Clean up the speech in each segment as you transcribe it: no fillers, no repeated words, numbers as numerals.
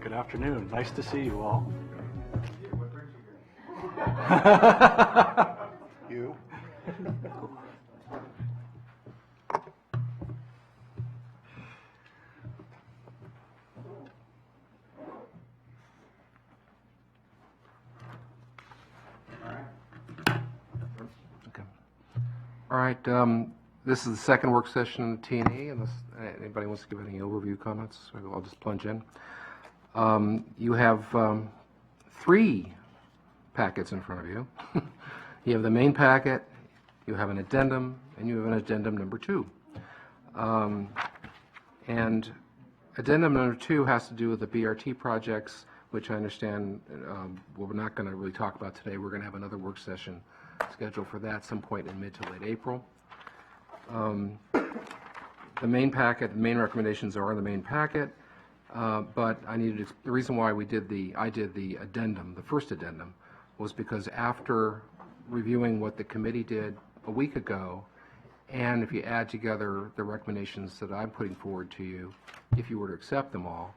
Good afternoon. Nice to see you all. You? Okay. All right. This is the second work session in T&E, unless anybody wants to give any overview comments. I'll just plunge in. You have 3 packets in front of you. You have the main packet, you have an addendum, and you have an addendum number 2. And addendum number 2 has to do with the BRT projects, which I understand we're not going to really talk about today. We're going to have another work session scheduled for that some point in mid to late April. The main packet, the main recommendations are in the main packet, but I needed the reason why I did the addendum, the first addendum, was because after reviewing what the committee did a week ago, and if you add together the recommendations that I'm putting forward to you, if you were to accept them all,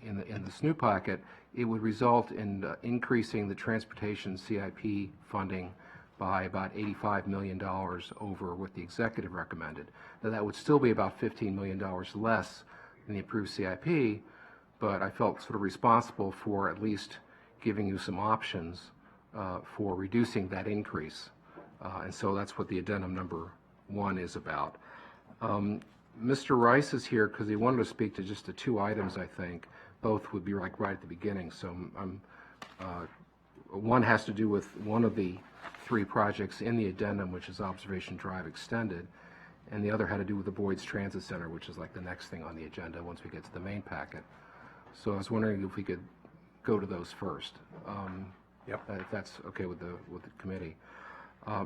in the SNU packet, it would result in increasing the transportation CIP funding by about $85 million over what the executive recommended. Now that would still be about $15 million less than the approved CIP, but I felt sort of responsible for at least giving you some options for reducing that increase. And so that's what the addendum number 1 is about. Mr. Rice is here because he wanted to speak to just the 2 items, I think. Both would be like right at the beginning. So one has to do with one of the 3 projects in the addendum, which is Observation Drive Extended, and the other had to do with the Boyd's Transit Center, which is like the next thing on the agenda once we get to the main packet. So I was wondering if we could go to those first. Yep. If that's okay with the committee.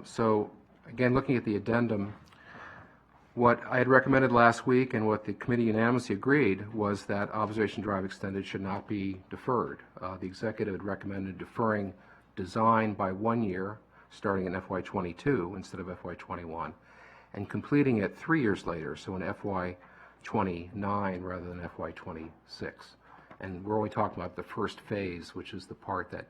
So again, looking at the addendum, what I had recommended last week and what the committee unanimously agreed was that Observation Drive Extended should not be deferred. The executive had recommended deferring design by 1 year, starting in FY22 instead of FY21, and completing it 3 years later, so in FY29 rather than FY26. And we're only talking about the first phase, which is the part that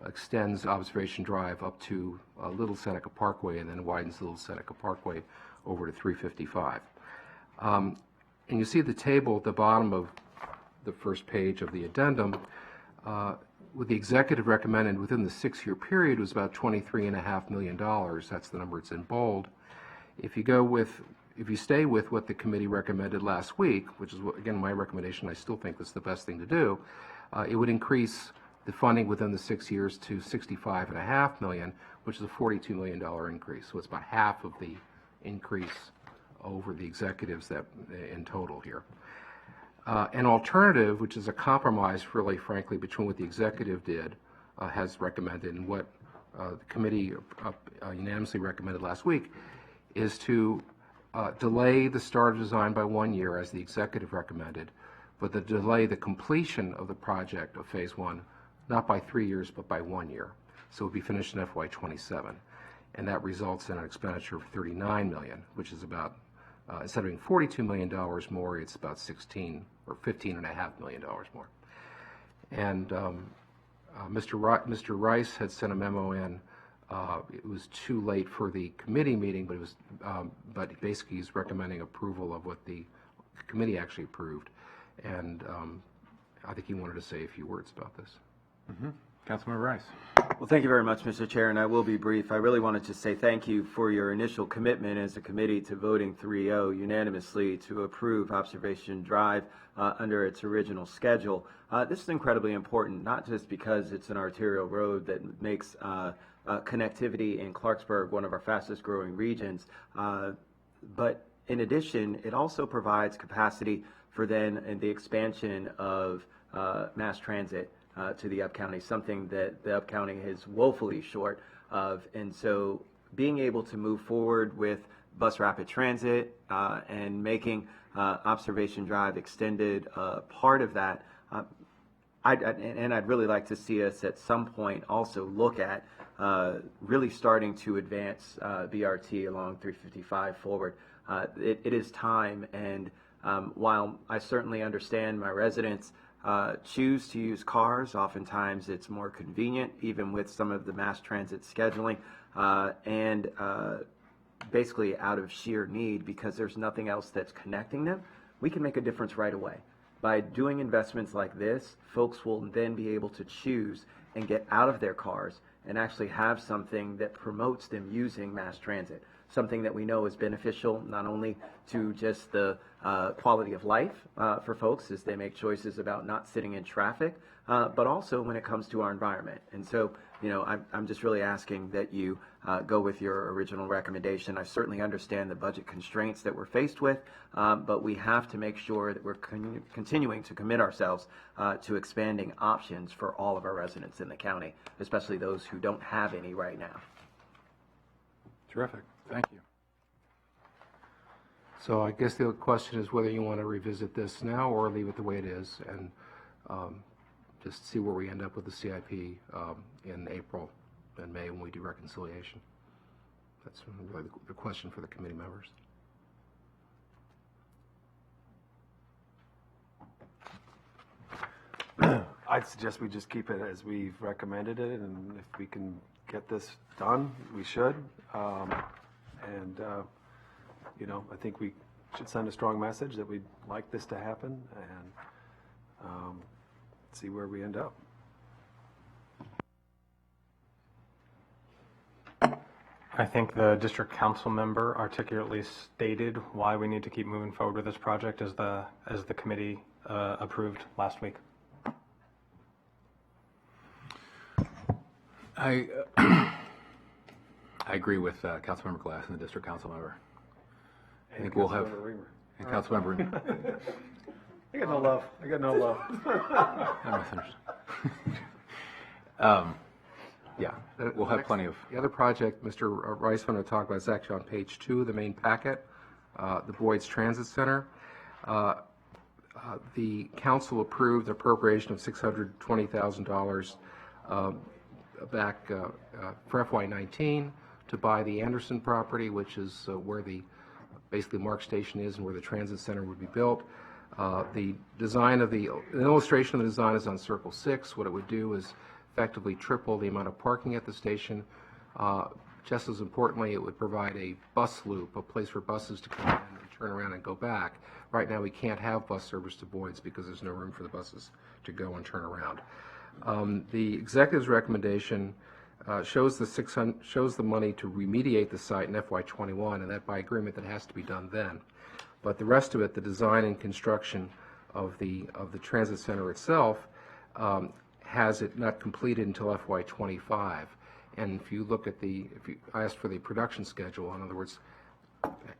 extends Observation Drive up to Little Seneca Parkway and then widens Little Seneca Parkway over to 355. And you see the table at the bottom of the first page of the addendum. What the executive recommended within the 6-year period was about $23.5 million. That's the number it's in bold. If you stay with what the committee recommended last week, which is, again, my recommendation, I still think that's the best thing to do, it would increase the funding within the 6 years to $65.5 million, which is a $42 million increase. So it's about half of the increase over the executives that in total here. An alternative, which is a compromise, really, frankly, between what the executive did, has recommended, and what the committee unanimously recommended last week, is to delay the start of design by 1 year, as the executive recommended, but to delay the completion of the project of Phase 1, not by 3 years, but by 1 year. So it would be finished in FY27. And that results in an expenditure of $39 million, which is about, instead of being $42 million more, it's about $15.5 million more. And Mr. Rice had sent a memo in. It was too late for the committee meeting, but it was, but basically he's recommending approval of what the committee actually approved. And I think he wanted to say a few words about this. Mm-hmm. Councilman Rice. Well, thank you very much, Mr. Chair, and I will be brief. I really wanted to say thank you for your initial commitment as a committee to voting 3-0 unanimously to approve Observation Drive under its original schedule. This is incredibly important, not just because it's an arterial road that makes connectivity in Clarksburg one of our fastest growing regions, but in addition, it also provides capacity for then the expansion of mass transit to the up-county, something that the up-county is woefully short of. And so being able to move forward with bus rapid transit and making Observation Drive Extended part of that, I'd really like to see us at some point also look at really starting to advance BRT along 355 forward. It is time, and While I certainly understand my residents choose to use cars, oftentimes it's more convenient, even with some of the mass transit scheduling, and basically out of sheer need because there's nothing else that's connecting them, we can make a difference right away. By doing investments like this, folks will then be able to choose and get out of their cars and actually have something that promotes them using mass transit, something that we know is beneficial not only to just the quality of life for folks as they make choices about not sitting in traffic, but also when it comes to our environment. And so, you know, I'm just really asking that you go with your original recommendation. I certainly understand the budget constraints that we're faced with, but we have to make sure that we're continuing to commit ourselves to expanding options for all of our residents in the county, especially those who don't have any right now. Terrific. Thank you. So I guess the question is whether you want to revisit this now or leave it the way it is and just see where we end up with the CIP in April and May when we do reconciliation. That's really the question for the committee members. I'd suggest we just keep it as we've recommended it, and if we can get this done, we should. You know, I think we should send a strong message that we'd like this to happen and see where we end up. I think the district council member articulately stated why we need to keep moving forward with this project as the committee approved last week. I agree with Councilmember Glass and the district council member. I think we'll have. And Councilmember. I got no love. I got no love. I misunderstood. Yeah, we'll have plenty of. The other project Mr. Rice wanted to talk about is actually on page 2 of the main packet, the Boyd's Transit Center. The council approved the appropriation of $620,000 back for FY19 to buy the Anderson property, which is where the basically Mark Station is and where the transit center would be built. The design of an illustration of the design is on Circle 6. What it would do is effectively triple the amount of parking at the station. Just as importantly, it would provide a bus loop, a place for buses to come in and turn around and go back. Right now, we can't have bus service to Boyd's because there's no room for the buses to go and turn around. The executive's recommendation shows the money to remediate the site in FY21, and that by agreement that has to be done then. But the rest of it, the design and construction of the transit center itself, has it not completed until FY25. And if you look at if you asked for the production schedule, in other words,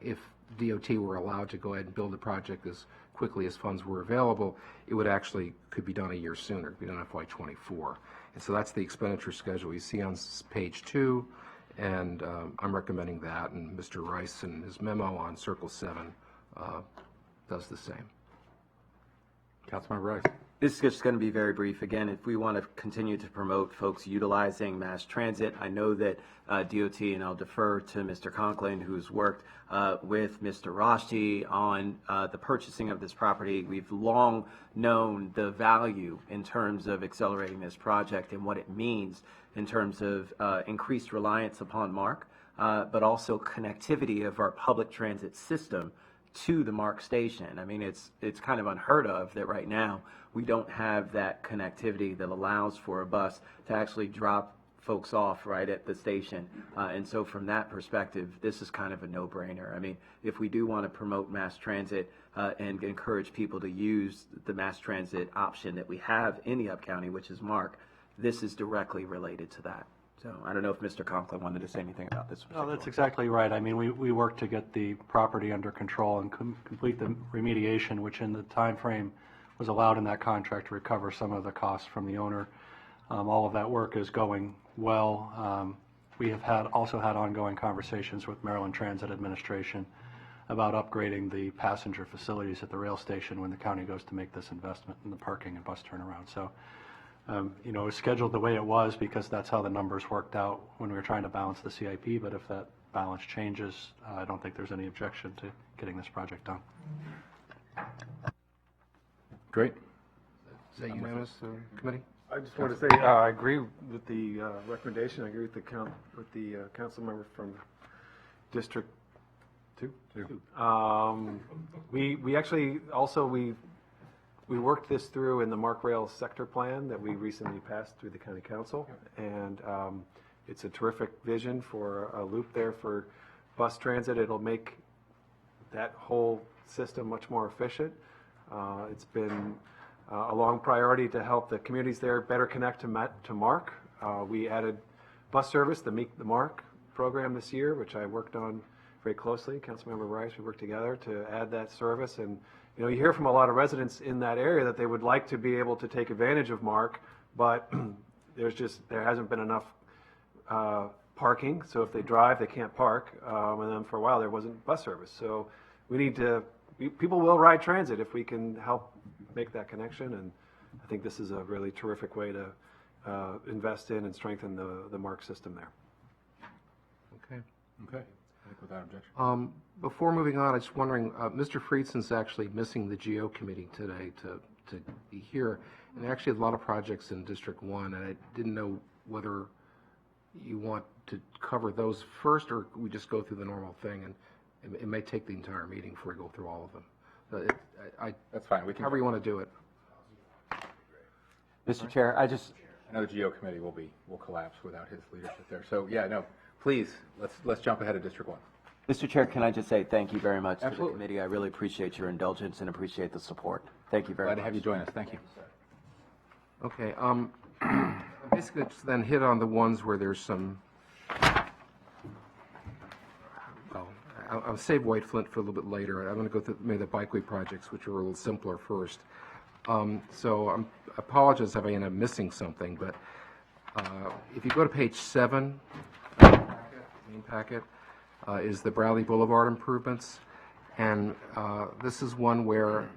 if DOT were allowed to go ahead and build the project as quickly as funds were available, it would actually could be done a year sooner, it could be done FY24. And so that's the expenditure schedule you see on page 2, and I'm recommending that, and Mr. Rice in his memo on Circle 7 does the same. Councilmember Rice. This is just going to be very brief. Again, if we want to continue to promote folks utilizing mass transit, I know that DOT, and I'll defer to Mr. Conklin, who's worked with Mr. Roshi on the purchasing of this property. We've long known the value in terms of accelerating this project and what it means in terms of increased reliance upon MARC, but also connectivity of our public transit system to the MARC station. I mean, it's kind of unheard of that right now we don't have that connectivity that allows for a bus to actually drop folks off right at the station. And so from that perspective, this is kind of a no-brainer. I mean, if we do want to promote mass transit and encourage people to use the mass transit option that we have in the Up County, which is MARC, this is directly related to that. So I don't know if Mr. Conklin wanted to say anything about this. No, that's exactly right. I mean, we worked to get the property under control and complete the remediation, which in the time frame was allowed in that contract to recover some of the costs from the owner. All of that work is going well. We have also had ongoing conversations with Maryland Transit Administration about upgrading the passenger facilities at the rail station when the county goes to make this investment in the parking and bus turnaround. So, you know, it was scheduled the way it was because that's how the numbers worked out when we were trying to balance the CIP. But if that balance changes, I don't think there's any objection to getting this project done. Great. Is that unanimous, committee? I just want to say, I agree with the recommendation. I agree with the council member from District 2. We actually also, we worked this through in the Mark Rail sector plan that we recently passed through the county council. And it's a terrific vision for a loop there for bus transit. It'll make that whole system much more efficient. It's been a long priority to help the communities there better connect to Mark. We added bus service, the Meet the Mark program this year, which I worked on very closely. Councilmember Rice, we worked together to add that service. And you hear from a lot of residents in that area that they would like to be able to take advantage of Mark, but there hasn't been enough parking. So if they drive, they can't park. And then for a while, there wasn't bus service. So we need to. People will ride transit if we can help make that connection, and I think this is a really terrific way to invest in and strengthen the MARC system there. Okay. Okay. I think without objection. Before moving on, I'm just wondering, Mr. Friedson's actually missing the GO committee today to be here, and there actually a lot of projects in District 1, and I didn't know whether you want to cover those first, or we just go through the normal thing, and it may take the entire meeting before we go through all of them. That's fine. We can. However you want to do it. Mr. Chair, I know the GO committee will collapse without his leadership there. So yeah, no, please let's jump ahead of District 1. Mr. Chair, can I just say thank you very much to the Absolutely. committee. I really appreciate your indulgence and appreciate the support. Thank you very Glad much. to have you join us. Thank you. Okay. Basically, just then hit on the ones where there's some. Well, I'll save White Flint for a little bit later. I'm going to go through maybe the bikeway projects, which are a little simpler first. So I apologize if I end up missing something, but if you go to page 7, main packet, is the Bradley Boulevard improvements. And this is one where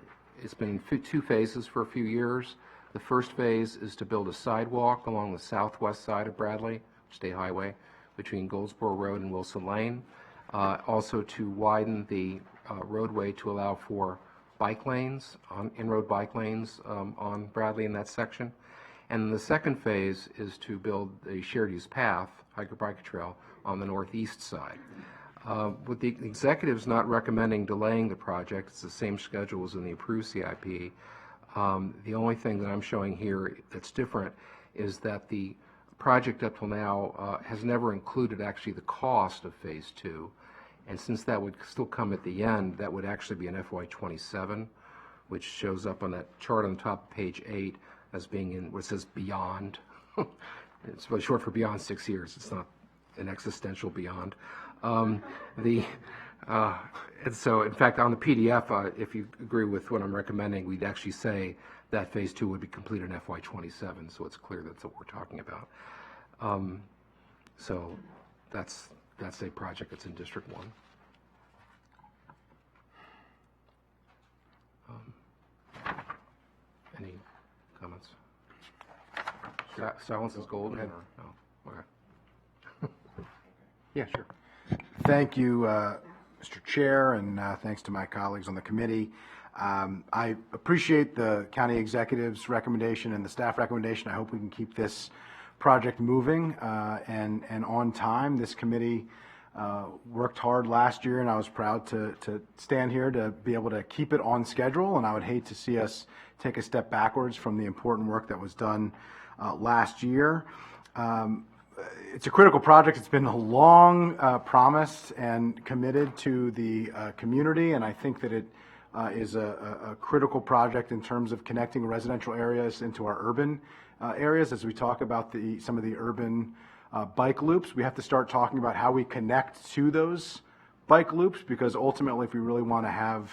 it's been in 2 phases for a few years. The first phase is to build a sidewalk along the southwest side of Bradley State Highway between Goldsboro Road and Wilson Lane. Also to widen the roadway to allow for bike lanes, in-road bike lanes on Bradley in that section. And the second phase is to build a shared use path, hiker-biker trail, on the northeast side. With the executives not recommending delaying the project, it's the same schedule as in the approved CIP. The only thing that I'm showing here that's different is that the project up till now has never included actually the cost of phase 2. And since that would still come at the end, that would actually be an FY27, which shows up on that chart on the top of page 8 as being in what says beyond. It's really short for beyond 6 years. It's not an existential beyond. And so, in fact, on the PDF, if you agree with what I'm recommending, we'd actually say that phase 2 would be completed in FY27, so it's clear that's what we're talking about. So that's a project that's in District 1. Any comments? Silence is golden? Or no? Okay. Yeah, sure. Thank you, Mr. Chair, and thanks to my colleagues on the committee. I appreciate the county executive's recommendation and the staff recommendation. I hope we can keep this project moving and on time. This committee worked hard last year, and I was proud to stand here to be able to keep it on schedule, and I would hate to see us take a step backwards from the important work that was done last year. It's a critical project. It's been long promised and committed to the community, and I think that it is a critical project in terms of connecting residential areas into our urban areas. As we talk about some of the urban bike loops, we have to start talking about how we connect to those bike loops, because ultimately, if we really want to have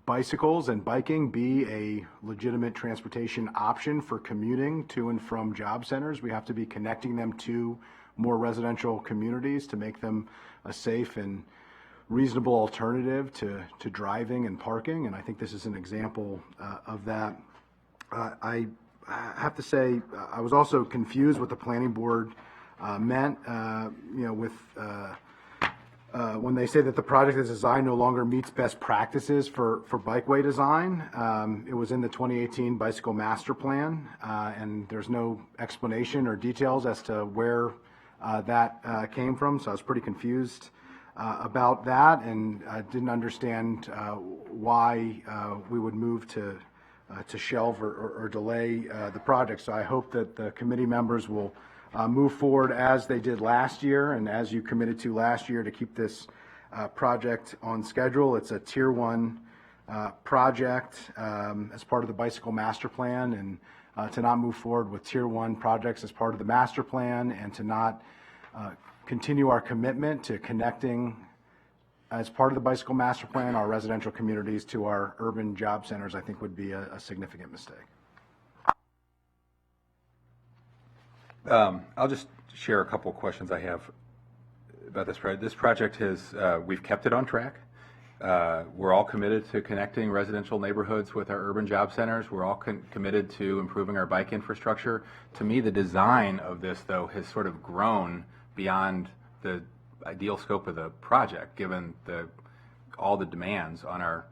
bicycles and biking be a legitimate transportation option for commuting to and from job centers, we have to be connecting them to more residential communities to make them a safe and reasonable alternative to driving and parking. And I think this is an example of that. I have to say, I was also confused what the planning board meant, with when they say that the project as designed no longer meets best practices for bikeway design. It was in the 2018 Bicycle Master Plan, and there's no explanation or details as to where that came from, so I was pretty confused about that, and didn't understand why we would move to shelve or delay the project. So I hope that the committee members will move forward as they did last year and as you committed to last year to keep this project on schedule. It's a Tier 1 project as part of the Bicycle Master Plan, and to not move forward with Tier 1 projects as part of the master plan, and to not continue our commitment to connecting, as part of the Bicycle Master Plan, our residential communities to our urban job centers, I think would be a significant mistake. I'll just share a couple of questions I have about this project. This project has, we've kept it on track. We're all committed to connecting residential neighborhoods with our urban job centers. We're all committed to improving our bike infrastructure. To me, the design of this, though, has sort of grown beyond the ideal scope of the project, given all the demands on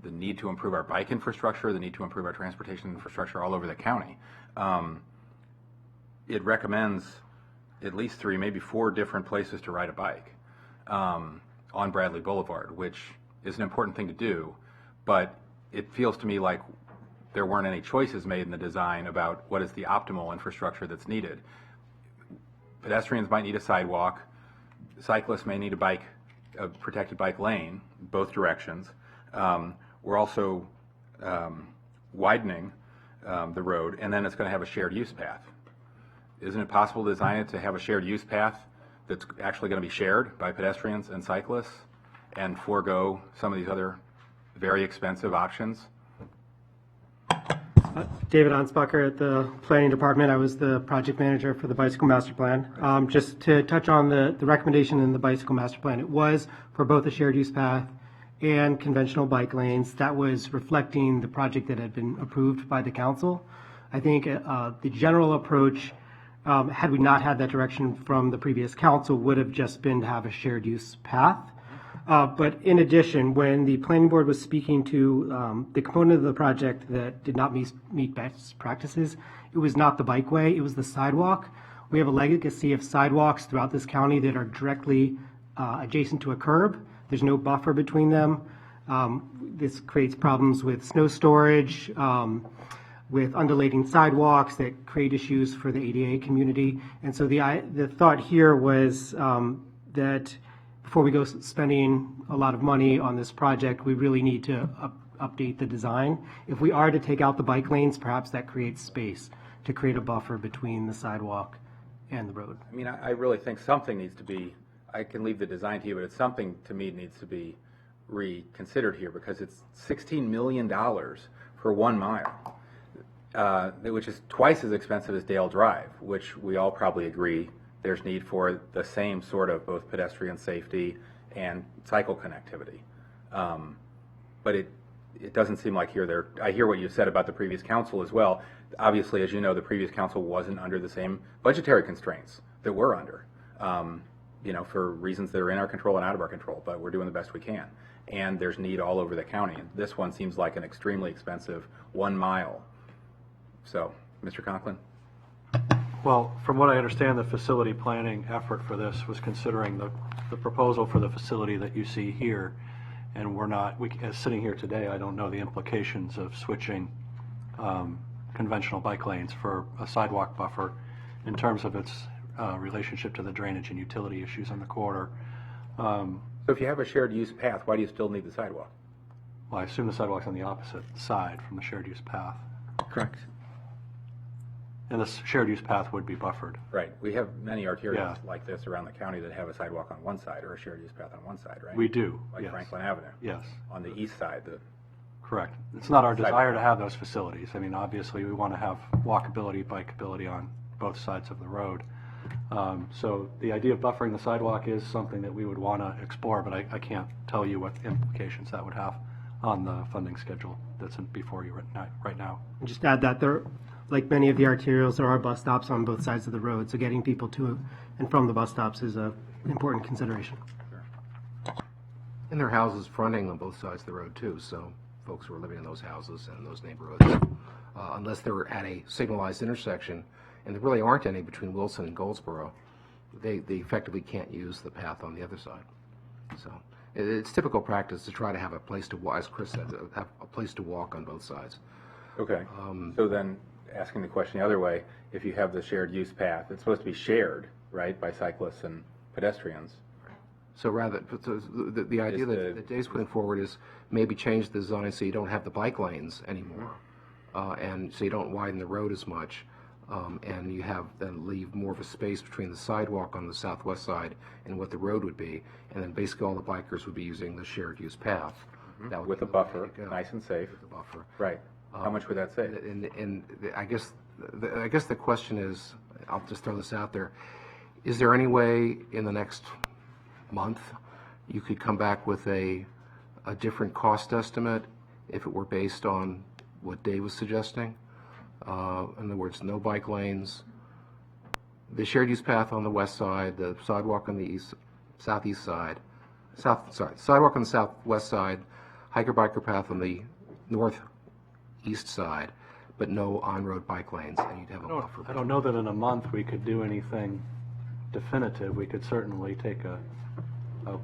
the need to improve our bike infrastructure, the need to improve our transportation infrastructure all over the county. It recommends at least 3, maybe 4 different places to ride a bike on Bradley Boulevard, which is an important thing to do, but it feels to me like there weren't any choices made in the design about what is the optimal infrastructure that's needed. Pedestrians might need a sidewalk, cyclists may need a protected bike lane, both directions. We're also widening the road, and then it's going to have a shared use path. Isn't it possible to design it to have a shared use path that's actually going to be shared by pedestrians and cyclists, and forego some of these other very expensive options? David Ansbacher at the Planning Department. I was the project manager for the Bicycle Master Plan. Just to touch on the recommendation in the Bicycle Master Plan, it was for both a shared use path and conventional bike lanes. That was reflecting the project that had been approved by the council. I think the general approach, had we not had that direction from the previous council, would have just been to have a shared use path. But in addition, when the planning board was speaking to the component of the project that did not meet best practices, it was not the bikeway, it was the sidewalk. We have a legacy of sidewalks throughout this county that are directly adjacent to a curb. There's no buffer between them. This creates problems with snow storage, with undulating sidewalks that create issues for the ADA community. And so the thought here was that before we go spending a lot of money on this project, we really need to update the design. If we are to take out the bike lanes, perhaps that creates space to create a buffer between the sidewalk and the road. I mean, I really think something needs to be, I can leave the design to you, but it's something to me needs to be reconsidered here, because it's $16 million for 1 mile, which is twice as expensive as Dale Drive, which we all probably agree there's need for the same sort of both pedestrian safety and cycle connectivity. But it doesn't seem like here there. I hear what you said about the previous council as well. Obviously, as you know, the previous council wasn't under the same budgetary constraints that we're under, for reasons that are in our control and out of our control, but we're doing the best we can. And there's need all over the county. And this one seems like an extremely expensive 1 mile. So, Mr. Conklin? Well, from what I understand, the facility planning effort for this was considering the proposal for the facility that you see here. And we're not, sitting here today, I don't know the implications of switching conventional bike lanes for a sidewalk buffer in terms of its relationship to the drainage and utility issues on the corridor. So if you have a shared use path, why do you still need the sidewalk? Well, I assume the sidewalk's on the opposite side from the shared use path. Correct. And this shared use path would be buffered. Right. We have many arterials Yeah. like this around the county that have a sidewalk on one side or a shared use path on one side, right? We do, Like yes. Franklin Avenue. Yes, On the east side, correct. It's not our Sidewalk. desire to have those facilities. I mean, obviously, we want to have walkability, bikeability on both sides of the road. So the idea of buffering the sidewalk is something that we would want to explore, but I can't tell you what implications that would have on the funding schedule that's before you right now. And just add that there, like many of the arterials, there are bus stops on both sides of the road, so getting people to and from the bus stops is an important consideration. And there are houses fronting on both sides of the road too, so folks who are living in those houses and those neighborhoods, unless they're at a signalized intersection, and there really aren't any between Wilson and Goldsboro, they effectively can't use the path on the other side. So it's typical practice to try to have a place to walk, as Chris said, have a place to walk on both sides. Okay, so then, asking the question the other way, if you have the shared use path, it's supposed to be shared, right, by cyclists and pedestrians. So rather, the idea that Dave's putting forward is maybe change the design so you don't have the bike lanes anymore, and so you don't widen the road as much, and you have then leave more of a space between the sidewalk on the southwest side and what the road would be, and then basically all the bikers would be using the shared use path. That would With be a the way buffer, to go. nice and safe. With a buffer. Right. How much would that save? And I guess the question is, I'll just throw this out there, is there any way in the next month you could come back with a different cost estimate if it were based on what Dave was suggesting? In other words, no bike lanes, the shared use path on the west side, the sidewalk on the southeast side, sidewalk on the southwest side, hiker-biker path on the northeast side, but no on-road bike lanes, and you'd have a buffer. I don't know that in a month we could do anything definitive. We could certainly take a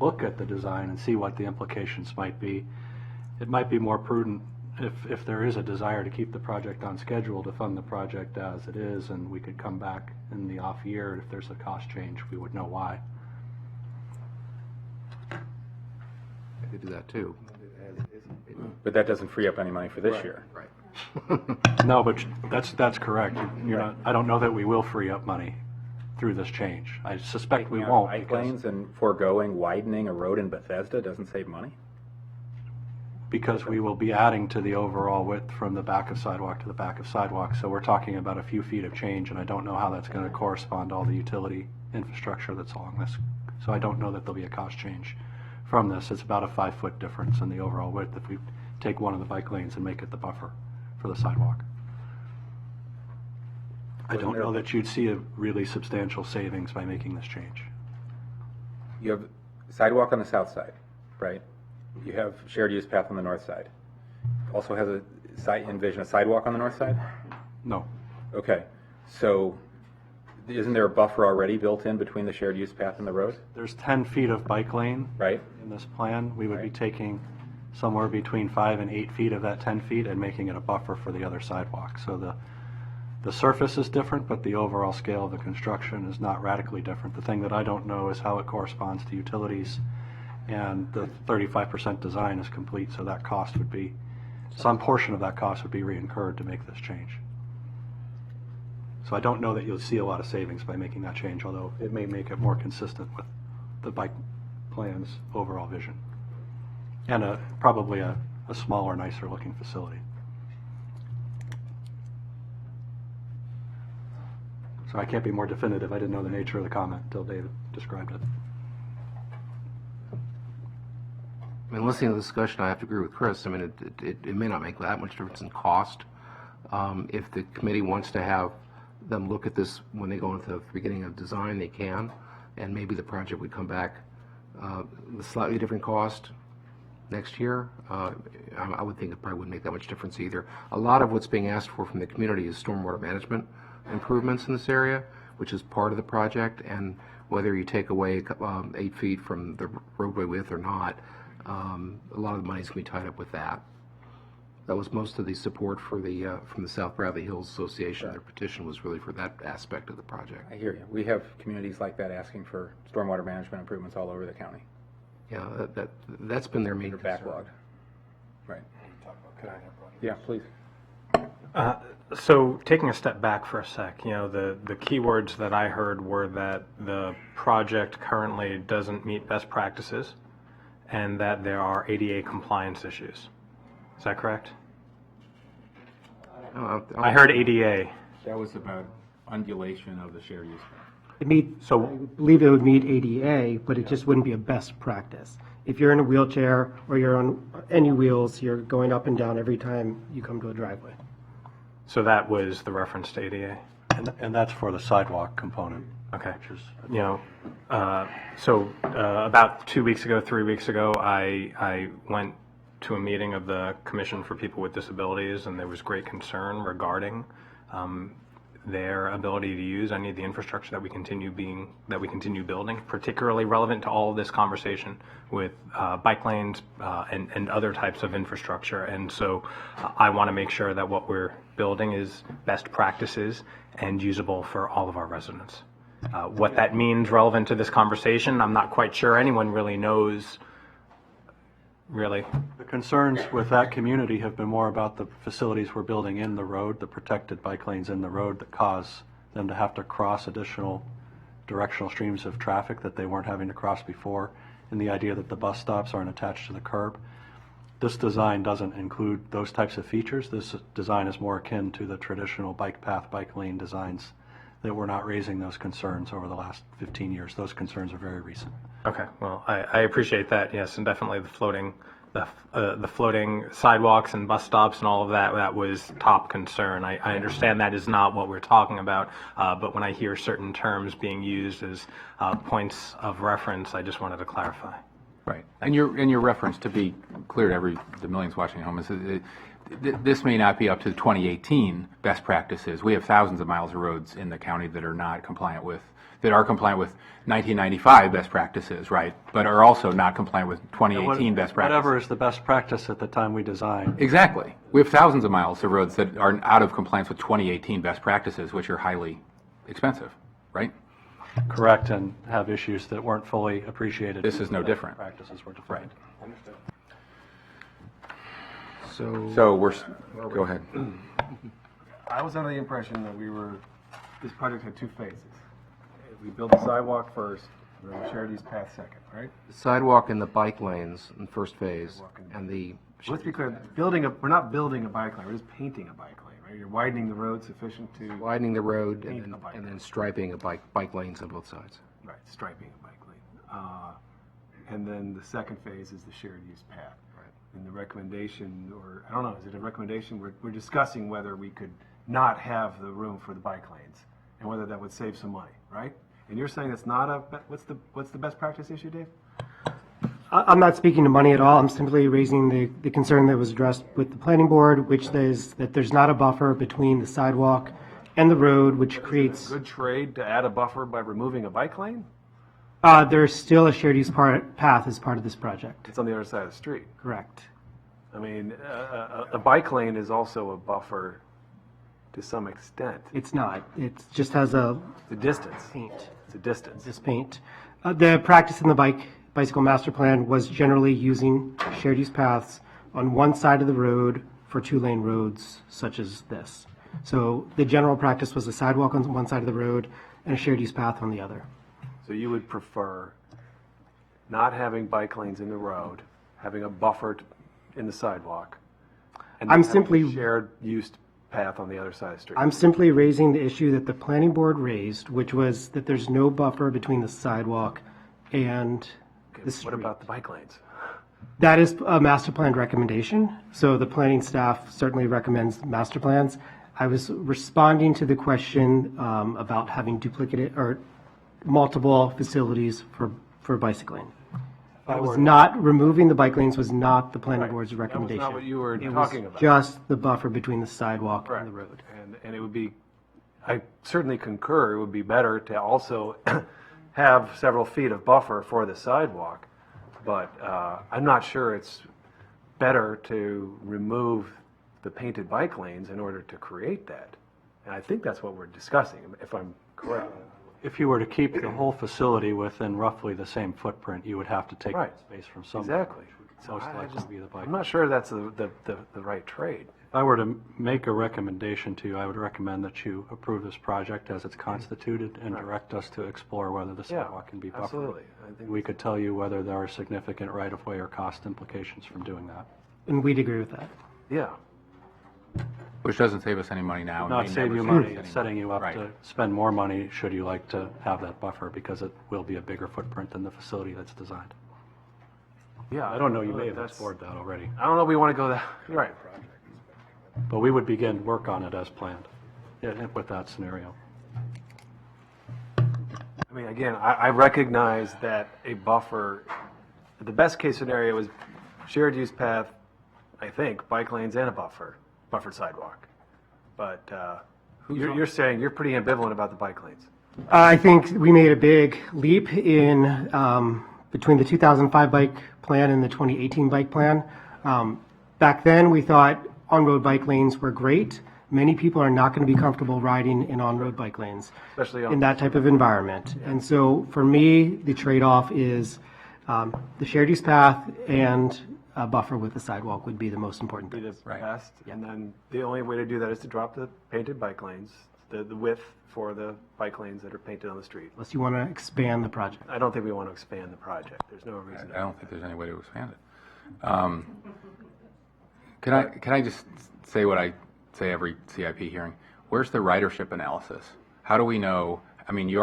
look at the design and see what the implications might be. It might be more prudent if there is a desire to keep the project on schedule, to fund the project as it is, and we could come back in the off year. If there's a cost change, we would know why. I could do that too. But that doesn't free up any money for this year. Right. No, but that's correct. You're not, I don't know that we will free up money through this change. I suspect we won't. Bike because- lanes and foregoing widening a road in Bethesda doesn't save money? Because we will be adding to the overall width from the back of sidewalk to the back of sidewalk. So we're talking about a few feet of change, and I don't know how that's going to correspond to all the utility infrastructure that's along this. So I don't know that there'll be a cost change from this. It's about a 5-foot difference in the overall width if we take one of the bike lanes and make it the buffer for the sidewalk. I don't know that you'd see a really substantial savings by making this change. You have sidewalk on the south side, right? You have shared use path on the north side. Also has envision a sidewalk on the north side? No. Okay, so isn't there a buffer already built in between the shared use path and the road? There's 10 feet of bike lane Right? in this plan. We would be Right. taking somewhere between 5 and 8 feet of that 10 feet and making it a buffer for the other sidewalk. So the surface is different, but the overall scale of the construction is not radically different. The thing that I don't know is how it corresponds to utilities, and the 35% design is complete, so that cost would be, some portion of that cost would be reincurred to make this change. So I don't know that you'll see a lot of savings by making that change, although it may make it more consistent with the bike plan's overall vision. And probably a smaller, nicer looking facility. So I can't be more definitive. I didn't know the nature of the comment until David described it. I mean, listening to the discussion, I have to agree with Chris. I mean, it may not make that much difference in cost. If the committee wants to have them look at this when they go into the beginning of design, they can, and maybe the project would come back with slightly different cost next year. I would think it probably wouldn't make that much difference either. A lot of what's being asked for from the community is stormwater management improvements in this area, which is part of the project, and whether you take away 8 feet from the roadway width or not, a lot of the money's going to be tied up with that. That was most of the support for the from the South Bradley Hills Association. Their petition was really for that aspect of the project. I hear you. We have communities like that asking for stormwater management improvements all over the county. Yeah, that's been their main They're concern. backlogged. Right. Yeah, please. So taking a step back for a sec, the keywords that I heard were that the project currently doesn't meet best practices and that there are ADA compliance issues. Is that correct? I heard ADA. That was about undulation of the shared use. I believe it would meet ADA, but it just wouldn't be a best practice. If you're in a wheelchair or you're on any wheels, you're going up and down every time you come to a driveway. So that was the reference to ADA. And that's for the sidewalk component. Okay. About 2 weeks ago, 3 weeks ago, I went to a meeting of the Commission for People with Disabilities, and there was great concern regarding their ability to use any of the infrastructure that we continue building, particularly relevant to all of this conversation with bike lanes and other types of infrastructure. And so I want to make sure that what we're building is best practices and usable for all of our residents. What that means relevant to this conversation, I'm not quite sure anyone really knows. Really? The concerns with that community have been more about the facilities we're building in the road, the protected bike lanes in the road that cause them to have to cross additional directional streams of traffic that they weren't having to cross before, and the idea that the bus stops aren't attached to the curb. This design doesn't include those types of features. This design is more akin to the traditional bike path, bike lane designs that were not raising those concerns over the last 15 years. Those concerns are very recent. Okay, well, I appreciate that, yes, and definitely the floating sidewalks and bus stops and all of that, that was top concern. I understand that is not what we're talking about, but when I hear certain terms being used as points of reference, I just wanted to clarify. Right. And your reference, to be clear to the millions watching at home, is this may not be up to the 2018 best practices. We have thousands of miles of roads in the county that are not compliant with, that are compliant with 1995 best practices, right? But are also not compliant with 2018 best practices. Whatever is the best practice at the time we design. Exactly. We have thousands of miles of roads that are out of compliance with 2018 best practices, which are highly expensive, right? Correct, and have issues that weren't fully appreciated. This is no different. Practices were defined. So go ahead. I was under the impression that this project had two phases. We build the sidewalk first, and then the shared use path second, right? The sidewalk and the bike lanes in the first phase, and the Let's be clear, we're not building a bike lane, we're just painting a bike lane, right? You're widening the road sufficient to. widening the road Paint and the bike then lane. striping bike lanes on both sides. Right, striping a bike lane. And then the second phase is the shared use path. Right. And the recommendation, or, I don't know, is it a recommendation? We're discussing whether we could not have the room for the bike lanes, and whether that would save some money, right? And you're saying it's not what's the best practice issue, Dave? I'm not speaking to money at all. I'm simply raising the concern that was addressed with the planning board, which is that there's not a buffer between the sidewalk and the road, which creates. Good trade to add a buffer by removing a bike lane? There's still a shared use path as part of this project. It's on the other side of the street. Correct. I mean, a bike lane is also a buffer to some extent. It's not. It just has a It's a distance. paint. It's a distance. This paint. The practice in the bicycle master plan was generally using shared use paths on one side of the road for two-lane roads such as this. So the general practice was a sidewalk on one side of the road and a shared use path on the other. So you would prefer not having bike lanes in the road, having a buffer in the sidewalk, and I'm then having simply- a shared use path on the other side of the street? I'm simply raising the issue that the planning board raised, which was that there's no buffer between the sidewalk and the street. What about the bike lanes? That is a master plan recommendation, so the planning staff certainly recommends master plans. I was responding to the question about having duplicate or multiple facilities for bicycling. Removing the bike lanes was not the planning board's recommendation. That was not what you were It talking was about. just the buffer between the sidewalk Correct. and the road. And it would be, I certainly concur, it would be better to also have several feet of buffer for the sidewalk, but I'm not sure it's better to remove the painted bike lanes in order to create that. And I think that's what we're discussing, if I'm correct. If you were to keep the whole facility within roughly the same footprint, you would have to take Right. space from somewhere. Exactly. Which would most likely be the bike. I'm not sure that's the right trade. If I were to make a recommendation to you, I would recommend that you approve this project as it's constituted and direct us to explore whether the Yeah, sidewalk can be buffered. absolutely. I think We could tell you whether there are significant right-of-way or cost implications from doing that. And we'd agree with that. Yeah. Which doesn't save us any money now. and Not may save never you save money, us it's any setting you up Right. to spend more money should you like to have that buffer, because it will be a bigger footprint than the facility that's designed. Yeah. I don't know, you may have That's- explored that already, I don't know if we want to go that, you're right. but we would begin work on it as planned with that scenario. I mean, again, I recognize that a buffer, the best case scenario is shared use path, I think, bike lanes and a buffered sidewalk. But you're saying you're pretty ambivalent about the bike lanes. I think we made a big leap in between the 2005 bike plan and the 2018 bike plan. Back then, we thought on-road bike lanes were great. Many people are not going to be comfortable riding in on-road bike lanes, Especially on- in that type of environment. And so, for me, the trade-off is the shared use path and a buffer with the sidewalk would be the most important Be thing. the best, and then the only way to do that is to drop the painted bike lanes, the width for the bike lanes that are painted on the street. Unless you want to expand the project. I don't think we want to expand the project. There's no reason. I don't think there's any way to expand it. Can I just say what I say every CIP hearing? Where's the ridership analysis? How do we know? I mean, we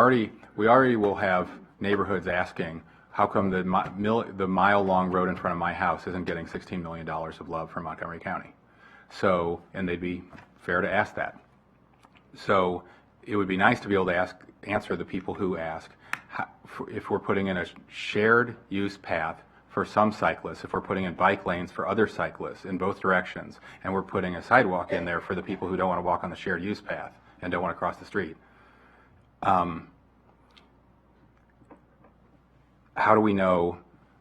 already will have neighborhoods asking, how come the mile-long road in front of my house isn't getting $16 million of love from Montgomery County? So, and they'd be fair to ask that. So it would be nice to be able to answer the people who ask, if we're putting in a shared use path for some cyclists, if we're putting in bike lanes for other cyclists in both directions, and we're putting a sidewalk in there for the people who don't want to walk on the shared use path and don't want to cross the street. How do we know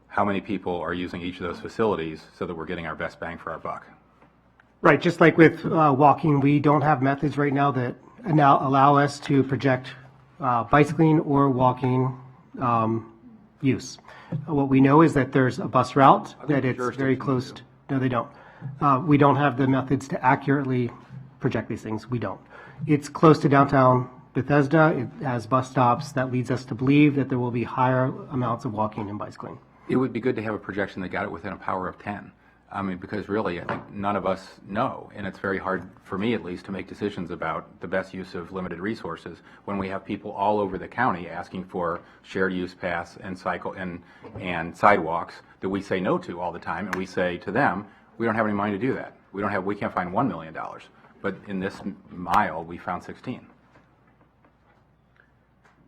how many people are using each of those facilities so that we're getting our best bang for our buck? Right, just like with walking, we don't have methods right now that now allow us to project bicycling or walking use. What we know is that there's a bus route, that it's very close. No, they don't. We don't have the methods to accurately project these things. We don't. It's close to downtown Bethesda. It has bus stops that leads us to believe that there will be higher amounts of walking and bicycling. It would be good to have a projection that got it within a power of 10. I mean, because really, I think none of us know, and it's very hard, for me at least, to make decisions about the best use of limited resources when we have people all over the county asking for shared use paths and and sidewalks that we say no to all the time, and we say to them, we don't have any money to do that. We can't find $1 million, but in this mile, we found 16.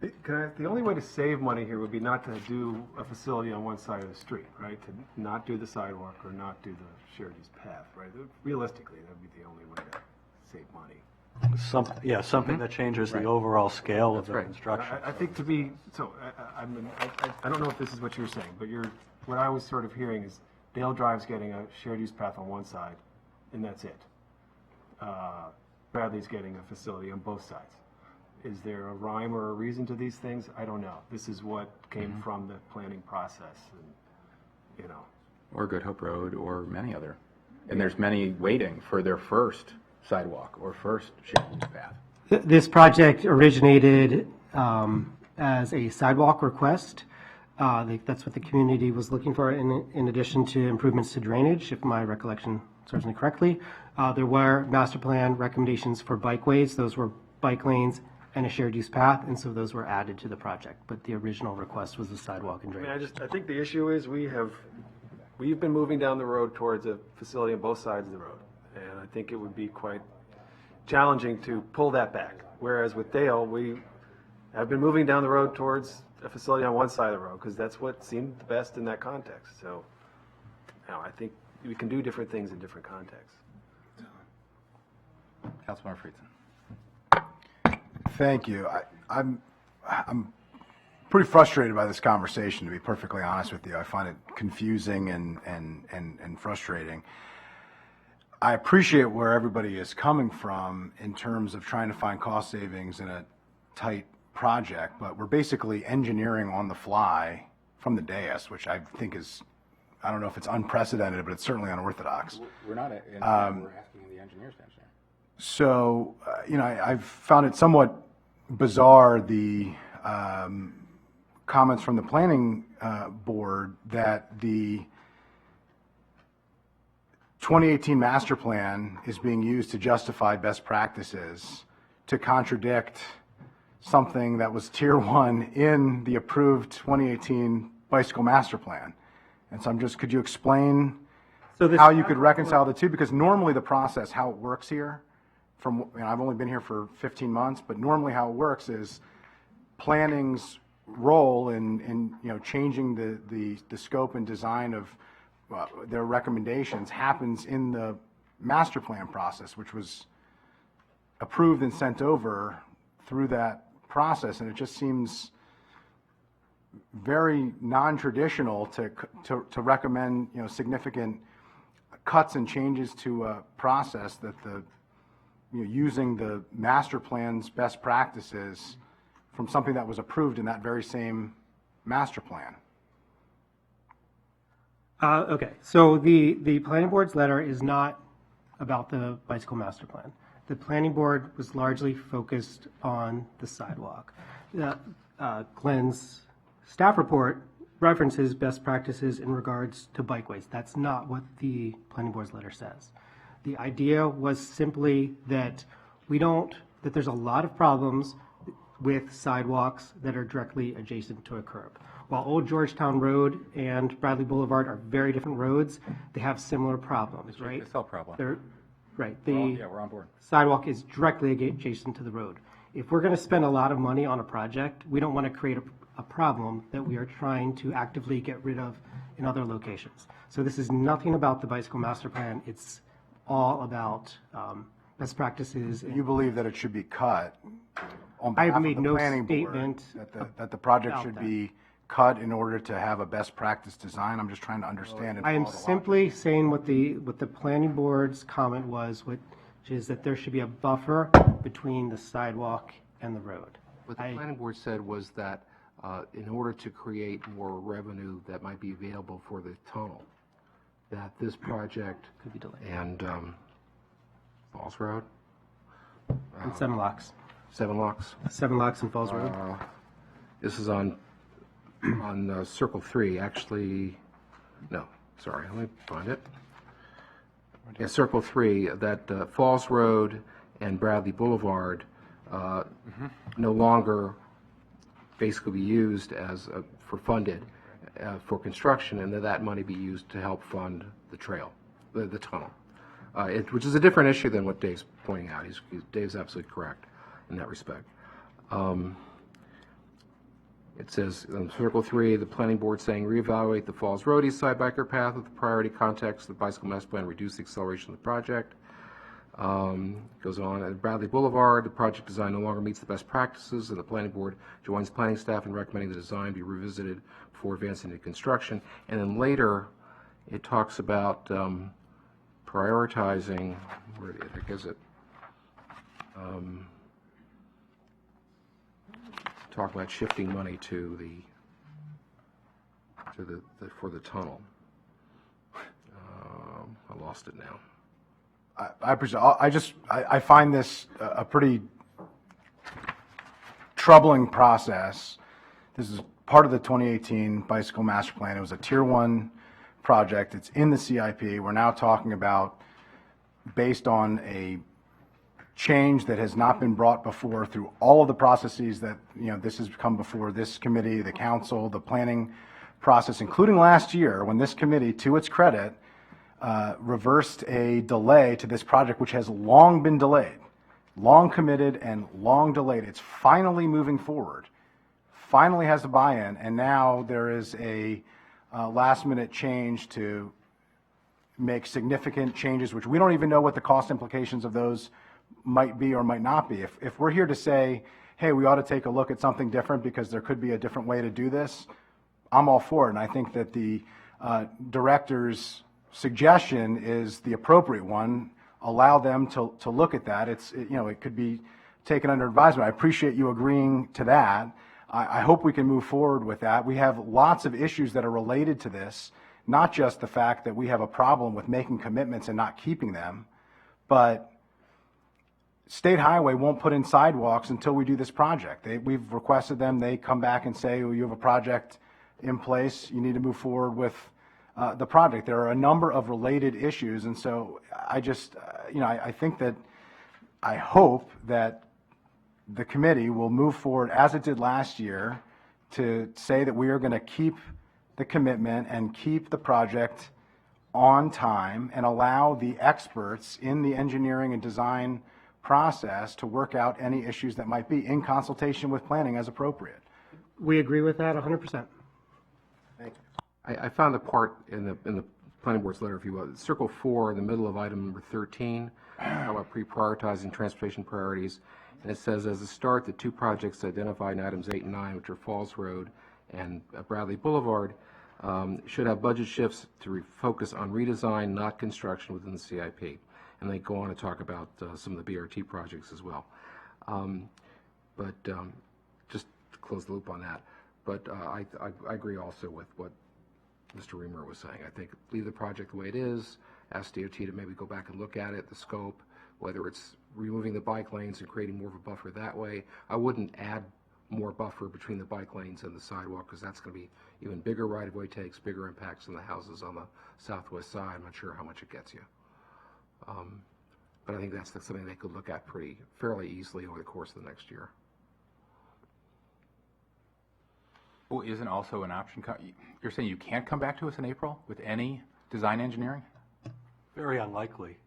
The only way to save money here would be not to do a facility on one side of the street, right? To not do the sidewalk or not do the shared use path, right? Realistically, that would be the only way to save money. Something that changes the overall scale of the right. construction. I think to be, so I don't know if this is what you're saying, but what I was sort of hearing is Dale Drive's getting a shared use path on one side, and that's it. Bradley's getting a facility on both sides. Is there a rhyme or a reason to these things? I don't know. This is what came from the planning process, and, Or Good Hope Road, or many other. And there's many waiting for their first sidewalk or first shared use path. This project originated as a sidewalk request. That's what the community was looking for in addition to improvements to drainage, if my recollection serves me correctly. There were master plan recommendations for bikeways. Those were bike lanes and a shared use path, and so those were added to the project. But the original request was the sidewalk and drainage. I think the issue is we've been moving down the road towards a facility on both sides of the road. And I think it would be quite challenging to pull that back. Whereas with Dale, we have been moving down the road towards a facility on one side of the road because that's what seemed the best in that context. So, I think we can do different things in different contexts. Councilmember Friedson. Thank you. I'm pretty frustrated by this conversation, to be perfectly honest with you. I find it confusing and frustrating. I appreciate where everybody is coming from in terms of trying to find cost savings in a tight project, but we're basically engineering on the fly from the dais, which I think is, I don't know if it's unprecedented, but it's certainly unorthodox. We're not, we're asking the engineers to engineer. So, I've found it somewhat bizarre, the comments from the planning board that the 2018 master plan is being used to justify best practices to contradict something that was tier 1 in the approved 2018 bicycle master plan. And so could you explain how you could reconcile the two? Because normally the process, how it works here, I've only been here for 15 months, but normally how it works is planning's role in changing the scope and design of their recommendations happens in the master plan process, which was approved and sent over through that process, and it just seems very non-traditional to recommend significant cuts and changes to a process that using the master plan's best practices from something that was approved in that very same master plan. Okay, so the planning board's letter is not about the bicycle master plan. The planning board was largely focused on the sidewalk. Glenn's staff report references best practices in regards to bikeways. That's not what the planning board's letter says. The idea was simply that that there's a lot of problems with sidewalks that are directly adjacent to a curb. While Old Georgetown Road and Bradley Boulevard are very different roads, they have similar problems, right? It's a problem. Right. Yeah, we're on board. Sidewalk is directly adjacent to the road. If we're going to spend a lot of money on a project, we don't want to create a problem that we are trying to actively get rid of in other locations. So this is nothing about the bicycle master plan. It's all about best practices. You believe that it should be cut on I behalf have of made the no planning board, statement that the project about should that. be cut in order to have a best practice design? I'm just trying to understand and I am follow the logic. simply saying what the planning board's comment was, which is that there should be a buffer between the sidewalk and the road. What the planning board said was that in order to create more revenue that might be available for the tunnel, that this project Could be delayed. and Falls Road, And 7 locks. 7 Locks, 7 locks in Falls Road. this is on Circle 3, actually, no, sorry, let me find it. Yeah, Circle 3, that Falls Road and Bradley Boulevard no longer basically be used as for funded for construction, and that money be used to help fund the trail, the tunnel, which is a different issue than what Dave's pointing out. Dave's absolutely correct in that respect. It says in Circle 3, the planning board saying reevaluate the Falls Road East Side biker path with the priority context of the bicycle master plan, reduce the acceleration of the project. Goes on, at Bradley Boulevard, the project design no longer meets the best practices, and the planning board joins planning staff in recommending the design be revisited before advancing to construction. And then later, it talks about prioritizing, where the heck is it? Talk about shifting money to for the tunnel. I lost it now. I find this a pretty troubling process. This is part of the 2018 bicycle master plan. It was a tier 1 project. It's in the CIP. We're now talking about, based on a change that has not been brought before through all of the processes that, this has come before this committee, the council, the planning process, including last year when this committee, to its credit, reversed a delay to this project, which has long been delayed, long committed and long delayed. It's finally moving forward, finally has a buy-in, and now there is a last-minute change to make significant changes, which we don't even know what the cost implications of those might be or might not be. If we're here to say, hey, we ought to take a look at something different because there could be a different way to do this, I'm all for it, and I think that the director's suggestion is the appropriate one. Allow them to look at that. It could be taken under advisement. I appreciate you agreeing to that. I hope we can move forward with that. We have lots of issues that are related to this, not just the fact that we have a problem with making commitments and not keeping them, but State Highway won't put in sidewalks until we do this project. We've requested them. They come back and say, well, you have a project in place. You need to move forward with the project. There are a number of related issues, and so I just, I think that, I hope that the committee will move forward as it did last year to say that we are going to keep the commitment and keep the project on time and allow the experts in the engineering and design process to work out any issues that might be in consultation with planning as appropriate. We agree with that 100%. I found the part in the planning board's letter, if you will, circle 4 in the middle of item number 13, how about pre-prioritizing transportation priorities. And it says, as a start, the 2 projects identified in items 8 and 9, which are Falls Road and Bradley Boulevard, should have budget shifts to focus on redesign, not construction within the CIP. And they go on to talk about some of the BRT projects as well. Just to close the loop on that. But I agree also with what Mr. Reamer was saying. I think leave the project the way it is, ask DOT to maybe go back and look at it, the scope, whether it's removing the bike lanes and creating more of a buffer that way. I wouldn't add more buffer between the bike lanes and the sidewalk, because that's going to be even bigger right-of-way takes, bigger impacts on the houses on the southwest side. I'm not sure how much it gets you. But I think that's something they could look at fairly easily over the course of the next year. Well, isn't also an option, you're saying you can't come back to us in April with any design engineering? Very unlikely.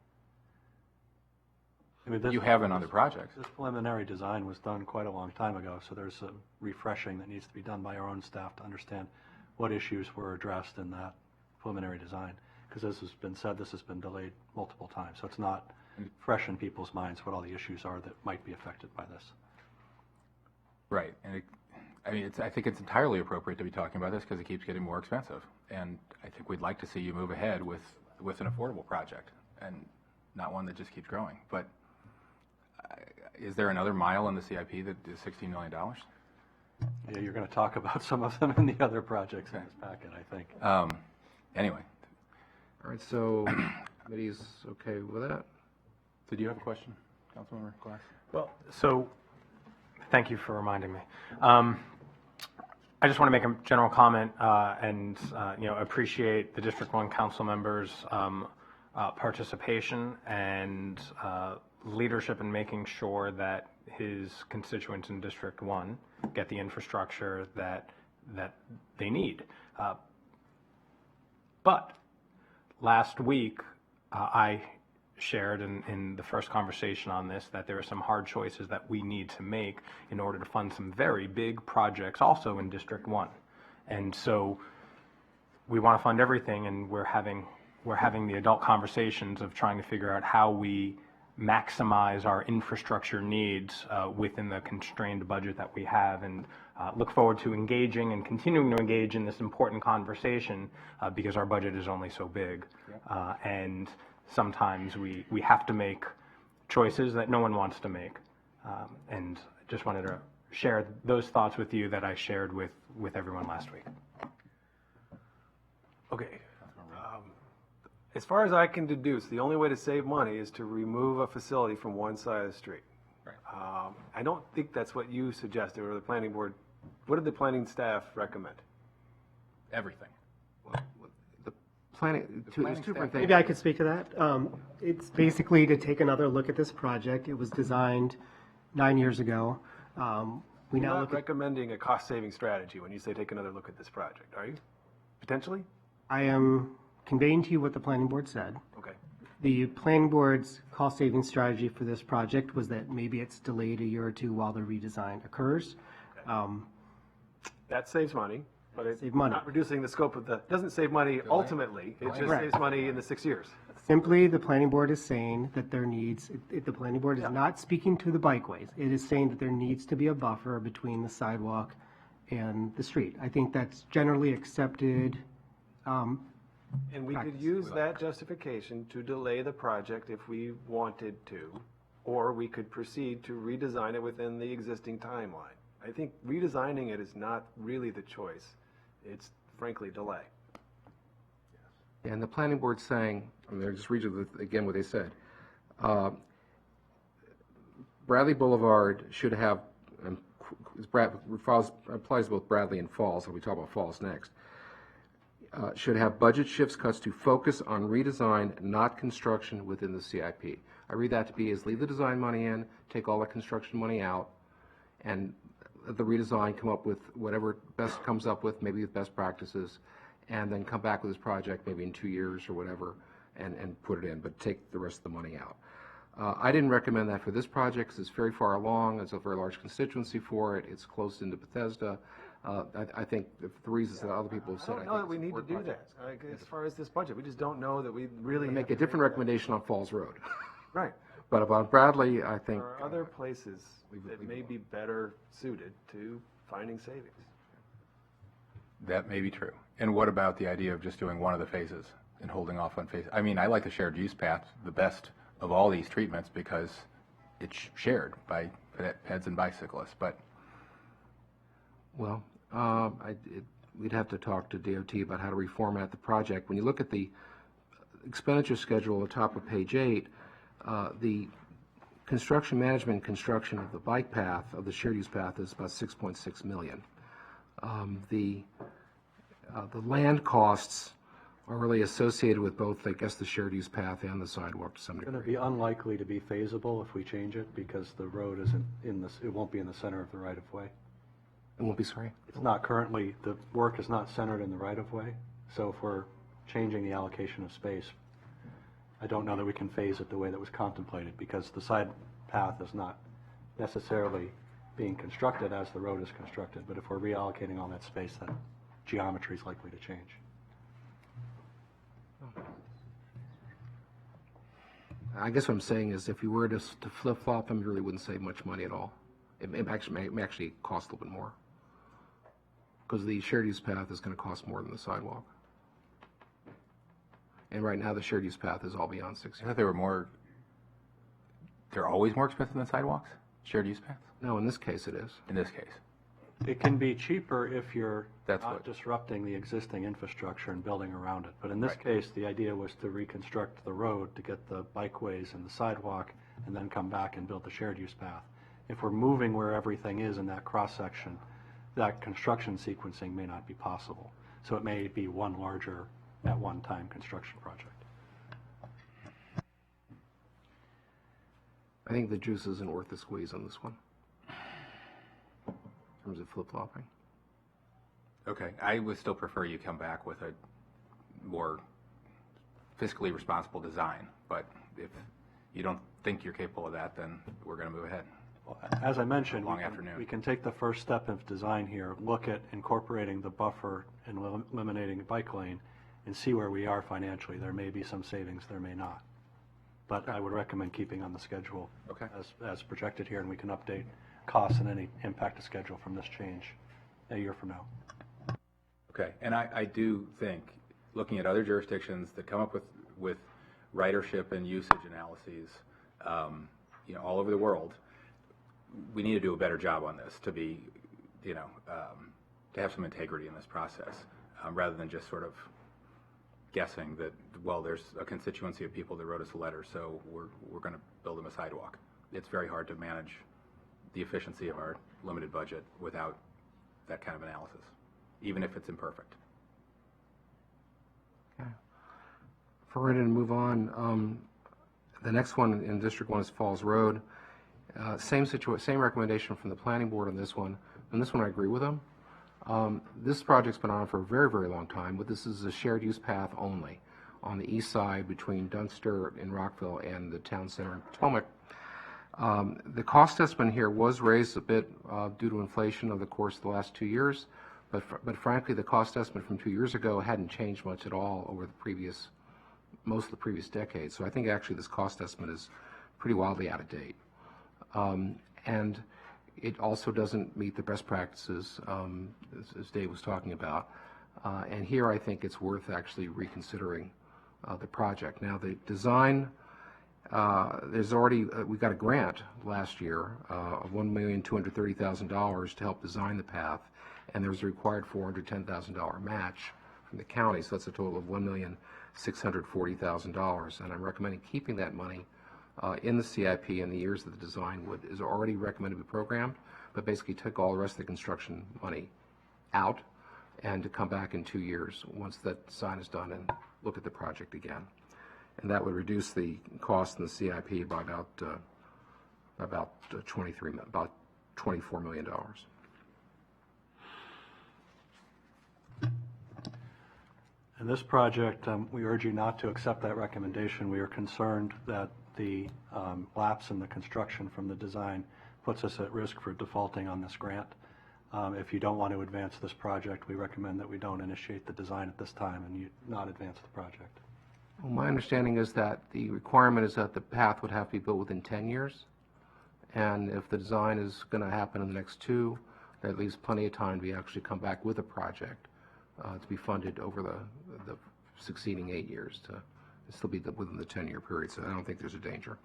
I mean, You have in other projects. This preliminary design was done quite a long time ago, so there's some refreshing that needs to be done by our own staff to understand what issues were addressed in that preliminary design. Because as has been said, this has been delayed multiple times, so it's not fresh in people's minds what all the issues are that might be affected by this. Right, and I think it's entirely appropriate to be talking about this because it keeps getting more expensive. And I think we'd like to see you move ahead with an affordable project and not one that just keeps growing. But is there another mile in the CIP that is $16 million? Yeah, you're going to talk about some of them in the other projects in this packet, I think. Anyway. All right, so committee's okay with that? Did you have a question, Councilmember Glass? Well, so thank you for reminding me. I just want to make a general comment and appreciate the District 1 council members' participation and leadership in making sure that his constituents in District 1 get the infrastructure that they need. But last week, I shared in the first conversation on this that there are some hard choices that we need to make in order to fund some very big projects also in District 1. And so we want to fund everything, and we're having the adult conversations of trying to figure out how we maximize our infrastructure needs within the constrained budget that we have, and look forward to engaging and continuing to engage in this important conversation because our budget is only so big. And sometimes we have to make choices that no one wants to make. And just wanted to share those thoughts with you that I shared with everyone last week. Okay. As far as I can deduce, the only way to save money is to remove a facility from one side of the street. Right. I don't think that's what you suggested, or the planning board. What did the planning staff recommend? Everything. The planning, there's two different things. Maybe I could speak to that. It's basically to take another look at this project. It was designed 9 years ago. We You're now not look at. recommending a cost-saving strategy when you say take another look at this project, are you? Potentially? I am conveying to you what the planning board said. Okay. The planning board's cost-saving strategy for this project was that maybe it's delayed a year or two while the redesign occurs. That saves money, but it's Save money. not reducing the scope of doesn't save money ultimately. It just Correct. saves money in the 6 years. Simply, the planning board is saying that there needs, the planning board is not speaking to the bikeways. It is saying that there needs to be a buffer between the sidewalk and the street. I think that's generally accepted. And we could use that justification to delay the project if we wanted to, or we could proceed to redesign it within the existing timeline. I think redesigning it is not really the choice. It's frankly delay. And the planning board's saying, I'm going to just read you again what they said. Bradley Boulevard should have, applies to both Bradley and Falls, and we talk about Falls next, should have budget shifts cuts to focus on redesign, not construction within the CIP. I read that to be is leave the design money in, take all the construction money out, and the redesign come up with whatever best comes up with, maybe with best practices, and then come back with this project maybe in 2 years or whatever and put it in, but take the rest of the money out. I didn't recommend that for this project because it's very far along. It's a very large constituency for it. It's close into Bethesda. I think for the reasons that other people have I said. don't know that we need to do that, as far as this budget. We just don't know that we really. Make a have to different that. recommendation on Falls Road. Right. But about Bradley, I think. There are other places that may be better suited to finding savings. That may be true. And what about the idea of just doing one of the phases and holding off on phase? I mean, I like the shared use path the best of all these treatments because it's shared by peds and bicyclists, but. Well, we'd have to talk to DOT about how to reformat the project. When you look at the expenditure schedule at the top of page 8, the construction management and construction of the bike path, of the shared use path, is about $6.6 million. The land costs are really associated with both, I guess, the shared use path and the sidewalk to some It's going to degree. be unlikely to be feasible if we change it because the road isn't in this, it won't be in the center of the right-of-way. I won't be sorry. It's not currently, the work is not centered in the right-of-way, so if we're changing the allocation of space, I don't know that we can phase it the way that was contemplated, because the side path is not necessarily being constructed as the road is constructed, but if we're reallocating all that space, then geometry is likely to change. I guess what I'm saying is if you were to flip-flop them, you really wouldn't save much money at all. It may actually cost a little bit more, because the shared use path is going to cost more than the sidewalk. And right now, the shared use path is all beyond 6 I years. thought they were more, they're always more expensive than sidewalks, shared use paths, No, in this case it is. in this case. It can be cheaper if you're That's not what- disrupting the existing infrastructure and building around it. But in this Right. case, the idea was to reconstruct the road to get the bikeways and the sidewalk, and then come back and build the shared use path. If we're moving where everything is in that cross-section, that construction sequencing may not be possible. So it may be one larger, at one time, construction project. I think the juice isn't worth the squeeze on this one, in terms of flip-flopping. Okay, I would still prefer you come back with a more fiscally responsible design, but if you don't think you're capable of that, then we're going to move ahead. Well, as I mentioned, Long afternoon. we can take the first step of design here, look at incorporating the buffer and eliminating the bike lane, and see where we are financially. There may be some savings, there may not. But I would recommend keeping on the schedule Okay. as projected here, and we can update costs and any impact to schedule from this change a year from now. Okay, and I do think, looking at other jurisdictions that come up with ridership and usage analyses, all over the world, we need to do a better job on this to be, to have some integrity in this process, rather than just sort of guessing that, well, there's a constituency of people that wrote us a letter, so we're going to build them a sidewalk. It's very hard to manage the efficiency of our limited budget without that kind of analysis, even if it's imperfect. Okay. If we're ready to move on, the next one in District 1 is Falls Road. Same recommendation from the planning board on this one. And this one, I agree with them. This project's been on for a very, very long time, but this is a shared use path only on the east side between Dunster in Rockville and the town center in Potomac. The cost estimate here was raised a bit due to inflation over the course of the last 2 years, but frankly, the cost estimate from 2 years ago hadn't changed much at all over most of the previous decades. So I think actually this cost estimate is pretty wildly out of date. And it also doesn't meet the best practices, as Dave was talking about. And here I think it's worth actually reconsidering the project. Now, the design, we got a grant last year of $1,230,000 to help design the path, and there was a required $410,000 match from the county, so that's a total of $1,640,000. And I'm recommending keeping that money in the CIP in the years that the design is already recommended to be programmed, but basically took all the rest of the construction money out, and to come back in 2 years once that design is done and look at the project again. And that would reduce the cost in the CIP by about $24 million. In this project, we urge you not to accept that recommendation. We are concerned that the lapse in the construction from the design puts us at risk for defaulting on this grant. If you don't want to advance this project, we recommend that we don't initiate the design at this time and you not advance the project. Well, my understanding is that the requirement is that the path would have to be built within 10 years. And if the design is going to happen in the next 2, that leaves plenty of time to actually come back with a project to be funded over the succeeding 8 years to still be within the 10-year period. So I don't think there's a danger.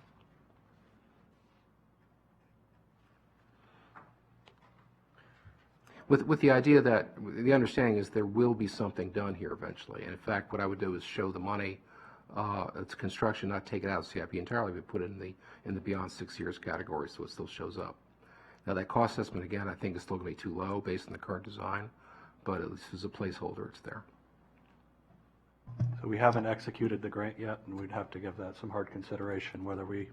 With the idea that, the understanding is there will be something done here eventually. And in fact, what I would do is show the money, it's construction, not take it out of CIP entirely, but put it in the beyond 6 years category so it still shows up. Now that cost estimate, again, I think is still going to be too low based on the current design, but at least as a placeholder, it's there. So we haven't executed the grant yet, and we'd have to give that some hard consideration, whether we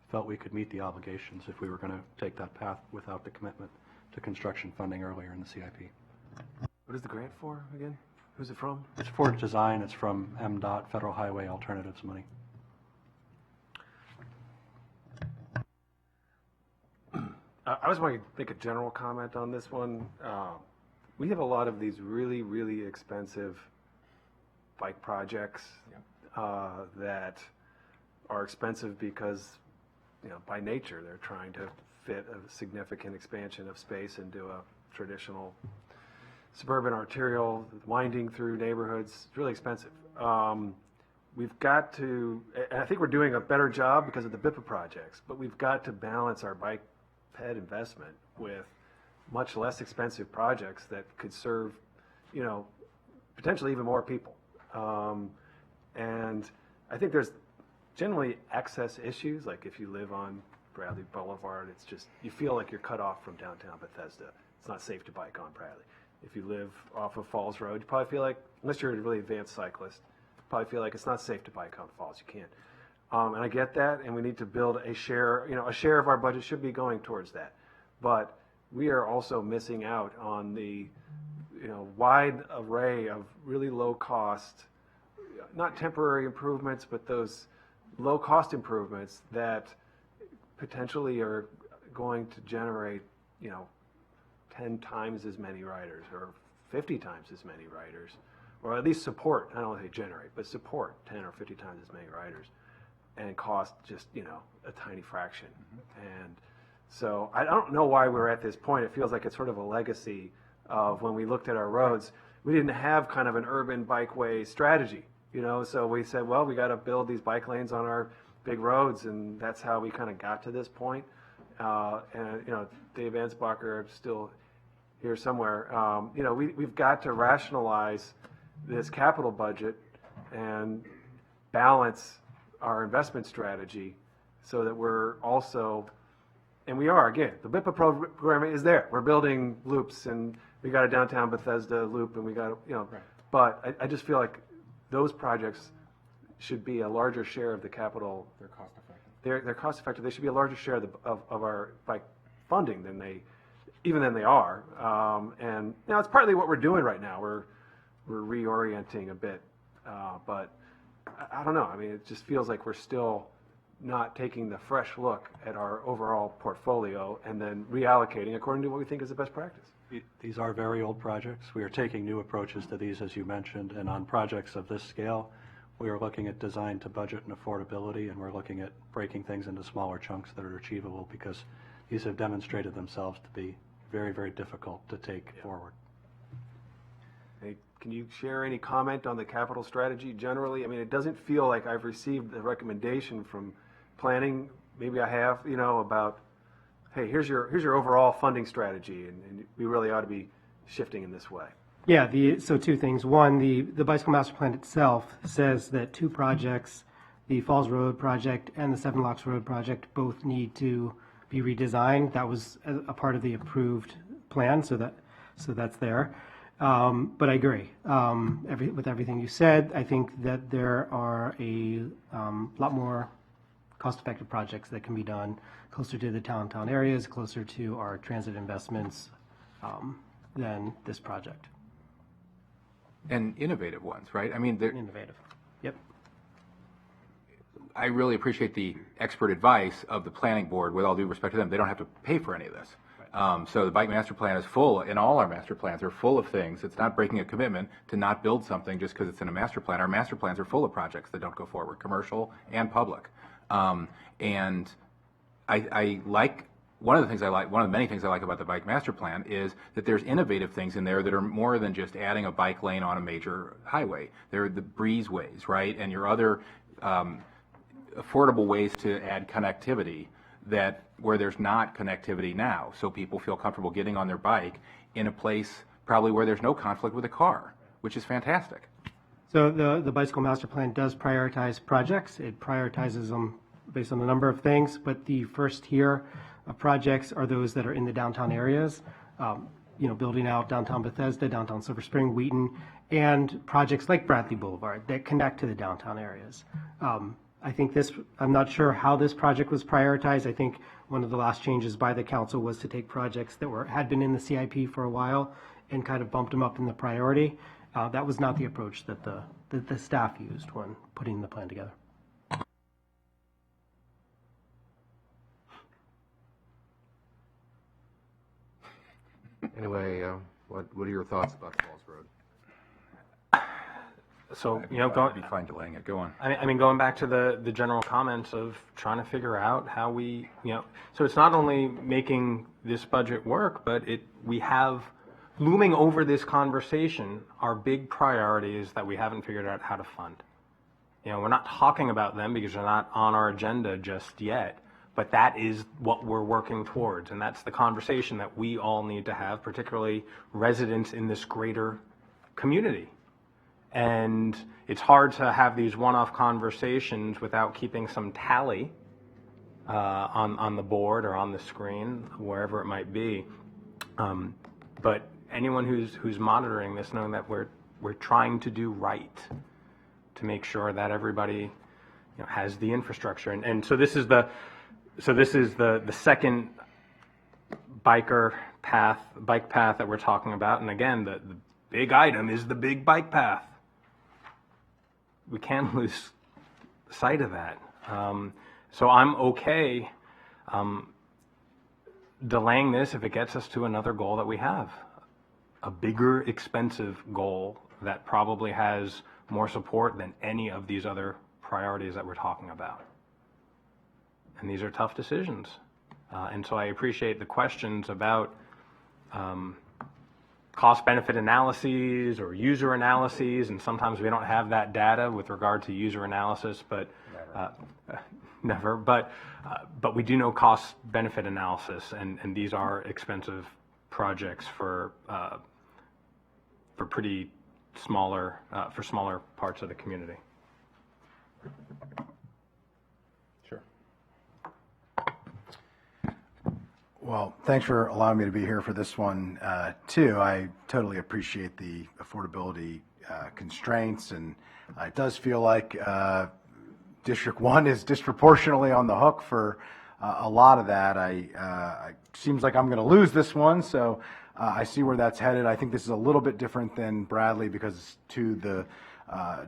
felt we could meet the obligations if we were going to take that path without the commitment to construction funding earlier in the CIP. What is the grant for again? Who's it from? It's for design. It's from MDOT, Federal Highway Alternatives money. I just want to make a general comment on this one. We have a lot of these really, really expensive bike projects that are expensive because, by nature, they're trying to fit a significant expansion of space into a traditional suburban arterial winding through neighborhoods. It's really expensive. We've got to, and I think we're doing a better job because of the BIPA projects, but we've got to balance our bike ped investment with much less expensive projects that could serve, potentially even more people. And I think there's generally access issues, like if you live on Bradley Boulevard, it's just, you feel like you're cut off from downtown Bethesda. It's not safe to bike on Bradley. If you live off of Falls Road, you probably feel like, unless you're a really advanced cyclist, you probably feel like it's not safe to bike on Falls. You can't. And I get that, and we need to build a share, a share of our budget should be going towards that. But we are also missing out on the, wide array of really low cost, not temporary improvements, but those low cost improvements that potentially are going to generate, 10 times as many riders or 50 times as many riders, or at least support, I don't want to say generate, but support 10 or 50 times as many riders and cost just, a tiny fraction. And so I don't know why we're at this point. It feels like it's sort of a legacy of when we looked at our roads, we didn't have kind of an urban bikeway strategy, so we said, well, we got to build these bike lanes on our big roads, and that's how we kind of got to this point. And Dave Ansbacher still here somewhere. We've got to rationalize this capital budget and balance our investment strategy so that we're also, and we are, again, the BIPA program is there. We're building loops, and we got a downtown Bethesda loop, and we got, but I just feel like those projects should be a larger share of the capital. They're cost effective. They're cost effective. They should be a larger share of our bike funding than they are. And it's partly what we're doing right now. We're reorienting a bit, but I don't know. I mean, it just feels like we're still not taking the fresh look at our overall portfolio and then reallocating according to what we think is the best practice. These are very old projects. We are taking new approaches to these, as you mentioned, and on projects of this scale, we are looking at design to budget and affordability, and we're looking at breaking things into smaller chunks that are achievable because these have demonstrated themselves to be very, very difficult to take forward. Hey, can you share any comment on the capital strategy generally? I mean, it doesn't feel like I've received a recommendation from planning. Maybe I have, about, hey, here's your overall funding strategy, and we really ought to be shifting in this way. Yeah, so two things. One, the Bicycle Master Plan itself says that 2 projects, the Falls Road project and the Seven Locks Road project, both need to be redesigned. That was a part of the approved plan, so that's there. But I agree with everything you said. I think that there are a lot more cost-effective projects that can be done closer to the downtown areas, closer to our transit investments than this project. And innovative ones, right? I mean, Innovative. Yep. I really appreciate the expert advice of the planning board. With all due respect to them, they don't have to pay for any of this. So the bike master plan is full, and all our master plans are full of things. It's not breaking a commitment to not build something just because it's in a master plan. Our master plans are full of projects that don't go forward, commercial and public. And I like, one of the many things I like about the bike master plan is that there's innovative things in there that are more than just adding a bike lane on a major highway. There are the breezeways, right? And your other affordable ways to add connectivity where there's not connectivity now, so people feel comfortable getting on their bike in a place probably where there's no conflict with a car, which is fantastic. So the bicycle master plan does prioritize projects. It prioritizes them based on a number of things, but the first tier of projects are those that are in the downtown areas, building out downtown Bethesda, downtown Silver Spring, Wheaton, and projects like Bradley Boulevard that connect to the downtown areas. I think I'm not sure how this project was prioritized. I think one of the last changes by the council was to take projects that had been in the CIP for a while and kind of bumped them up in the priority. That was not the approach that the staff used when putting the plan together. Anyway, what are your thoughts about Falls Road? So, It'd be fine delaying it. Go on. I mean, going back to the general comments of trying to figure out how we, so it's not only making this budget work, but we have looming over this conversation are big priorities that we haven't figured out how to fund. We're not talking about them because they're not on our agenda just yet, but that is what we're working towards, and that's the conversation that we all need to have, particularly residents in this greater community. And it's hard to have these one-off conversations without keeping some tally on the board or on the screen, wherever it might be. But anyone who's monitoring this, knowing that we're trying to do right to make sure that everybody has the infrastructure. And so this is the second bike path that we're talking about. And again, the big item is the big bike path. We can't lose sight of that. So I'm okay delaying this if it gets us to another goal that we have. A bigger, expensive goal that probably has more support than any of these other priorities that we're talking about. And these are tough decisions. And so I appreciate the questions about cost-benefit analyses or user analyses, and sometimes we don't have that data with regard to user analysis, but never. But we do know cost-benefit analysis, and these are expensive projects for pretty smaller parts of the community. Sure. Well, thanks for allowing me to be here for this one, too. I totally appreciate the affordability constraints, and it does feel like District 1 is disproportionately on the hook for a lot of that. It seems like I'm going to lose this one, so I see where that's headed. I think this is a little bit different than Bradley because, to the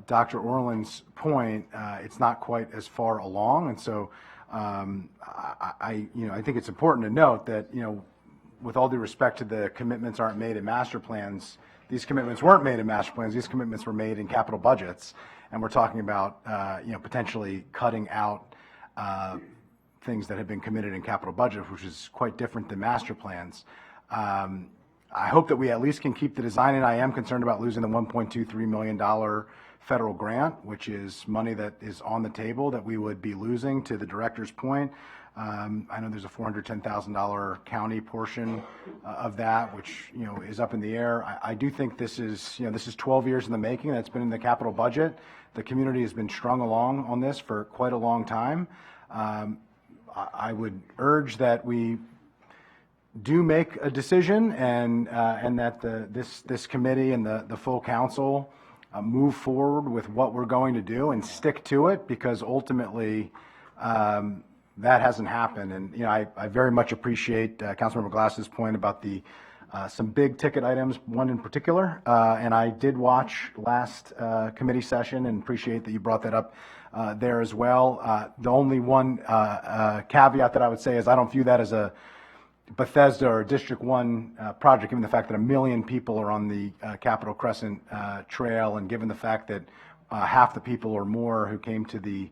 Dr. Orland's point, it's not quite as far along, and so I think it's important to note that, with all due respect to the commitments aren't made in master plans, these commitments weren't made in master plans. These commitments were made in capital budgets, and we're talking about, potentially cutting out things that have been committed in capital budget, which is quite different than master plans. I hope that we at least can keep the design, and I am concerned about losing the $1.23 million federal grant, which is money that is on the table that we would be losing. To the director's point, I know there's a $410,000 county portion of that, which is up in the air. I do think this is 12 years in the making. That's been in the capital budget. The community has been strung along on this for quite a long time. I would urge that we do make a decision, and that this committee and the full council move forward with what we're going to do and stick to it, because ultimately that hasn't happened. And I very much appreciate Councilmember Glass's point about some big ticket items, one in particular, and I did watch last committee session and appreciate that you brought that up there as well. The only one caveat that I would say is I don't view that as a Bethesda or District 1 project, given the fact that 1 million people are on the Capitol Crescent Trail, and given the fact that half the people or more who came to the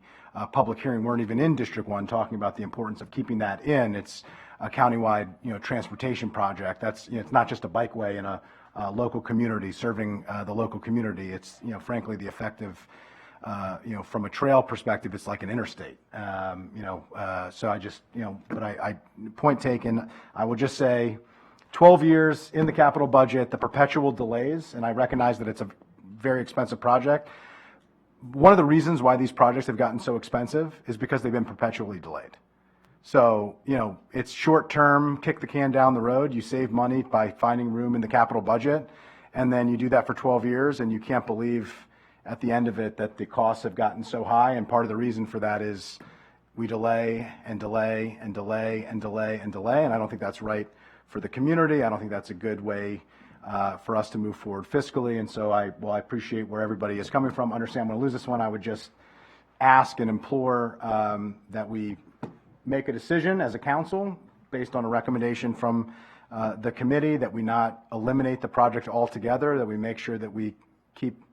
public hearing weren't even in District 1, talking about the importance of keeping that in. It's a countywide, transportation project. That's, it's not just a bikeway in a local community serving the local community. It's, frankly, the effective, from a trail perspective, it's like an interstate. So I just, but I point taken. I will just say, 12 years in the capital budget, the perpetual delays, and I recognize that it's a very expensive project. One of the reasons why these projects have gotten so expensive is because they've been perpetually delayed. So, it's short term, kick the can down the road. You save money by finding room in the capital budget, and then you do that for 12 years, and you can't believe at the end of it that the costs have gotten so high. And part of the reason for that is we delay and delay and delay and delay and delay, and I don't think that's right for the community. I don't think that's a good way for us to move forward fiscally. And so I appreciate where everybody is coming from. Understand I'm going to lose this one. I would just ask and implore that we make a decision as a council based on a recommendation from the committee, that we not eliminate the project altogether, that we make sure that we keep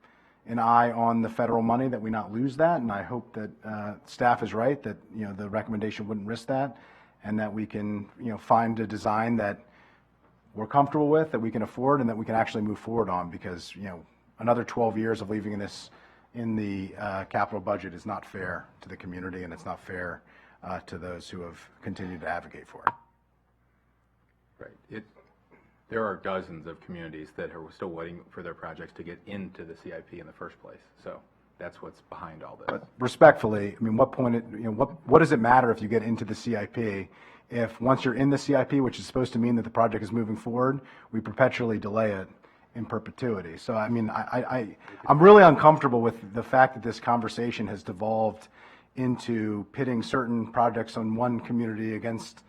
an eye on the federal money, that we not lose that. And I hope that staff is right, that the recommendation wouldn't risk that, and that we can find a design that we're comfortable with, that we can afford, and that we can actually move forward on, because another 12 years of leaving this in the capital budget is not fair to the community, and it's not fair to those who have continued to advocate for it. Right. There are dozens of communities that are still waiting for their projects to get into the CIP in the first place. So that's what's behind all this. But respectfully, I mean, what does it matter if you get into the CIP if once you're in the CIP, which is supposed to mean that the project is moving forward, we perpetually delay it in perpetuity? So, I mean, I'm really uncomfortable with the fact that this conversation has devolved into pitting certain projects on one community against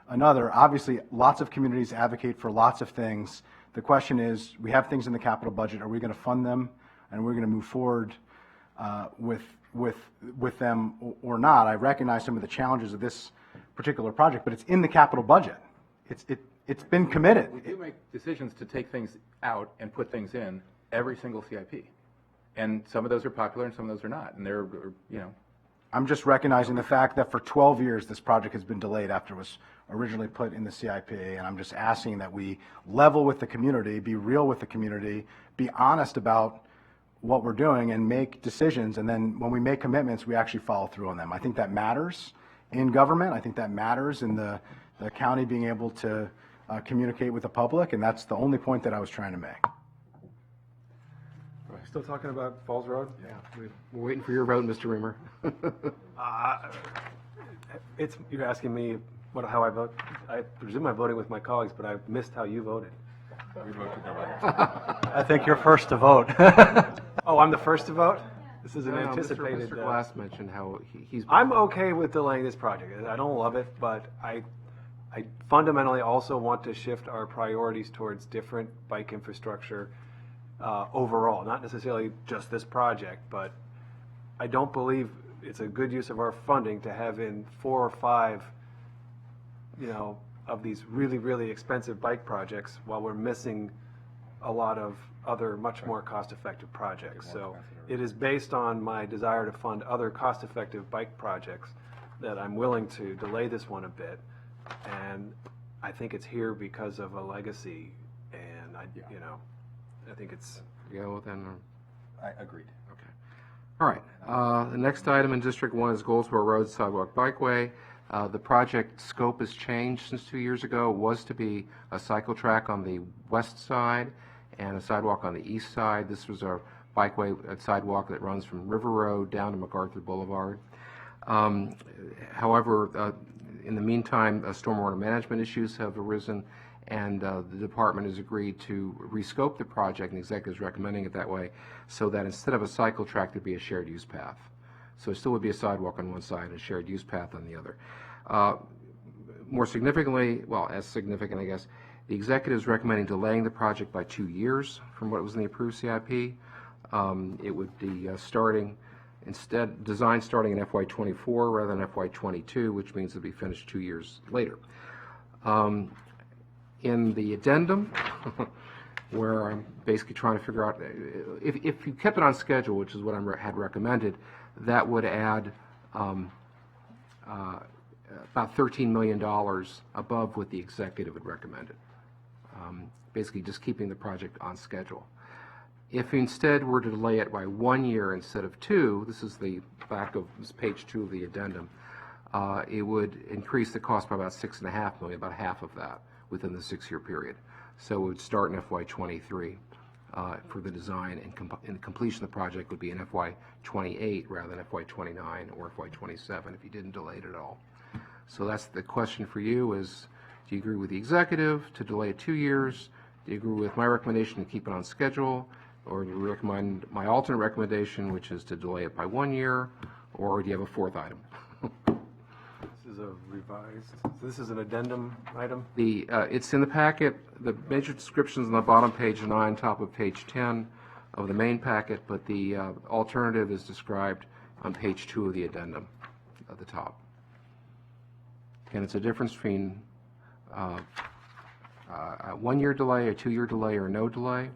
another. Obviously, lots of communities advocate for lots of things. The question is, we have things in the capital budget. Are we going to fund them, and we're going to move forward with them or not? I recognize some of the challenges of this particular project, but it's in the capital budget. It's been committed. We do make decisions to take things out and put things in every single CIP, and some of those are popular and some of those are not, and they're I'm just recognizing the fact that for 12 years this project has been delayed after it was originally put in the CIP, and I'm just asking that we level with the community, be real with the community, be honest about what we're doing, and make decisions, and then when we make commitments, we actually follow through on them. I think that matters in government. I think that matters in the county being able to communicate with the public, and that's the only point that I was trying to make. Still talking about Falls Road? Yeah. We're waiting for your vote, Mr. Reamer. You're asking me how I vote. I presume I'm voting with my colleagues, but I missed how you voted. I think you're first to vote. Oh, I'm the first to vote? This is an No, anticipated. Mr. Glass mentioned how he's. I'm okay with delaying this project. I don't love it, but I fundamentally also want to shift our priorities towards different bike infrastructure overall, not necessarily just this project, but I don't believe it's a good use of our funding to have in 4 or 5, of these really, really expensive bike projects while we're missing a lot of other much more cost-effective projects. So it is based on my desire to fund other cost-effective bike projects that I'm willing to delay this one a bit. And I think it's here because of a legacy, and I think it's. Yeah, well then. I agreed. Okay. All right. The next item in District 1 is Goldsboro Road Sidewalk Bikeway. The project scope has changed since 2 years ago. It was to be a cycle track on the west side and a sidewalk on the east side. This was a bikeway, a sidewalk that runs from River Road down to Macarthur Boulevard. However, in the meantime, stormwater management issues have arisen, and the department has agreed to rescope the project, and the executive is recommending it that way, so that instead of a cycle track, there'd be a shared use path. So it still would be a sidewalk on one side and a shared use path on the other. More significantly, well, as significant, I guess, the executive is recommending delaying the project by 2 years from what was in the approved CIP. It would be design starting in FY24 rather than FY22, which means it'll be finished 2 years later. In the addendum, where I'm basically trying to figure out, if you kept it on schedule, which is what I had recommended, that would add about $13 million above what the executive had recommended. Basically just keeping the project on schedule. If instead were to delay it by 1 year instead of 2, this is the back of this page 2 of the addendum, it would increase the cost by about $6.5 million, about half of that within the 6-year period. So it would start in FY23 for the design, and the completion of the project would be in FY28 rather than FY29 or FY27 if you didn't delay it at all. So that's the question for you is, do you agree with the executive to delay it 2 years? Do you agree with my recommendation to keep it on schedule? Or do you recommend my alternate recommendation, which is to delay it by 1 year? Or do you have a fourth item? This is a revised, this is an addendum item? It's in the packet, the major descriptions on the bottom page 9, top of page 10 of the main packet, but the alternative is described on page 2 of the addendum at the top. And it's a difference between a 1 year delay, a 2 year delay, or no delay.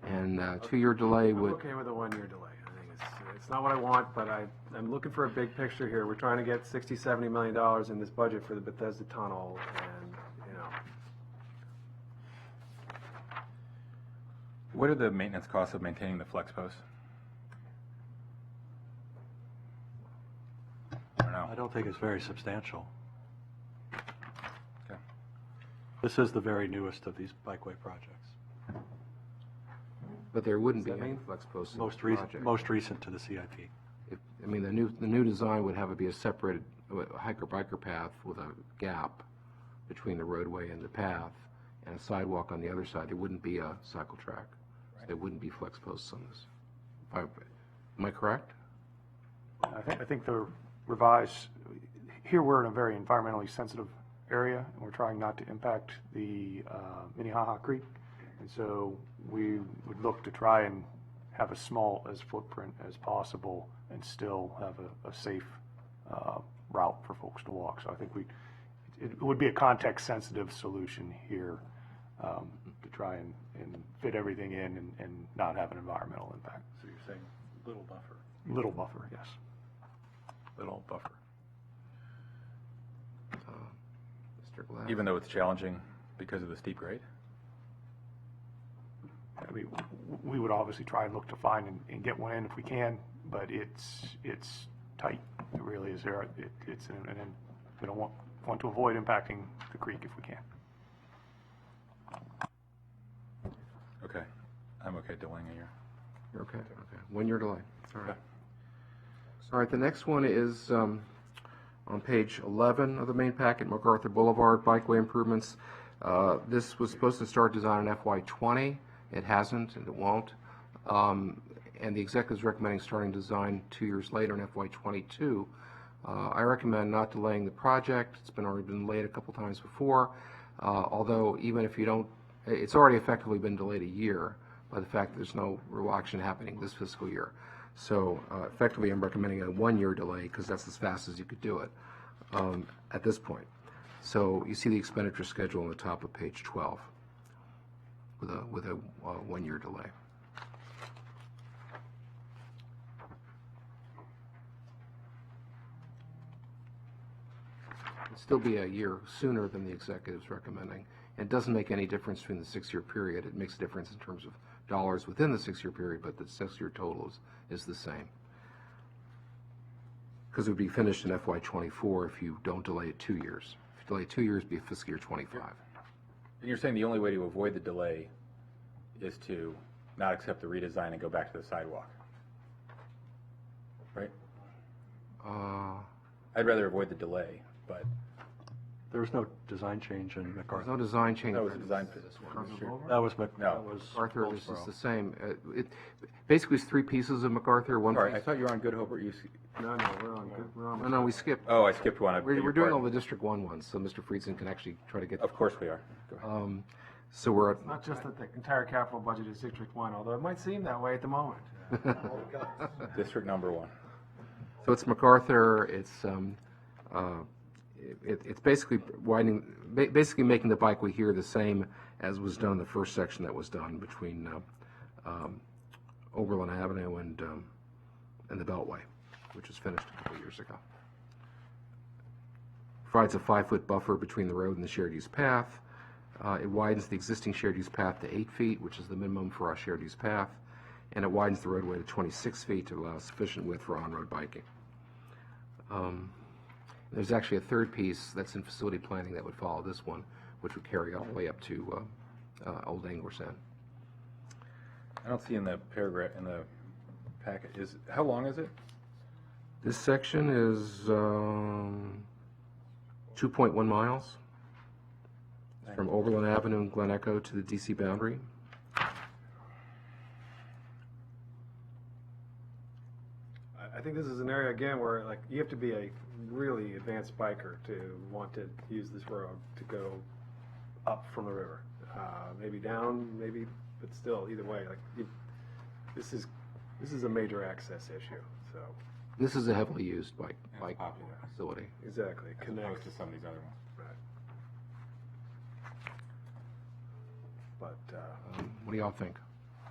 And 2 year delay I'm would. okay with a 1 year delay. I think it's not what I want, but I'm looking for a big picture here. We're trying to get $60-70 million in this budget for the Bethesda tunnel, and What are the maintenance costs of maintaining the flex posts? I don't know. I don't think it's very substantial. Okay. This is the very newest of these bikeway projects. But there wouldn't be Does that any mean? flex posts in Most the recent, project. most recent to the CIP. I mean, the new design would have it be a separated hiker-biker path with a gap between the roadway and the path, and a sidewalk on the other side. There wouldn't be a cycle track. So there wouldn't be flex posts on this. Am I correct? I think the revised, here we're in a very environmentally sensitive area, and we're trying not to impact the Minnehaha Creek. And so we would look to try and have as small as footprint as possible and still have a safe route for folks to walk. So I think it would be a context-sensitive solution here to try and fit everything in and not have an environmental impact. So you're saying little buffer. Little buffer, yes. Little buffer. Mr. Glass? Even though it's challenging because of the steep grade? I mean, we would obviously try and look to find and get one in if we can, but it's tight. It really is there. It's and we don't want to avoid impacting the creek if we can. Okay. I'm okay delaying a year. You're okay. Okay. 1 year delay. All right. All right. The next one is on page 11 of the main packet, Macarthur Boulevard bikeway improvements. This was supposed to start design in FY20. It hasn't, and it won't. And the executive is recommending starting design 2 years later in FY22. I recommend not delaying the project. It's already been delayed a couple times before. Although even if you don't, it's already effectively been delayed a year by the fact that there's no real action happening this fiscal year. So effectively, I'm recommending a 1 year delay because that's as fast as you could do it at this point. So you see the expenditure schedule on the top of page 12. With a 1 year delay. It'd still be a year sooner than the executive's recommending. It doesn't make any difference between the 6 year period. It makes a difference in terms of dollars within the 6 year period, but the 6 year total is the same. Because it would be finished in FY24 if you don't delay it 2 years. If you delay 2 years, it'd be fiscal year 25. And you're saying the only way to avoid the delay is to not accept the redesign and go back to the sidewalk, right? I'd rather avoid the delay, but There was no design change in There's MacArthur. no design change. that was a design for this one. That was No. MacArthur, this is the same. Basically, it's three pieces of MacArthur. One Sorry, I piece. thought you were on Good Hope. no, we're on. No, we skipped. Oh, I skipped one. I beg We're your doing all pardon. the District 1 ones, so Mr. Friedson can actually try to get. Of course we are. Go ahead. So we're at. Not just that the entire capital budget is District 1, although it might seem that way at the moment. District number 1. So it's MacArthur. It's it's basically basically making the bikeway here the same as was done in the first section that was done between Oberlin Avenue and the Beltway, which was finished a couple years ago. Provides a 5-foot buffer between the road and the shared use path. It widens the existing shared use path to 8 feet, which is the minimum for our shared use path, and it widens the roadway to 26 feet to allow sufficient width for on-road biking. There's actually a third piece that's in facility planning that would follow this one, which would carry all the way up to Old Anglers End. I don't see in the paragraph, in the packet, how long is it? This section is 2.1 miles. It's from Oberlin Avenue and Glen Echo to the DC boundary. I think this is an area, again, where like you have to be a really advanced biker to want to use this road to go up from the river. Maybe down, maybe, but still, either way, like this is a major access issue. So This is a heavily used bike popular. facility. exactly, As connect. opposed to some of these other ones. Right. But What do y'all think?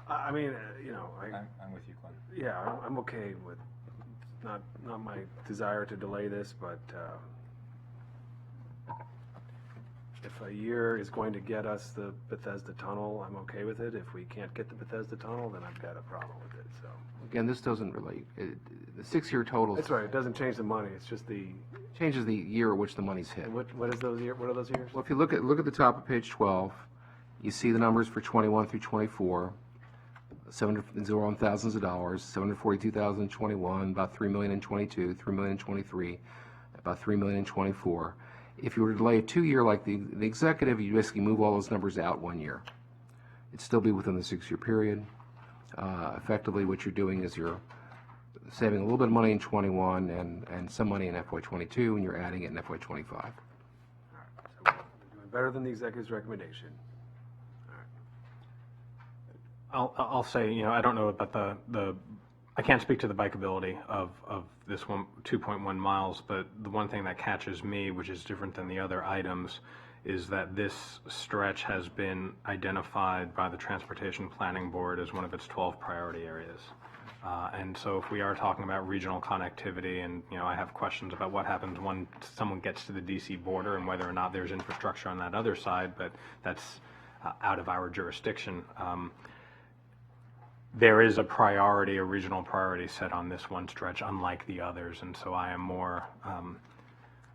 I mean, you know, I'm with you, Glenn. yeah, I'm okay with not my desire to delay this, but if a year is going to get us the Bethesda tunnel, I'm okay with it. If we can't get the Bethesda tunnel, then I've got a problem with it. So Again, this doesn't relate. The 6-year total that's right. It doesn't change the money. It's just the changes the year at which the money's hit. and what is those year? What are those years? Well, if you look at the top of page 12, you see the numbers for 21 through 24. 700 in thousands of dollars, 742,000 in 21, about 3 million in 22, 3 million in 23, about 3 million in 24. If you were to delay a 2-year like the executive, you basically move all those numbers out 1 year. It'd still be within the 6-year period. Effectively, what you're doing is you're saving a little bit of money in 21 and some money in FY22, and you're adding it in FY25. So we're doing better than the executive's recommendation. I'll say, you know, I don't know about I can't speak to the bikeability of this 2.1 miles, but the one thing that catches me, which is different than the other items, is that this stretch has been identified by the Transportation Planning Board as one of its 12 priority areas. And so if we are talking about regional connectivity, and, you know, I have questions about what happens when someone gets to the DC border and whether or not there's infrastructure on that other side, but that's out of our jurisdiction. There is a regional priority set on this one stretch, unlike the others, and so I am more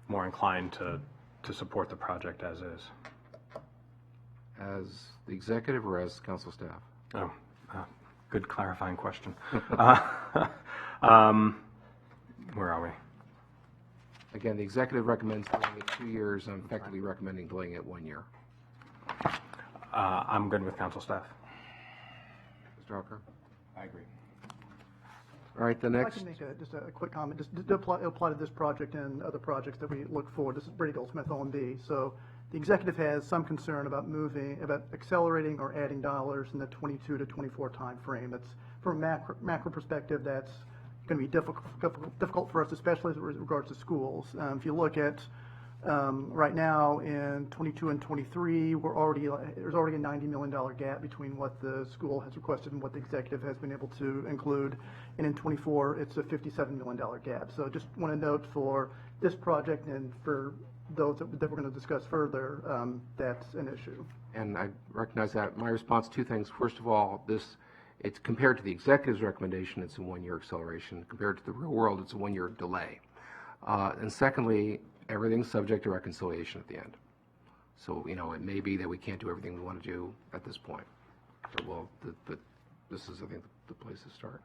inclined to support the project as is. As the executive or as council staff? Oh, good clarifying question. Where are we? Again, the executive recommends delaying it 2 years. I'm effectively recommending delaying it 1 year. I'm good with council staff. Mr. Hawker? I agree. All right, the I next. can make just a quick comment, just to apply to this project and other projects that we look for. This is Brady Goldsmith, OMB. So the executive has some concern about accelerating or adding dollars in the 22 to 24 time frame. That's from a macro perspective, that's going to be difficult for us, especially as regards to schools. If you look at right now in 22 and 23, there's already a $90 million gap between what the school has requested and what the executive has been able to include. And in 24, it's a $57 million gap. So just want to note for this project and for those that we're going to discuss further, that's an issue. And I recognize that. My response, 2 things. First of all, it's compared to the executive's recommendation, it's a 1-year acceleration. Compared to the real world, it's a 1-year delay. And secondly, everything's subject to reconciliation at the end. So, you know, it may be that we can't do everything we want to do at this point. So, well, this is, I think, the place to start.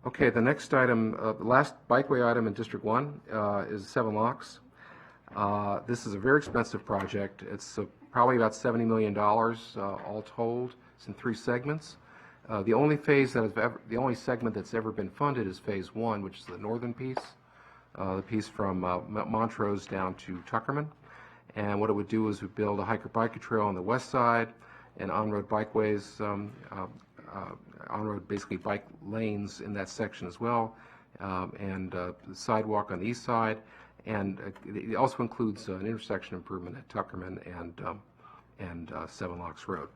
Okay, the next item, the last bikeway item in District 1 is 7 Locks. This is a very expensive project. It's probably about $70 million all told. It's in 3 segments. The only segment that's ever been funded is Phase 1, which is the northern piece. The piece from Montrose down to Tuckerman. And what it would do is we build a hiker-biker trail on the west side and on-road bikeways, on-road basically bike lanes in that section as well, and the sidewalk on the east side, And it also includes an intersection improvement at Tuckerman and Seven Locks Road.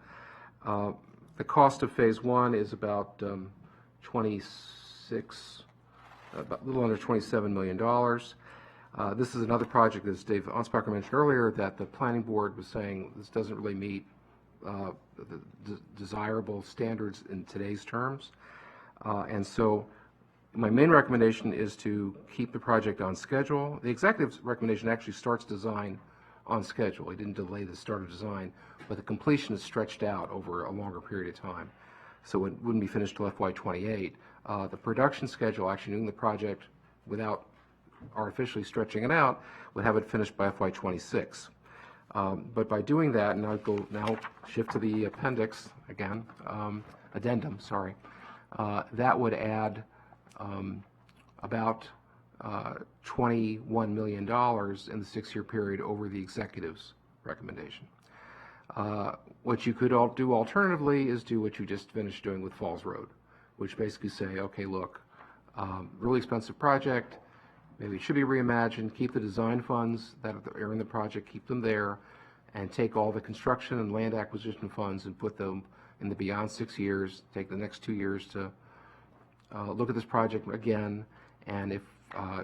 The cost of Phase 1 is about a little under $27 million. This is another project, as Dave Anspacher mentioned earlier, that the planning board was saying this doesn't really meet the desirable standards in today's terms. And so my main recommendation is to keep the project on schedule. The executive's recommendation actually starts design on schedule. He didn't delay the start of design, but the completion is stretched out over a longer period of time. So it wouldn't be finished till FY28. The production schedule, actually doing the project without artificially stretching it out, would have it finished by FY26. But by doing that, and I'll go now shift to the appendix again, addendum, sorry, that would add about $21 million in the 6-year period over the executive's recommendation. What you could do alternatively is do what you just finished doing with Falls Road, which basically say, okay, look, really expensive project, maybe it should be reimagined, keep the design funds that are in the project, keep them there, and take all the construction and land acquisition funds and put them in the beyond 6 years, take the next 2 years to look at this project again, and if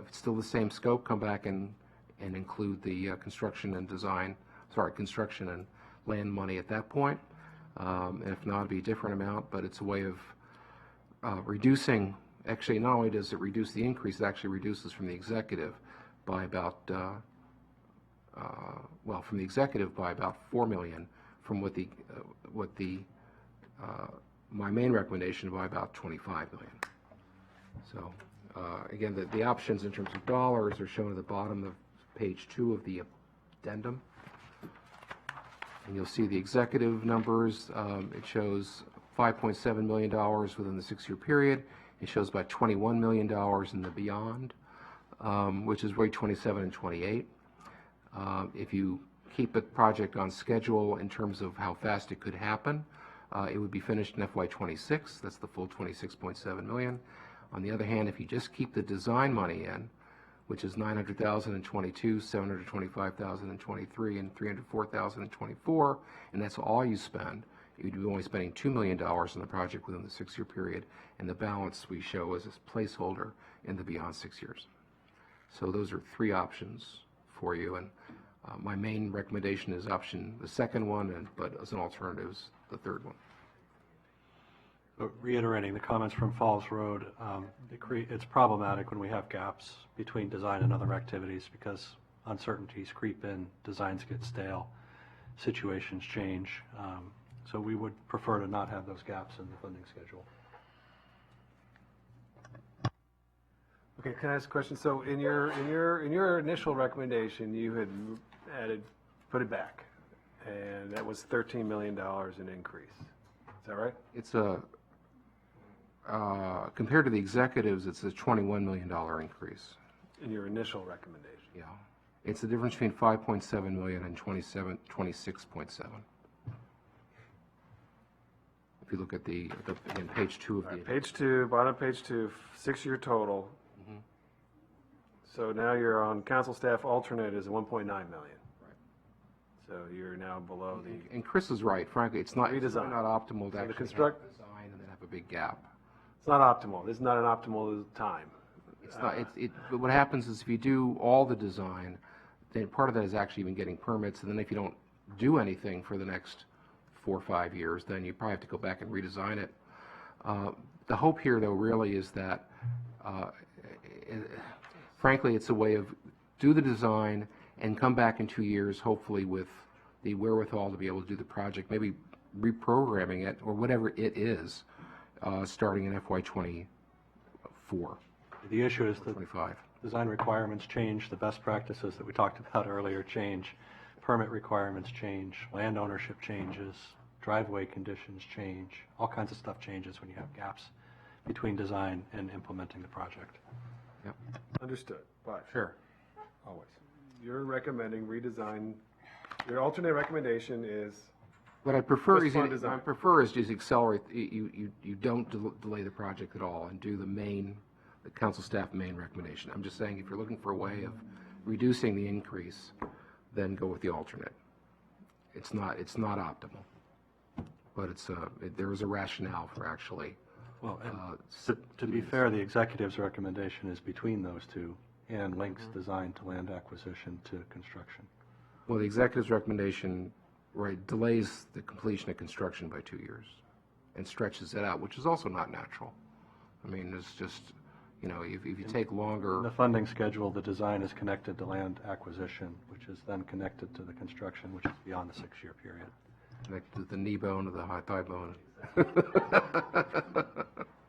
it's still the same scope, come back and include the construction and land money at that point. And if not, it'd be a different amount, but it's a way of reducing. Actually, not only does it reduce the increase, it actually reduces from the executive by about from the executive by about $4 million, from what the my main recommendation by about $25 million. So again, the options in terms of dollars are shown at the bottom of page 2 of the addendum. And you'll see the executive numbers. It shows $5.7 million within the 6-year period. It shows about $21 million in the beyond, which is really 27 and 28. If you keep the project on schedule in terms of how fast it could happen, it would be finished in FY26. That's the full $26.7 million. On the other hand, if you just keep the design money in, which is $900,000 in 22, $725,000 in 23, and $304,000 in 24, and that's all you spend, you'd be only spending $2 million on the project within the 6-year period, and the balance we show as a placeholder in the beyond 6 years. So those are 3 options for you, and my main recommendation is the second one, but as an alternative is the third one. But reiterating the comments from Falls Road, it's problematic when we have gaps between design and other activities because uncertainties creep in, designs get stale, situations change. So we would prefer to not have those gaps in the funding schedule. Okay, can I ask a question? So in your initial recommendation, you had put it back, and that was $13 million in increase. Is that right? It's compared to the executives, it's a $21 million increase. In your initial recommendation? Yeah. It's the difference between $5.7 million and $26.7. If you look at again, page 2 of the... Page 2, bottom page 2, 6-year total. Mm-hmm. So now you're on council staff alternate is $1.9 million. Right. So you're now below the... And Chris is right, frankly, it's not redesign. Not optimal to So actually construct design and then have a big gap. It's not optimal. This is not an optimal time. It's not. But what happens is if you do all the design, then part of that is actually even getting permits, and then if you don't do anything for the next 4 or 5 years, then you probably have to go back and redesign it. The hope here, though, really is that, frankly, it's a way of do the design and come back in 2 years, hopefully with the wherewithal to be able to do the project, maybe reprogramming it or whatever it is, starting in FY24. The issue is that 25. design requirements change, the best practices that we talked about earlier change, permit requirements change, land ownership changes, driveway conditions change, all kinds of stuff changes when you have gaps between design and implementing the project. Yep. Understood. But Sure. Always. you're recommending redesign. Your alternate recommendation is What I prefer Just is fund design. just accelerate. You don't delay the project at all and do the council staff main recommendation. I'm just saying if you're looking for a way of reducing the increase, then go with the alternate. It's not optimal, but there is a rationale for actually. Well, and to be fair, the executive's recommendation is between those two and links design to land acquisition to construction. Well, the executive's recommendation, right, delays the completion of construction by 2 years and stretches it out, which is also not natural. I mean, it's just, if you take In longer, the funding schedule, the design is connected to land acquisition, which is then connected to the construction, which is beyond the 6-year period. connected the knee bone to the high thigh bone.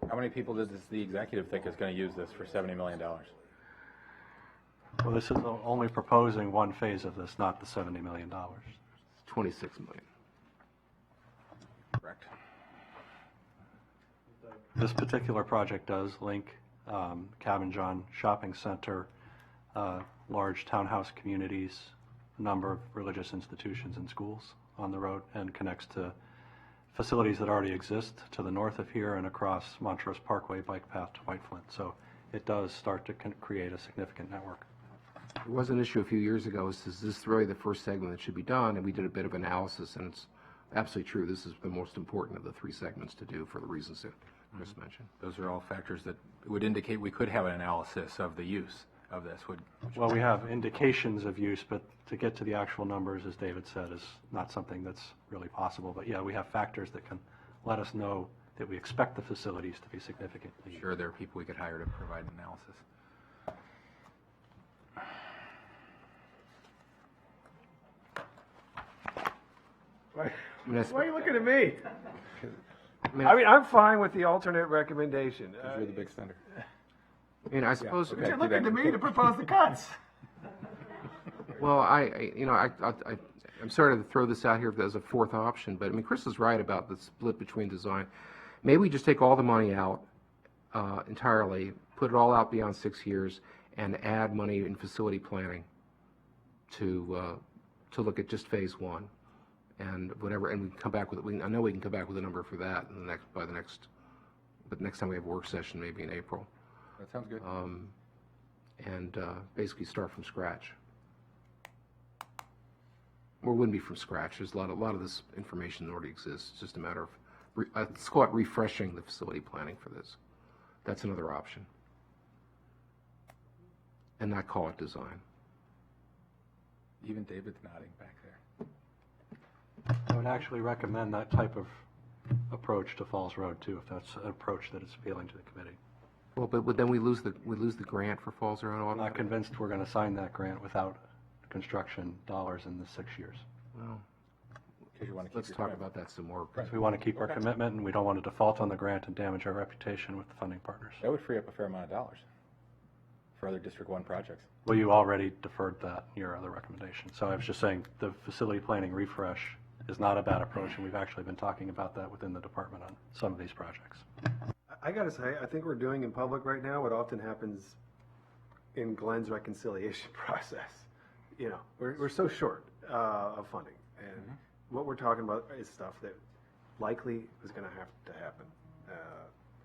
How many people does the executive think is going to use this for $70 million? Well, this is only proposing one phase of this, not the $70 million. 26 million. Correct. This particular project does link Cabin John Shopping Center, large townhouse communities, a number of religious institutions and schools on the road, and connects to facilities that already exist to the north of here and across Montrose Parkway bike path to White Flint. So it does start to create a significant network. There was an issue a few years ago, is this really the first segment that should be done? And we did a bit of analysis, and it's absolutely true. This is the most important of the 3 segments to do for the reasons that Chris mentioned. Those are all factors that would indicate we could have an analysis of the use of this. Well, we have indications of use, but to get to the actual numbers, as David said, is not something that's really possible. But yeah, we have factors that can let us know that we expect the facilities to be significantly. Sure, there are people we could hire to provide analysis. Why that's- are you looking at me? I mean, I'm fine with the alternate recommendation. Because you're the big spender. I suppose. okay. You're looking to me to propose the cuts. Well, I'm sorry to throw this out here as a fourth option, but I mean, Chris is right about the split between design. Maybe we just take all the money out entirely, put it all out beyond 6 years, and add money in facility planning to look at just phase 1 and whatever, and we can come back with. I know we can come back with a number for that but next time we have a work session, maybe in April. That sounds good. And basically start from scratch. Or it wouldn't be from scratch. There's a lot of this information that already exists. It's just a matter of, let's call it refreshing the facility planning for this. That's another option. And not call it design. Even David's nodding back there. I would actually recommend that type of approach to Falls Road too, if that's an approach that is appealing to the committee. Well, but then we lose the grant for Falls Road. I'm not convinced we're going to sign that grant without construction dollars in the 6 years. Well, Because you want to keep let's your talk commitment. about that some more. Because we want to keep our commitment and we don't want to default on the grant and damage our reputation with the funding partners. That would free up a fair amount of dollars for other District 1 projects. Well, you already deferred that in your other recommendation. So I was just saying the facility planning refresh is not a bad approach, and we've actually been talking about that within the department on some of these projects. I gotta say, I think we're doing in public right now what often happens in Glenn's reconciliation process. We're so short of funding, and what we're talking about is stuff that likely is going to have to happen.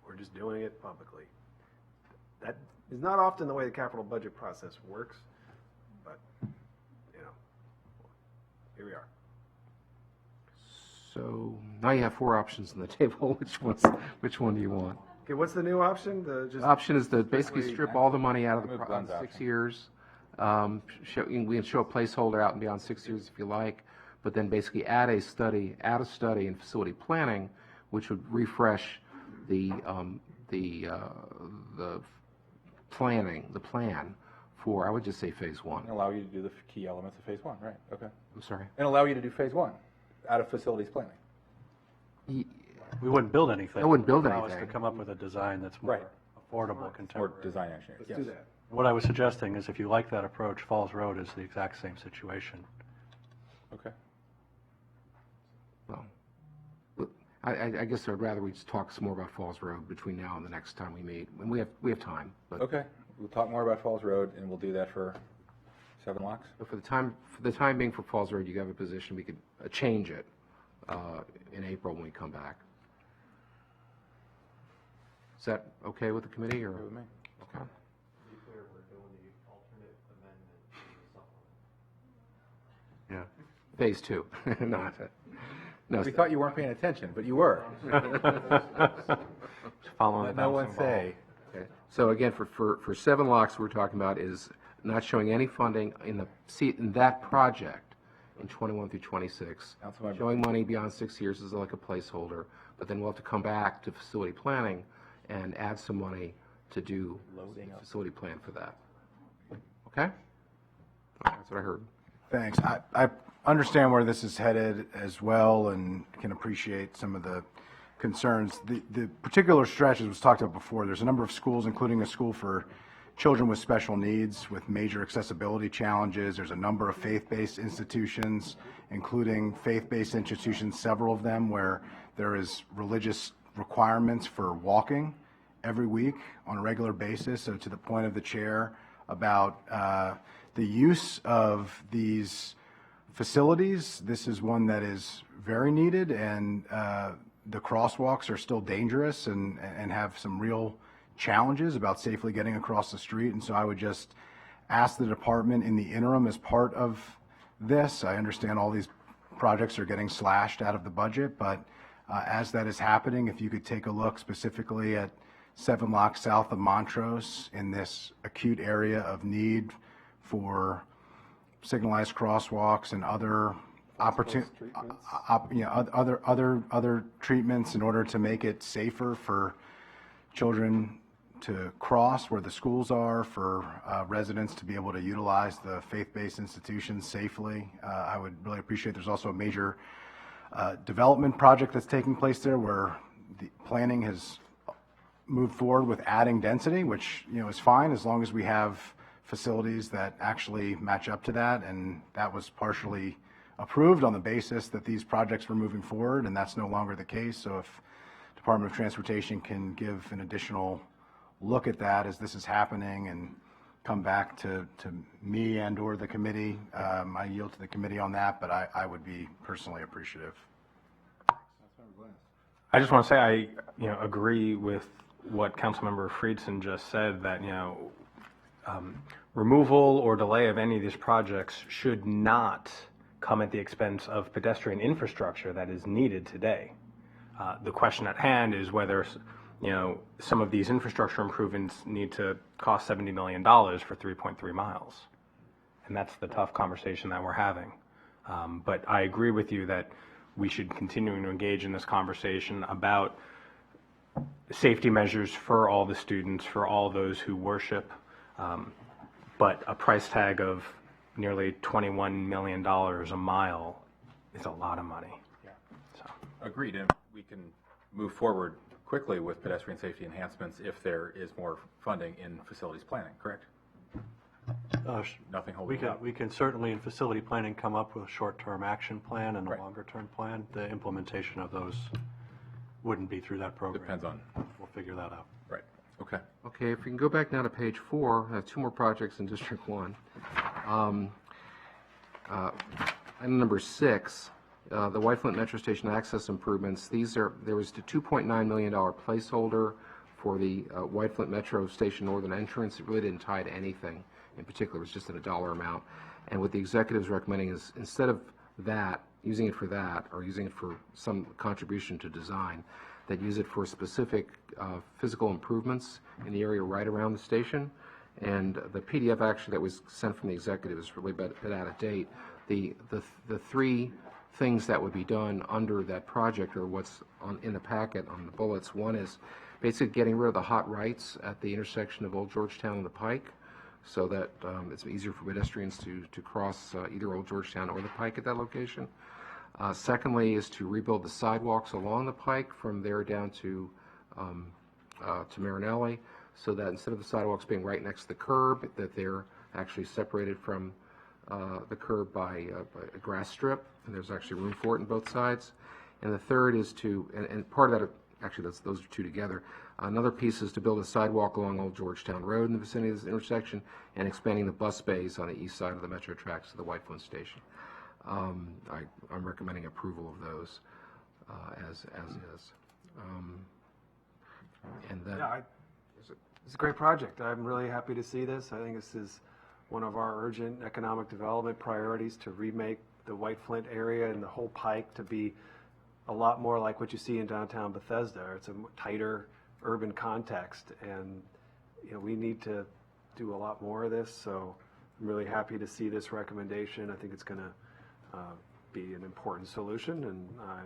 We're just doing it publicly. That is not often the way the capital budget process works, but here we are. So now you have 4 options on the table. Which one do you want? Okay, what's the new option? The option is to basically strip all the money out of the Move Glenn's 6 option. years. We can show a placeholder out and beyond 6 years if you like, but then basically add a study in facility planning, which would refresh the plan for, I would just say, phase 1. And allow you to do the key elements of phase 1, right? Okay. I'm sorry. And allow you to do phase 1 out of facilities planning. We wouldn't build anything. I wouldn't build Allow us anything. to come up with a design that's more Right. affordable, Or contemporary. design engineering. Let's do that. What I was suggesting is if you like that approach, Falls Road is the exact same situation. Okay. Well, I guess I'd rather we just talk some more about Falls Road between now and the next time we meet. And we have time. But Okay. We'll talk more about Falls Road, and we'll do that for 7 locks. for the time being for Falls Road, you have a position. We could change it in April when we come back. Is that okay with the committee or? Good with me. Okay. Yeah. Phase 2. Not. No. We thought you weren't paying attention, but you were. Following the Let no one bouncing ball. say. Okay. So again, for 7 locks, we're talking about is not showing any funding in that project in 21 through 26. Councilmember. Showing money beyond 6 years is like a placeholder, but then we'll have to come back to facility planning and add some money to do facility plan for that. Okay? That's what I heard. Thanks. I understand where this is headed as well and can appreciate some of the concerns. The particular stretch, as was talked about before, there's a number of schools, including a school for children with special needs with major accessibility challenges. There's a number of faith-based institutions, including faith-based institutions, several of them where there is religious requirements for walking every week on a regular basis. So to the point of the chair about the use of these facilities, this is one that is very needed, and the crosswalks are still dangerous and have some real challenges about safely getting across the street. And so I would just ask the department in the interim as part of this, I understand all these projects are getting slashed out of the budget, but as that is happening, if you could take a look specifically at 7 locks south of Montrose in this acute area of need for signalized crosswalks and other other treatments in order to make it safer for children to cross where the schools are, for residents to be able to utilize the faith-based institutions safely. I would really appreciate. There's also a major development project that's taking place there where the planning has moved forward with adding density, which is fine as long as we have facilities that actually match up to that, and that was partially approved on the basis that these projects were moving forward, and that's no longer the case. So if Department of Transportation can give an additional look at that as this is happening and come back to me and or the committee, I yield to the committee on that, but I would be personally appreciative. I just want to say I agree with what Councilmember Friedson just said, that removal or delay of any of these projects should not come at the expense of pedestrian infrastructure that is needed today. The question at hand is whether some of these infrastructure improvements need to cost $70 million for 3.3 miles. And that's the tough conversation that we're having. But I agree with you that we should continue to engage in this conversation about safety measures for all the students, for all those who worship. But a price tag of nearly $21 million a mile is a lot of money. Yeah. So. Agreed, and we can move forward quickly with pedestrian safety enhancements if there is more funding in facilities planning, correct? Nothing holding it up. We can certainly in facility planning come up with a short-term action plan and a Right. longer-term plan. The implementation of those wouldn't be through that program. Depends on. We'll figure that out. Right, okay. Okay, if we can go back now to page 4, I have 2 more projects in District 1. Item number 6, the White Flint Metro Station access improvements. There was the $2.9 million placeholder for the White Flint Metro Station northern entrance. It really didn't tie to anything in particular. It was just in a dollar amount. And what the executive's recommending is instead of that, using it for that, or using it for some contribution to design, that use it for specific physical improvements in the area right around the station. And the PDF actually that was sent from the executive is really a bit out of date. The 3 things that would be done under that project are what's in the packet on the bullets. One is basically getting rid of the hot rights at the intersection of Old Georgetown and the Pike, so that it's easier for pedestrians to cross either Old Georgetown or the Pike at that location. Secondly is to rebuild the sidewalks along the Pike from there down to Tamera Nellie, so that instead of the sidewalks being right next to the curb, that they're actually separated from the curb by a grass strip, and there's actually room for it on both sides. And the third is to, and part of that, actually those are 2 together. Another piece is to build a sidewalk along Old Georgetown Road in the vicinity of this intersection and expanding the bus bays on the east side of the metro tracks to the White Flint Station. I'm recommending approval of those as is. And then Yeah, it's a great project. I'm really happy to see this. I think this is one of our urgent economic development priorities to remake the White Flint area and the whole Pike to be a lot more like what you see in downtown Bethesda. It's a tighter urban context, and we need to do a lot more of this, so I'm really happy to see this recommendation. I think it's going to be an important solution, and I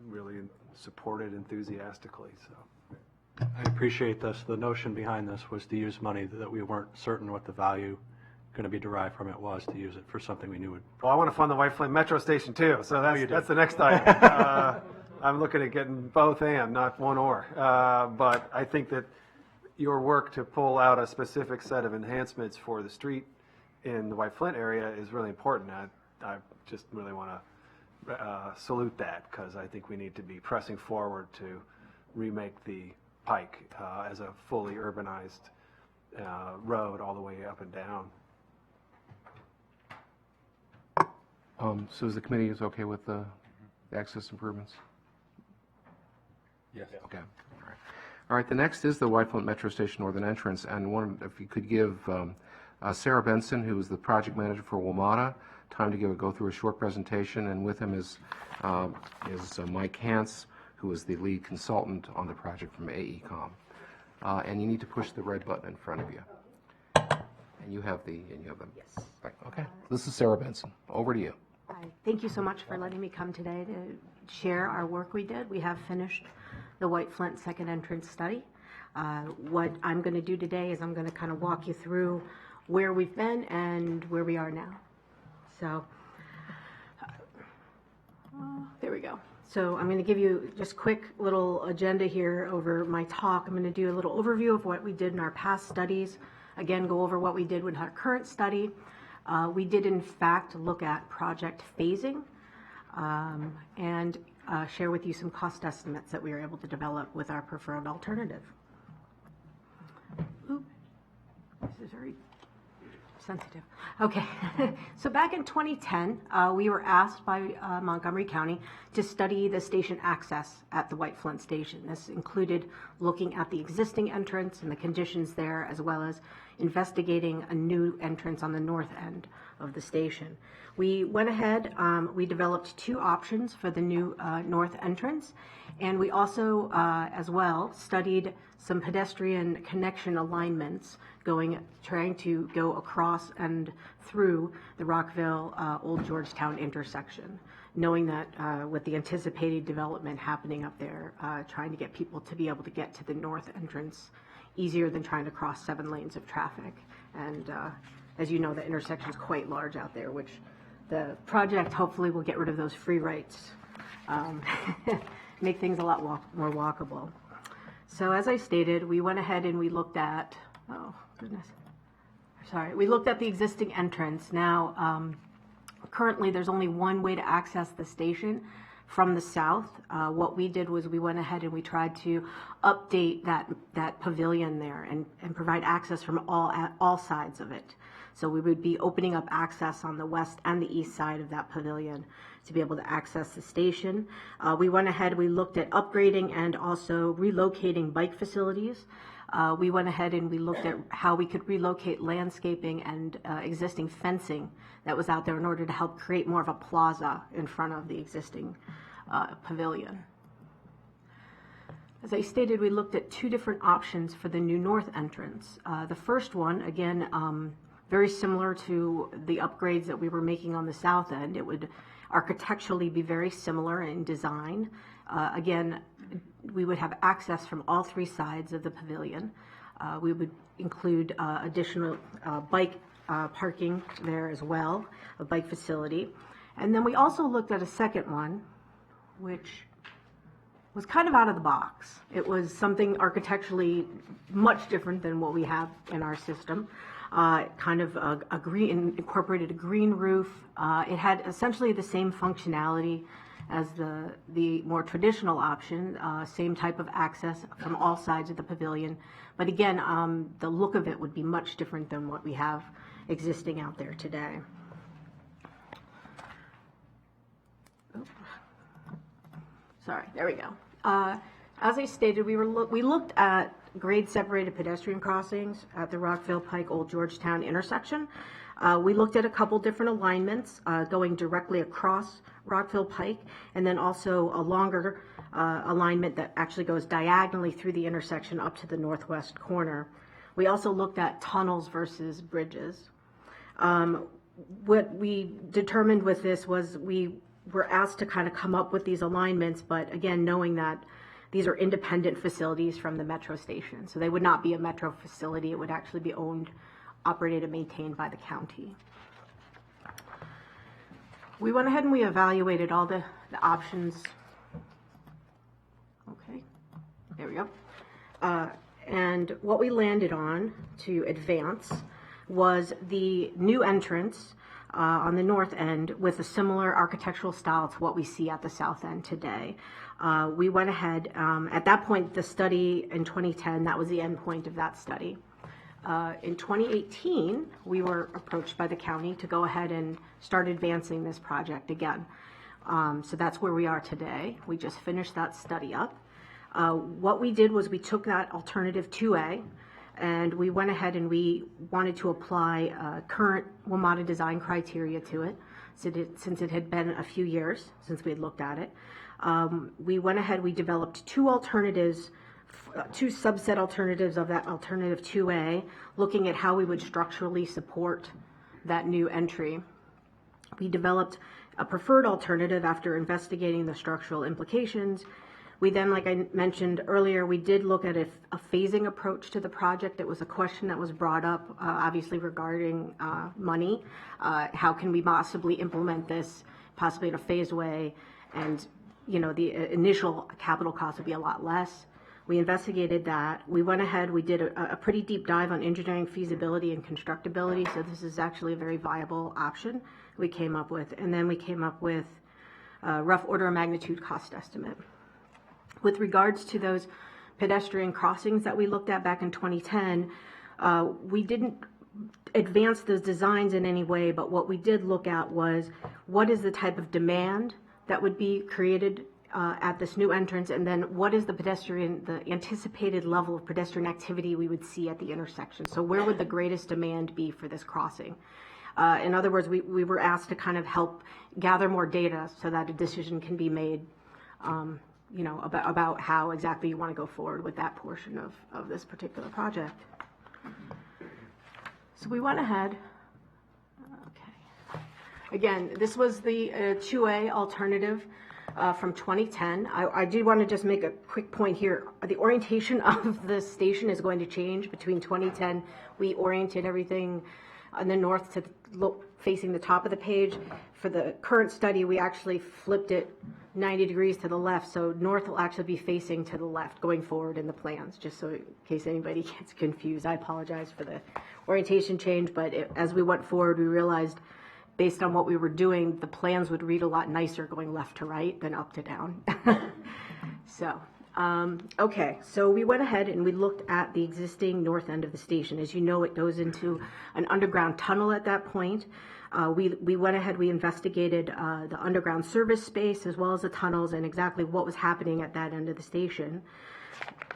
really support it enthusiastically. So I appreciate this. The notion behind this was to use money that we weren't certain what the value going to be derived from it was, to use it for something we knew would. Well, I want to fund the White Flint Metro Station too, so that's the next item. I'm looking at getting both and, not one or. But I think that your work to pull out a specific set of enhancements for the street in the White Flint area is really important. I just really want to salute that, because I think we need to be pressing forward to remake the Pike as a fully urbanized road all the way up and down. So is the committee okay with the access improvements? Yes. Okay. All right, the next is the White Flint Metro Station Northern Entrance, and if you could give Sarah Benson, who is the project manager for Mota, time to go through a short presentation, and with him is Mike Hance, who is the lead consultant on the project from AECom. And you need to push the red button in front of you. And you have them. Yes. Right, okay. This is Sarah Benson. Over to you. Hi. Thank you so much for letting me come today to share our work we did. We have finished the White Flint second entrance study. What I'm going to do today is I'm going to kind of walk you through where we've been and where we are now. So, there we go. So I'm going to give you just quick little agenda here over my talk. I'm going to do a little overview of what we did in our past studies. Again, go over what we did with our current study. We did, in fact, look at project phasing and share with you some cost estimates that we were able to develop with our preferred alternative. Ooh, this is very sensitive. Okay, so back in 2010, we were asked by Montgomery County to study the station access at the White Flint station. This included looking at the existing entrance and the conditions there, as well as investigating a new entrance on the north end of the station. We went ahead, we developed two options for the new north entrance, and we also, as well, studied some pedestrian connection alignments trying to go across and through the Rockville Old Georgetown intersection, knowing that with the anticipated development happening up there, trying to get people to be able to get to the north entrance easier than trying to cross 7 lanes of traffic. And as you know, the intersection is quite large out there, which the project hopefully will get rid of those free rights, make things a lot more walkable. So as I stated, we went ahead and we looked at, we looked at the existing entrance. Now, currently there's only one way to access the station from the south. What we did was we went ahead and we tried to update that pavilion there and provide access from all sides of it. So we would be opening up access on the west and the east side of that pavilion to be able to access the station. We went ahead, we looked at upgrading and also relocating bike facilities. We went ahead and we looked at how we could relocate landscaping and existing fencing that was out there in order to help create more of a plaza in front of the existing pavilion. As I stated, we looked at 2 different options for the new north entrance. The first one, again, very similar to the upgrades that we were making on the south end. It would architecturally be very similar in design. Again, we would have access from all 3 sides of the pavilion. We would include additional bike parking there as well, a bike facility. And then we also looked at a second one, which was kind of out of the box. It was something architecturally much different than what we have in our system. Kind of incorporated a green roof. It had essentially the same functionality as the more traditional option, same type of access from all sides of the pavilion. But again, the look of it would be much different than what we have existing out there today. Sorry, there we go. As I stated, we looked at grade-separated pedestrian crossings at the Rockville Pike Old Georgetown intersection. We looked at a couple different alignments, going directly across Rockville Pike, and then also a longer alignment that actually goes diagonally through the intersection up to the northwest corner. We also looked at tunnels versus bridges. What we determined with this was we were asked to kind of come up with these alignments, but again, knowing that these are independent facilities from the metro station. So they would not be a metro facility. It would actually be owned, operated, and maintained by the county. We went ahead and we evaluated all the options. Okay, there we go. And what we landed on to advance was the new entrance on the north end with a similar architectural style to what we see at the south end today. We went ahead, at that point, the study in 2010, that was the end point of that study. In 2018, we were approached by the county to go ahead and start advancing this project again. So that's where we are today. We just finished that study up. What we did was we took that alternative 2A and we went ahead and we wanted to apply current WMATA design criteria to it, since it had been a few years since we had looked at it. We went ahead, we developed two alternatives, two subset alternatives of that alternative 2A, looking at how we would structurally support that new entry. We developed a preferred alternative after investigating the structural implications. We then, like I mentioned earlier, we did look at a phasing approach to the project. It was a question that was brought up, obviously regarding money. How can we possibly implement this, possibly in a phased way? And, you know, the initial capital cost would be a lot less. We investigated that. We went ahead, we did a pretty deep dive on engineering feasibility and constructability. So this is actually a very viable option we came up with. And then we came up with a rough order of magnitude cost estimate. With regards to those pedestrian crossings that we looked at back in 2010, we didn't advance those designs in any way, but what we did look at was what is the type of demand that would be created at this new entrance, and then what is the anticipated level of pedestrian activity we would see at the intersection. So where would the greatest demand be for this crossing? In other words, we were asked to kind of help gather more data so that a decision can be made you know, about how exactly you want to go forward with that portion of this particular project. So we went ahead. Okay. Again, this was the 2A alternative from 2010. I do want to just make a quick point here. The orientation of the station is going to change between 2010. We oriented everything on the north to look facing the top of the page. For the current study, we actually flipped it 90 degrees to the left, so north will actually be facing to the left going forward in the plans, just so in case anybody gets confused. I apologize for the orientation change, but as we went forward, we realized based on what we were doing, the plans would read a lot nicer going left to right than up to down. So, okay, so we went ahead and we looked at the existing north end of the station. As you know, it goes into an underground tunnel at that point. We went ahead, we investigated the underground service space as well as the tunnels and exactly what was happening at that end of the station.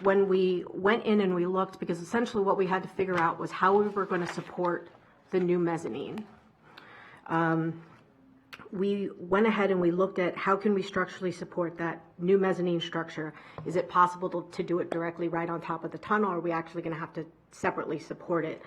When we went in and we looked, because essentially what we had to figure out was how we were going to support the new mezzanine. We went ahead and we looked at how can we structurally support that new mezzanine structure. Is it possible to do it directly right on top of the tunnel, or are we actually going to have to separately support it?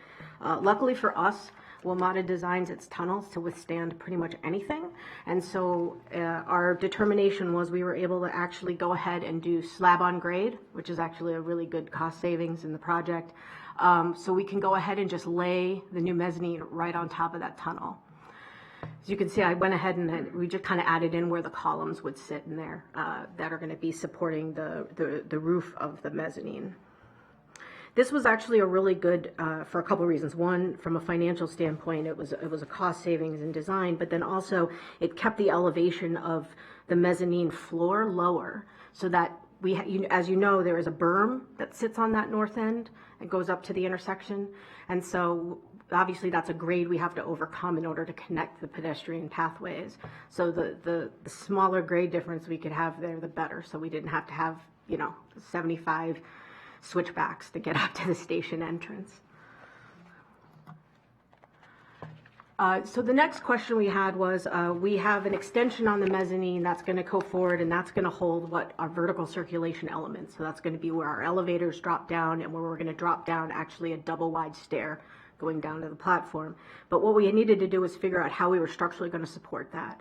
Luckily for us, WMATA designs its tunnels to withstand pretty much anything, and so our determination was we were able to actually go ahead and do slab on grade, which is actually a really good cost savings in the project. So we can go ahead and just lay the new mezzanine right on top of that tunnel. As you can see, I went ahead and we just kind of added in where the columns would sit in there that are going to be supporting the roof of the mezzanine. This was actually a really good, for a couple of reasons. One, from a financial standpoint, it was a cost savings in design, but then also it kept the elevation of the mezzanine floor lower so that as you know, there is a berm that sits on that north end and goes up to the intersection. And so obviously that's a grade we have to overcome in order to connect the pedestrian pathways. So the smaller grade difference we could have there, the better. So we didn't have to have, 75 switchbacks to get up to the station entrance. So the next question we had was, we have an extension on the mezzanine that's going to go forward, and that's going to hold what our vertical circulation elements. So that's going to be where our elevators drop down and where we're going to drop down actually a double wide stair going down to the platform. But what we needed to do was figure out how we were structurally going to support that.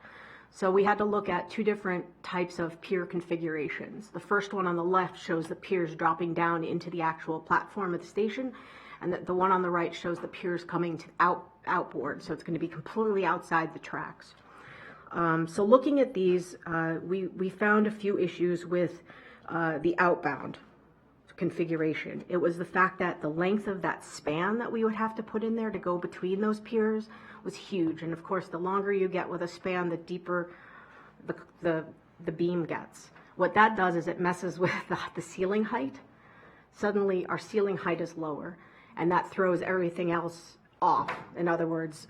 So we had to look at two different types of pier configurations. The first one on the left shows the piers dropping down into the actual platform of the station, and the one on the right shows the piers coming to outboard, so it's going to be completely outside the tracks. So looking at these, we found a few issues with the outbound configuration. It was the fact that the length of that span that we would have to put in there to go between those piers was huge, and of course the longer you get with a span, the deeper the beam gets. What that does is it messes with the ceiling height. Suddenly our ceiling height is lower, and that throws everything else off. In other words,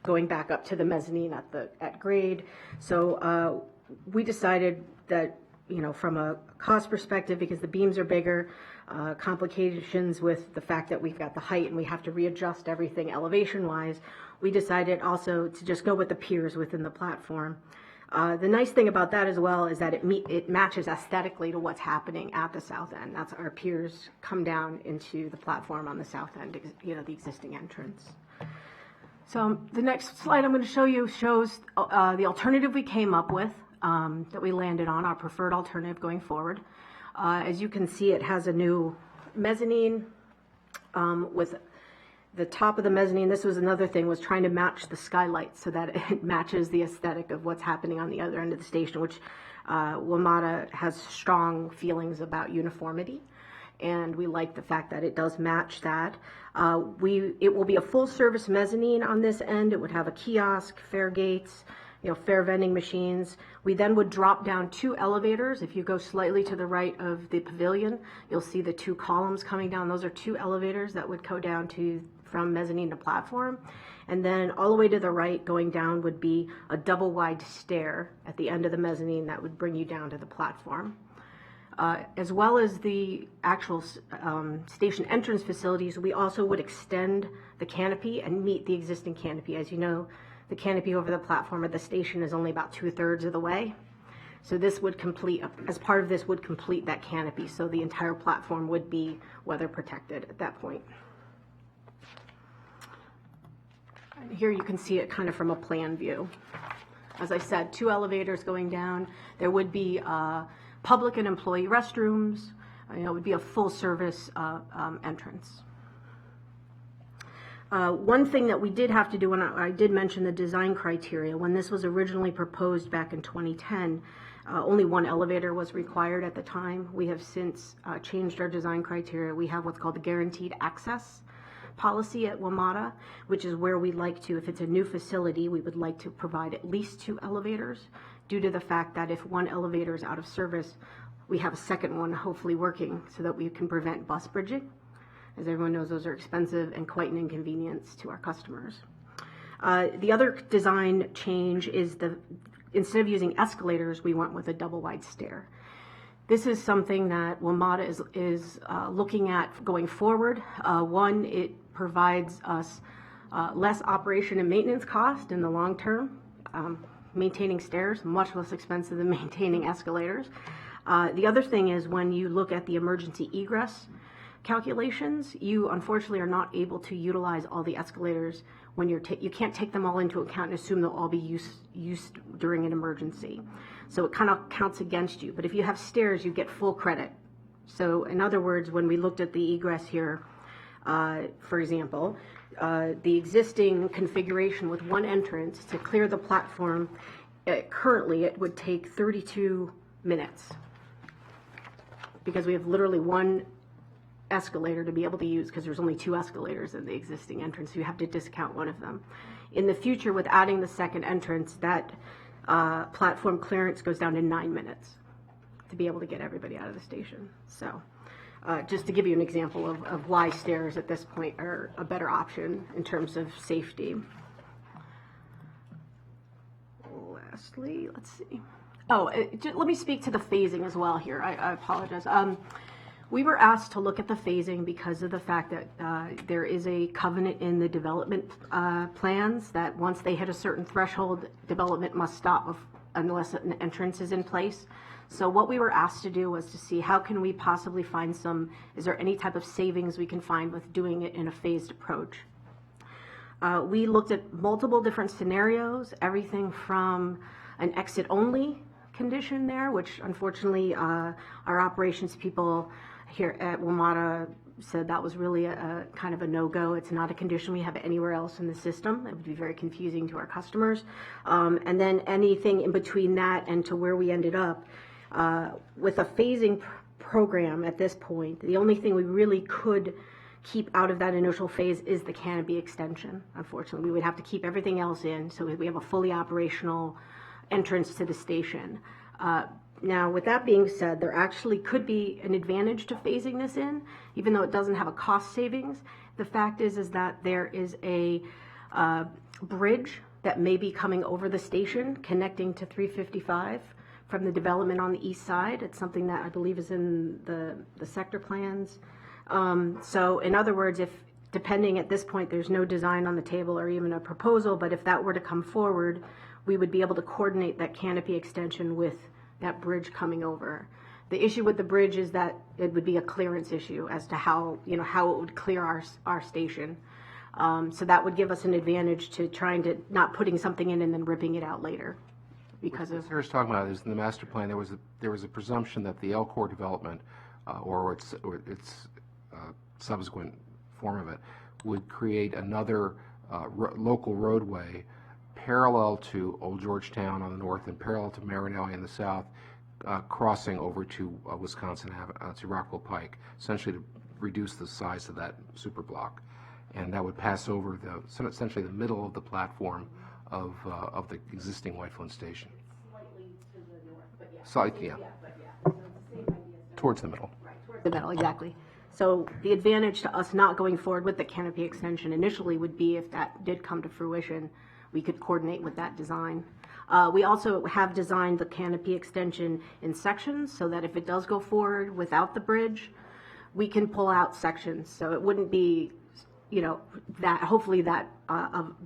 going back up to the mezzanine at grade. So we decided that, you know, from a cost perspective, because the beams are bigger, complications with the fact that we've got the height and we have to readjust everything elevation wise, we decided also to just go with the piers within the platform. The nice thing about that as well is that it matches aesthetically to what's happening at the south end. That's our piers come down into the platform on the south end, you know, the existing entrance. So the next slide I'm going to show you shows the alternative we came up with, that we landed on, our preferred alternative going forward. As you can see, it has a new mezzanine with the top of the mezzanine. This was another thing, was trying to match the skylight so that it matches the aesthetic of what's happening on the other end of the station, which Mota has strong feelings about uniformity, and we like the fact that it does match that. It will be a full service mezzanine on this end. It would have a kiosk, fare gates, you know, fare vending machines. We then would drop down 2 elevators. If you go slightly to the right of the pavilion, you'll see the 2 columns coming down. Those are 2 elevators that would go down from mezzanine to platform. And then all the way to the right going down would be a double wide stair at the end of the mezzanine that would bring you down to the platform. As well as the actual station entrance facilities, we also would extend the canopy and meet the existing canopy. As you know, the canopy over the platform at the station is only about 2/3 of the way. So this would complete, as part of this, would complete that canopy. So the entire platform would be weather protected at that point. And here you can see it kind of from a plan view. As I said, 2 elevators going down. There would be public and employee restrooms. You know, it would be a full service entrance. One thing that we did have to do, and I did mention the design criteria, when this was originally proposed back in 2010, only 1 elevator was required at the time. We have since changed our design criteria. We have what's called the guaranteed access policy at WMATA, which is where we'd like to, if it's a new facility, we would like to provide at least 2 elevators, due to the fact that if 1 elevator is out of service, we have a second one hopefully working so that we can prevent bus bridging. As everyone knows, those are expensive and quite an inconvenience to our customers. The other design change is instead of using escalators, we went with a double wide stair. This is something that WMATA is looking at going forward. One, it provides us less operation and maintenance cost in the long term. Maintaining stairs, much less expensive than maintaining escalators. The other thing is when you look at the emergency egress calculations, you unfortunately are not able to utilize all the escalators when you can't take them all into account and assume they'll all be used during an emergency. So it kind of counts against you. But if you have stairs, you get full credit. So in other words, when we looked at the egress here, for example, the existing configuration with 1 entrance to clear the platform, currently it would take 32 minutes because we have literally 1 escalator to be able to use, because there's only 2 escalators in the existing entrance, so you have to discount 1 of them. In the future, with adding the second entrance, that platform clearance goes down to 9 minutes to be able to get everybody out of the station. So just to give you an example of why stairs at this point are a better option in terms of safety. Lastly, let's see. Oh, let me speak to the phasing as well here. I apologize. We were asked to look at the phasing because of the fact that there is a covenant in the development plans that once they hit a certain threshold, development must stop unless an entrance is in place. So what we were asked to do was to see how can we possibly find is there any type of savings we can find with doing it in a phased approach? We looked at multiple different scenarios, everything from an exit-only condition there, which unfortunately our operations people here at Mota said that was really a kind of a no-go. It's not a condition we have anywhere else in the system. It would be very confusing to our customers. And then anything in between that and to where we ended up, with a phasing program at this point, the only thing we really could keep out of that initial phase is the Canopy extension. Unfortunately, we would have to keep everything else in so we have a fully operational entrance to the station. Now, with that being said, there actually could be an advantage to phasing this in, even though it doesn't have a cost savings. The fact is that there is a bridge that may be coming over the station connecting to 355 from the development on the east side. It's something that I believe is in the sector plans. So in other words, depending at this point, there's no design on the table or even a proposal, but if that were to come forward, we would be able to coordinate that canopy extension with that bridge coming over. The issue with the bridge is that it would be a clearance issue as to how it would clear our station. So that would give us an advantage to trying to not putting something in and then ripping it out later. Because what Sarah's talking about is in the master plan there was a presumption that the L-Core development or its subsequent form of it would create another local roadway parallel to Old Georgetown on the north and parallel to Tamera Nellie in the south, crossing over to Wisconsin to Rockville Pike, essentially to reduce the size of that super block, and that would pass over essentially the middle of the platform of the existing White Flint station. Slightly to the north, but yeah. Slightly, yeah. So it's the same idea. Towards the middle. Right, towards the middle, exactly. So the advantage to us not going forward with the canopy extension initially would be if that did come to fruition, we could coordinate with that design. We also have designed the canopy extension in sections so that if it does go forward without the bridge, we can pull out sections. So it wouldn't be, hopefully that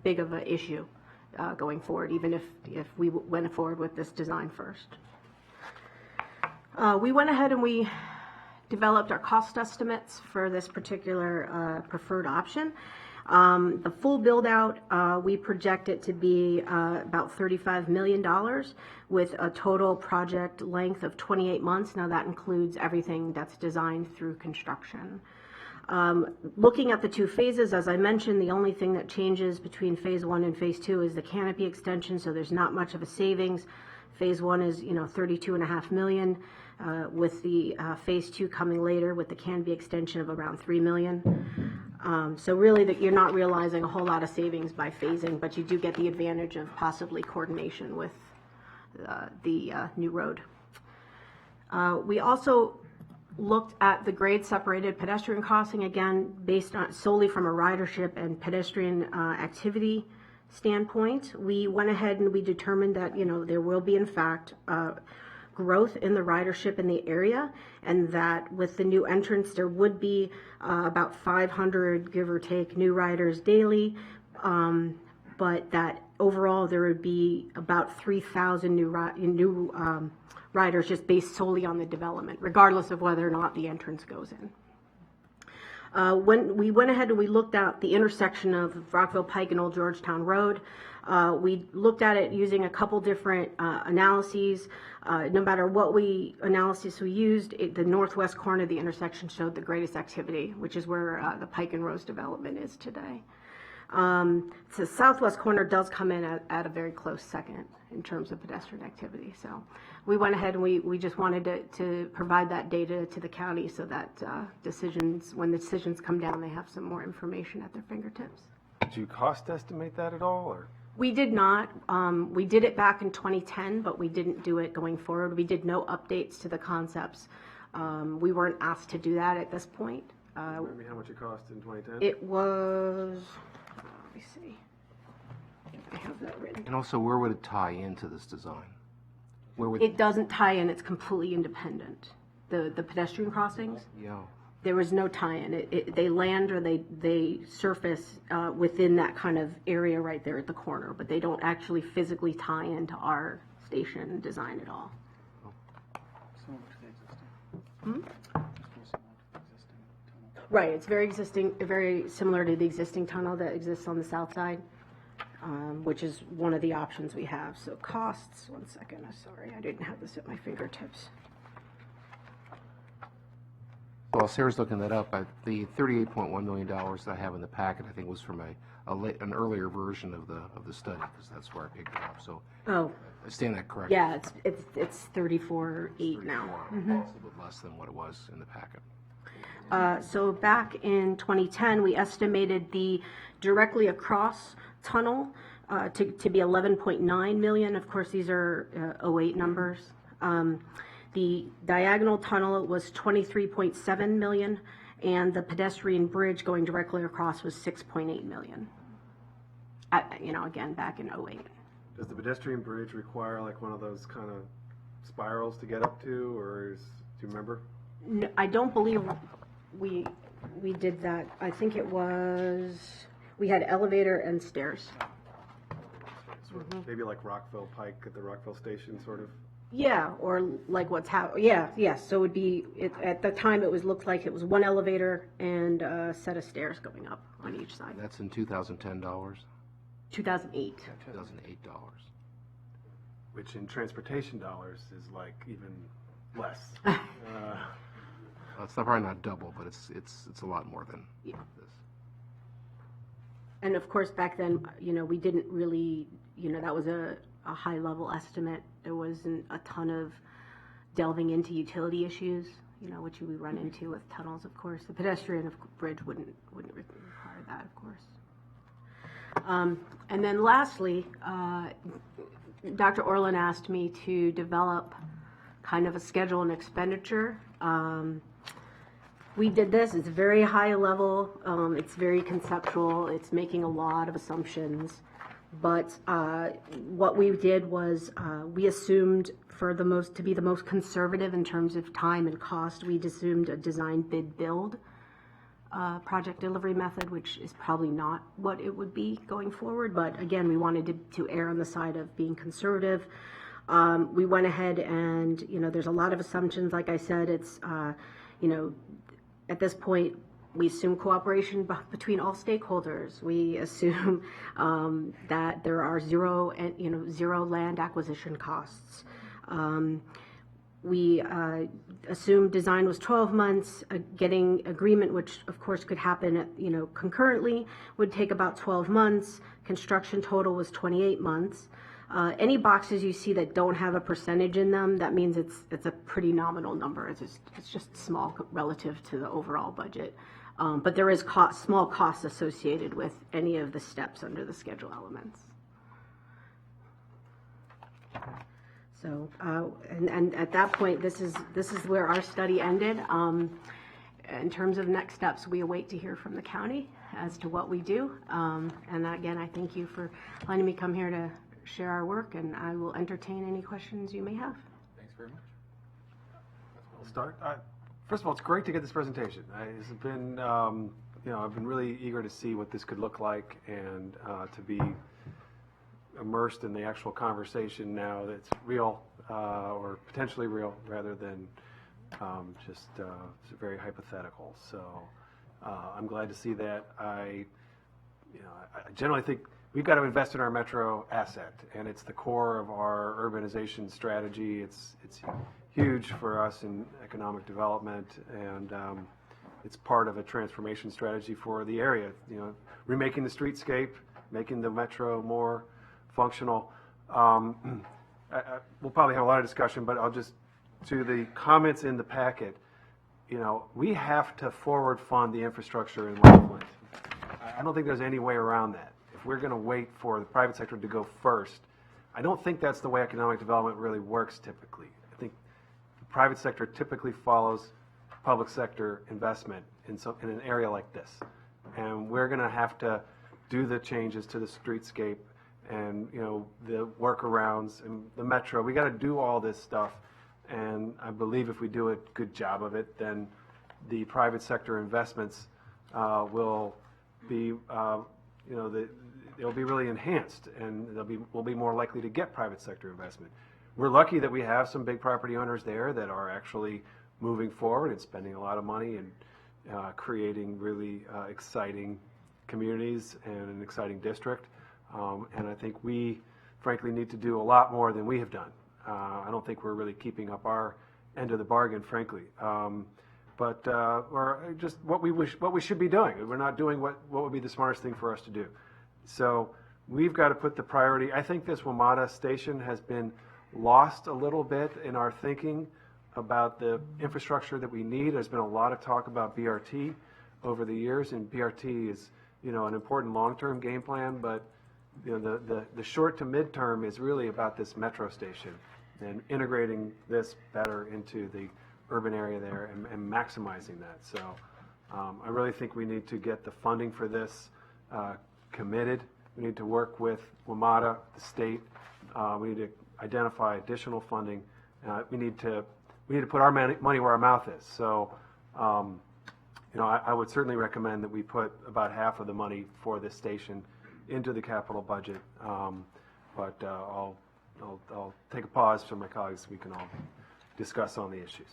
big of an issue going forward, even if we went forward with this design first. We went ahead and we developed our cost estimates for this particular preferred option. The full build out, we project it to be about $35 million with a total project length of 28 months. Now that includes everything that's designed through construction. Looking at the two phases, as I mentioned, the only thing that changes between phase 1 and phase 2 is the canopy extension, so there's not much of a savings. Phase 1 is, $32.5 million, with the phase 2 coming later with the canopy extension of around $3 million. So really you're not realizing a whole lot of savings by phasing, but you do get the advantage of possibly coordination with the new road. We also looked at the grade separated pedestrian crossing, again, based on solely from a ridership and pedestrian activity standpoint. We went ahead and we determined that, there will be in fact growth in the ridership in the area, and that with the new entrance there would be about 500, give or take, new riders daily, but that overall there would be about 3,000 new riders just based solely on the development, regardless of whether or not the entrance goes in. When we went ahead and we looked at the intersection of Rockville Pike and Old Georgetown Road, we looked at it using a couple different analyses. No matter what analysis we used, the northwest corner of the intersection showed the greatest activity, which is where the Pike and Rose development is today. So the southwest corner does come in at a very close second in terms of pedestrian activity. So we went ahead and we just wanted to provide that data to the county so that when the decisions come down, they have some more information at their fingertips. Did you cost estimate that at all, or? We did not. We did it back in 2010, but we didn't do it going forward. We did no updates to the concepts. We weren't asked to do that at this point. Remind me how much it cost in 2010? It was, let me see. I have that written. And also, where would it tie into this design? It doesn't tie in. It's completely independent. the pedestrian crossings. Yeah. There was no tie-in. They land or they surface within that kind of area right there at the corner, but they don't actually physically tie into our station design at all. Right, it's very similar to the existing tunnel that exists on the south side, which is one of the options we have. So costs, one second, I'm sorry, I didn't have this at my fingertips. While Sarah's looking that up, the $38.1 million that I have in the packet, I think was from an earlier version of the study, because that's where I picked it up. So Oh, I stand that correct. yeah, it's 34.8 now. It's a little bit less than what it was in the packet. So back in 2010, we estimated the directly across tunnel to be 11.9 million. Of course, these are 08 numbers. The diagonal tunnel was 23.7 million, and the pedestrian bridge going directly across was 6.8 million. Again, back in 08. Does the pedestrian bridge require like one of those kind of spirals to get up to, or do you remember? No, I don't believe we did that. I think we had elevator and stairs. Sort of, maybe like Rockville Pike at the Rockville station, sort of. Yeah, or like what's happening. Yeah. So it would be at the time looked like it was one elevator and a set of stairs going up on each side. That's in 2010 dollars. 2008. 2008 dollars. Which in transportation dollars is like even less. Well, it's probably not double, but it's a lot more than this. And of course, back then, we didn't really, that was a high level estimate. There wasn't a ton of delving into utility issues, which we run into with tunnels, of course. The pedestrian bridge wouldn't require that, of course. And then lastly, Dr. Orland asked me to develop kind of a schedule and expenditure. We did this. It's very high level. It's very conceptual. It's making a lot of assumptions. But what we did was we assumed to be the most conservative in terms of time and cost, we assumed a design bid build project delivery method, which is probably not what it would be going forward. But again, we wanted to err on the side of being conservative. We went ahead and, there's a lot of assumptions. Like I said, it's, at this point, we assume cooperation between all stakeholders. We assume that there are zero land acquisition costs. We assumed design was 12 months. Getting agreement, which of course could happen, concurrently, would take about 12 months. Construction total was 28 months. Any boxes you see that don't have a percentage in them, that means it's a pretty nominal number. It's just small relative to the overall budget. But there is small costs associated with any of the steps under the schedule elements. So, and at that point, this is where our study ended. In terms of next steps, we await to hear from the county as to what we do. And again, I thank you for letting me come here to share our work, and I will entertain any questions you may have. Thanks very much. I'll start. First of all, it's great to get this presentation. It's been, I've been really eager to see what this could look like and to be immersed in the actual conversation now that's real or potentially real rather than just very hypothetical. So I'm glad to see that. I generally think we've got to invest in our metro asset, and it's the core of our urbanization strategy. It's huge for us in economic development, and it's part of a transformation strategy for the area. Remaking the streetscape, making the metro more functional. We'll probably have a lot of discussion, but I'll just, to the comments in the packet, we have to forward fund the infrastructure in Flint. I don't think there's any way around that. If we're going to wait for the private sector to go first, I don't think that's the way economic development really works typically. I think the private sector typically follows public sector investment in an area like this. And we're going to have to do the changes to the streetscape and the workarounds and the metro. We got to do all this stuff, And I believe if we do a good job of it, then the private sector investments will be, they'll be really enhanced, and we'll be more likely to get private sector investment. We're lucky that we have some big property owners there that are actually moving forward and spending a lot of money and creating really exciting communities and an exciting district. And I think we, frankly, need to do a lot more than we have done. I don't think we're really keeping up our end of the bargain, frankly. Or just what we should be doing. We're not doing what would be the smartest thing for us to do. So we've got to put the priority. I think this Mota station has been lost a little bit in our thinking about the infrastructure that we need. There's been a lot of talk about BRT over the years, and BRT is, an important long-term game plan, but the short to mid-term is really about this metro station and integrating this better into the urban area there and maximizing that. So I really think we need to get the funding for this committed. We need to work with WMATA, the state. We need to identify additional funding. We need to put our money where our mouth is. So, I would certainly recommend that we put about half of the money for this station into the capital budget. But I'll take a pause so my colleagues, we can all discuss on the issues.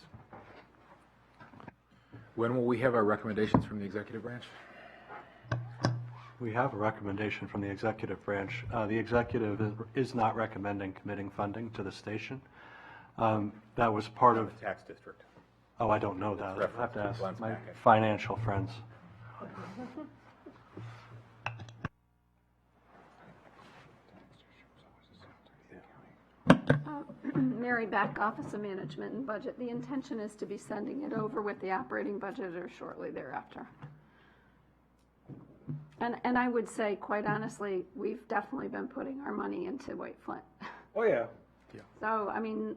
When will we have our recommendations from the executive branch? We have a recommendation from the executive branch. The executive is not recommending committing funding to the station. That was part of... The tax district. Oh, I don't know that. I have to ask Glenn's my packet. financial friends. Mary Beck, Office of Management and Budget. The intention is to be sending it over with the operating budget or shortly thereafter. And I would say, quite honestly, we've definitely been putting our money into White Flint. Oh, yeah. So,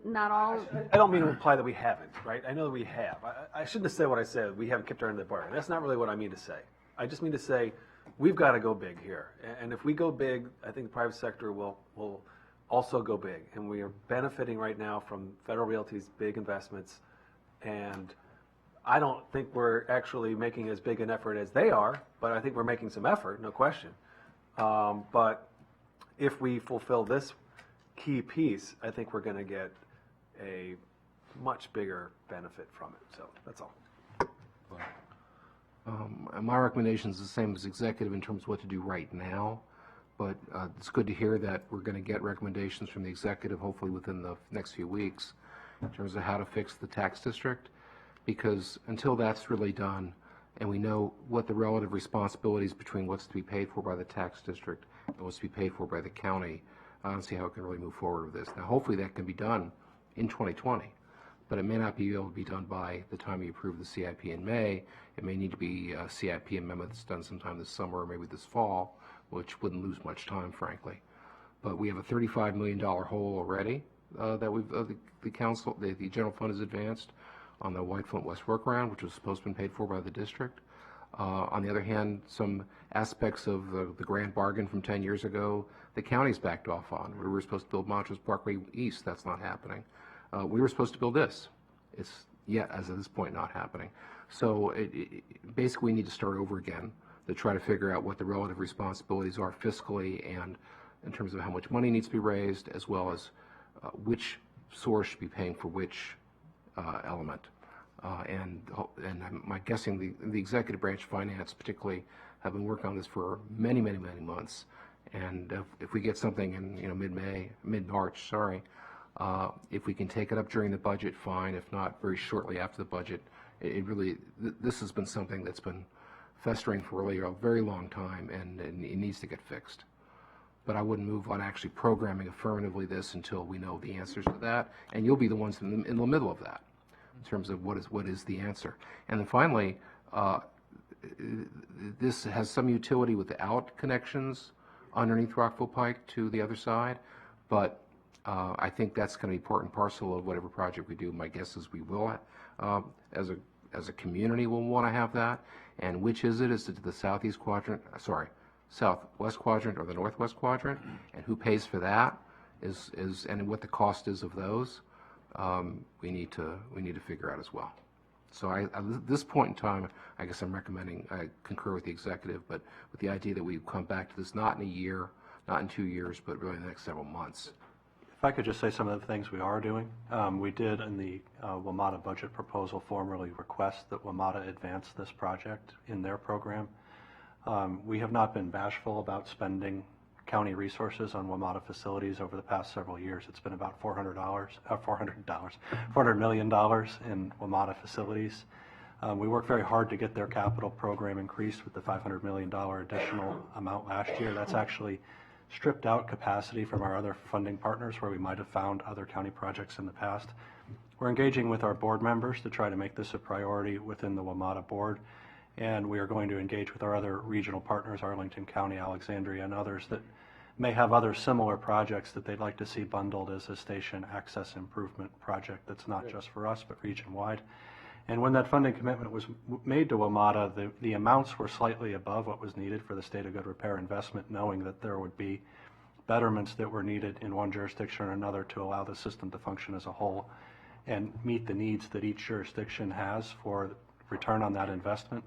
not all. I don't mean to imply that we haven't, right? I know that we have. I shouldn't have said what I said. We haven't kept our end of the bargain. That's not really what I mean to say. I just mean to say we've got to go big here. And if we go big, I think the private sector will also go big. And we are benefiting right now from Federal Realty's big investments. And I don't think we're actually making as big an effort as they are, but I think we're making some effort, no question. But if we fulfill this key piece, I think we're going to get a much bigger benefit from it. So that's all. My recommendation is the same as executive in terms of what to do right now, but it's good to hear that we're going to get recommendations from the executive hopefully within the next few weeks in terms of how to fix the tax district, because until that's really done and we know what the relative responsibilities between what's to be paid for by the tax district and what's to be paid for by the county, I don't see how it can really move forward with this. Now, hopefully that can be done in 2020, but it may not be able to be done by the time you approve the CIP in May. It may need to be a CIP amendment that's done sometime this summer or maybe this fall, which wouldn't lose much time, frankly. But we have a $35 million hole already that we've the council, the general fund has advanced on the White Flint West workaround, which was supposed to be paid for by the district. On the other hand, some aspects of the grand bargain from 10 years ago, the county's backed off on. We were supposed to build Montrose Parkway East. That's not happening. We were supposed to build this. It's yet, as of this point, not happening. So basically, we need to start over again to try to figure out what the relative responsibilities are fiscally and in terms of how much money needs to be raised, as well as which source should be paying for which element. And I'm guessing the executive branch finance particularly have been working on this for many, many, many months. And if we get something in mid-March, if we can take it up during the budget, fine. If not, very shortly after the budget. This has been something that's been festering for really a very long time, and it needs to get fixed. But I wouldn't move on actually programming affirmatively this until we know the answers to that, and you'll be the ones in the middle of that in terms of what is the answer. And then finally, this has some utility with the out connections underneath Rockville Pike to the other side, but I think that's going to be part and parcel of whatever project we do. My guess is we will, as a community, will want to have that. And which is it? Is it the southwest quadrant or the northwest quadrant? And who pays for that? And what the cost is of those? we need to figure out as well. So at this point in time, I guess I'm recommending, I concur with the executive, but with the idea that we come back to this not in a year, not in 2 years, but really in the next several months. If I could just say some of the things we are doing. We did in the WMATA budget proposal formally request that WMATA advance this project in their program. We have not been bashful about spending county resources on WMATA facilities over the past several years. It's been about $400 million in WMATA facilities. We worked very hard to get their capital program increased with the $500 million additional amount last year. That's actually stripped out capacity from our other funding partners where we might have found other county projects in the past. We're engaging with our board members to try to make this a priority within the WMATA board, and we are going to engage with our other regional partners, Arlington County, Alexandria, and others that may have other similar projects that they'd like to see bundled as a station access improvement project that's not just for us, but region-wide. And when that funding commitment was made to WMATA, the amounts were slightly above what was needed for the state of good repair investment, knowing that there would be betterments that were needed in one jurisdiction or another to allow the system to function as a whole and meet the needs that each jurisdiction has for return on that investment.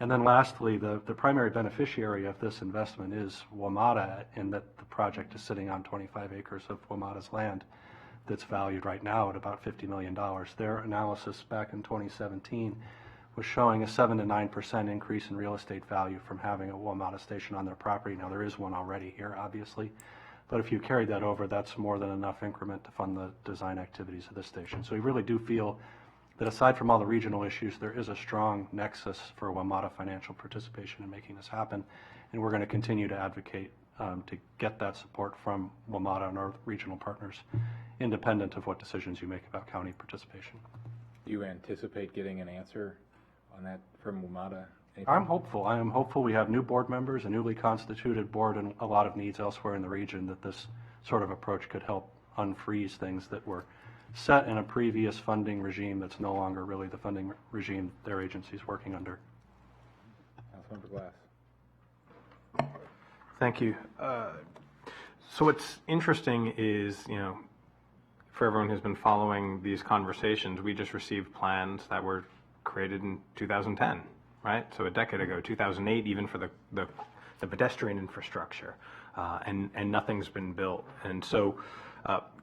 And then lastly, the primary beneficiary of this investment is WMATA, in that the project is sitting on 25 acres of WMATA's land that's valued right now at about $50 million. Their analysis back in 2017 was showing a 7 to 9% increase in real estate value from having a WMATA station on their property. Now, there is one already here, obviously, but if you carried that over, that's more than enough increment to fund the design activities of this station. So we really do feel that aside from all the regional issues, there is a strong nexus for WMATA financial participation in making this happen, and we're going to continue to advocate to get that support from WMATA and our regional partners, independent of what decisions you make about county participation. Do you anticipate getting an answer on that from WMATA? I'm hopeful. I am hopeful. We have new board members, a newly constituted board, and a lot of needs elsewhere in the region that this sort of approach could help unfreeze things that were set in a previous funding regime that's no longer really the funding regime their agency is working under. Councilmember Glass. Thank you. So what's interesting is, for everyone who's been following these conversations, we just received plans that were created in 2010, right? So a decade ago, 2008, even for the pedestrian infrastructure, and nothing's been built. And so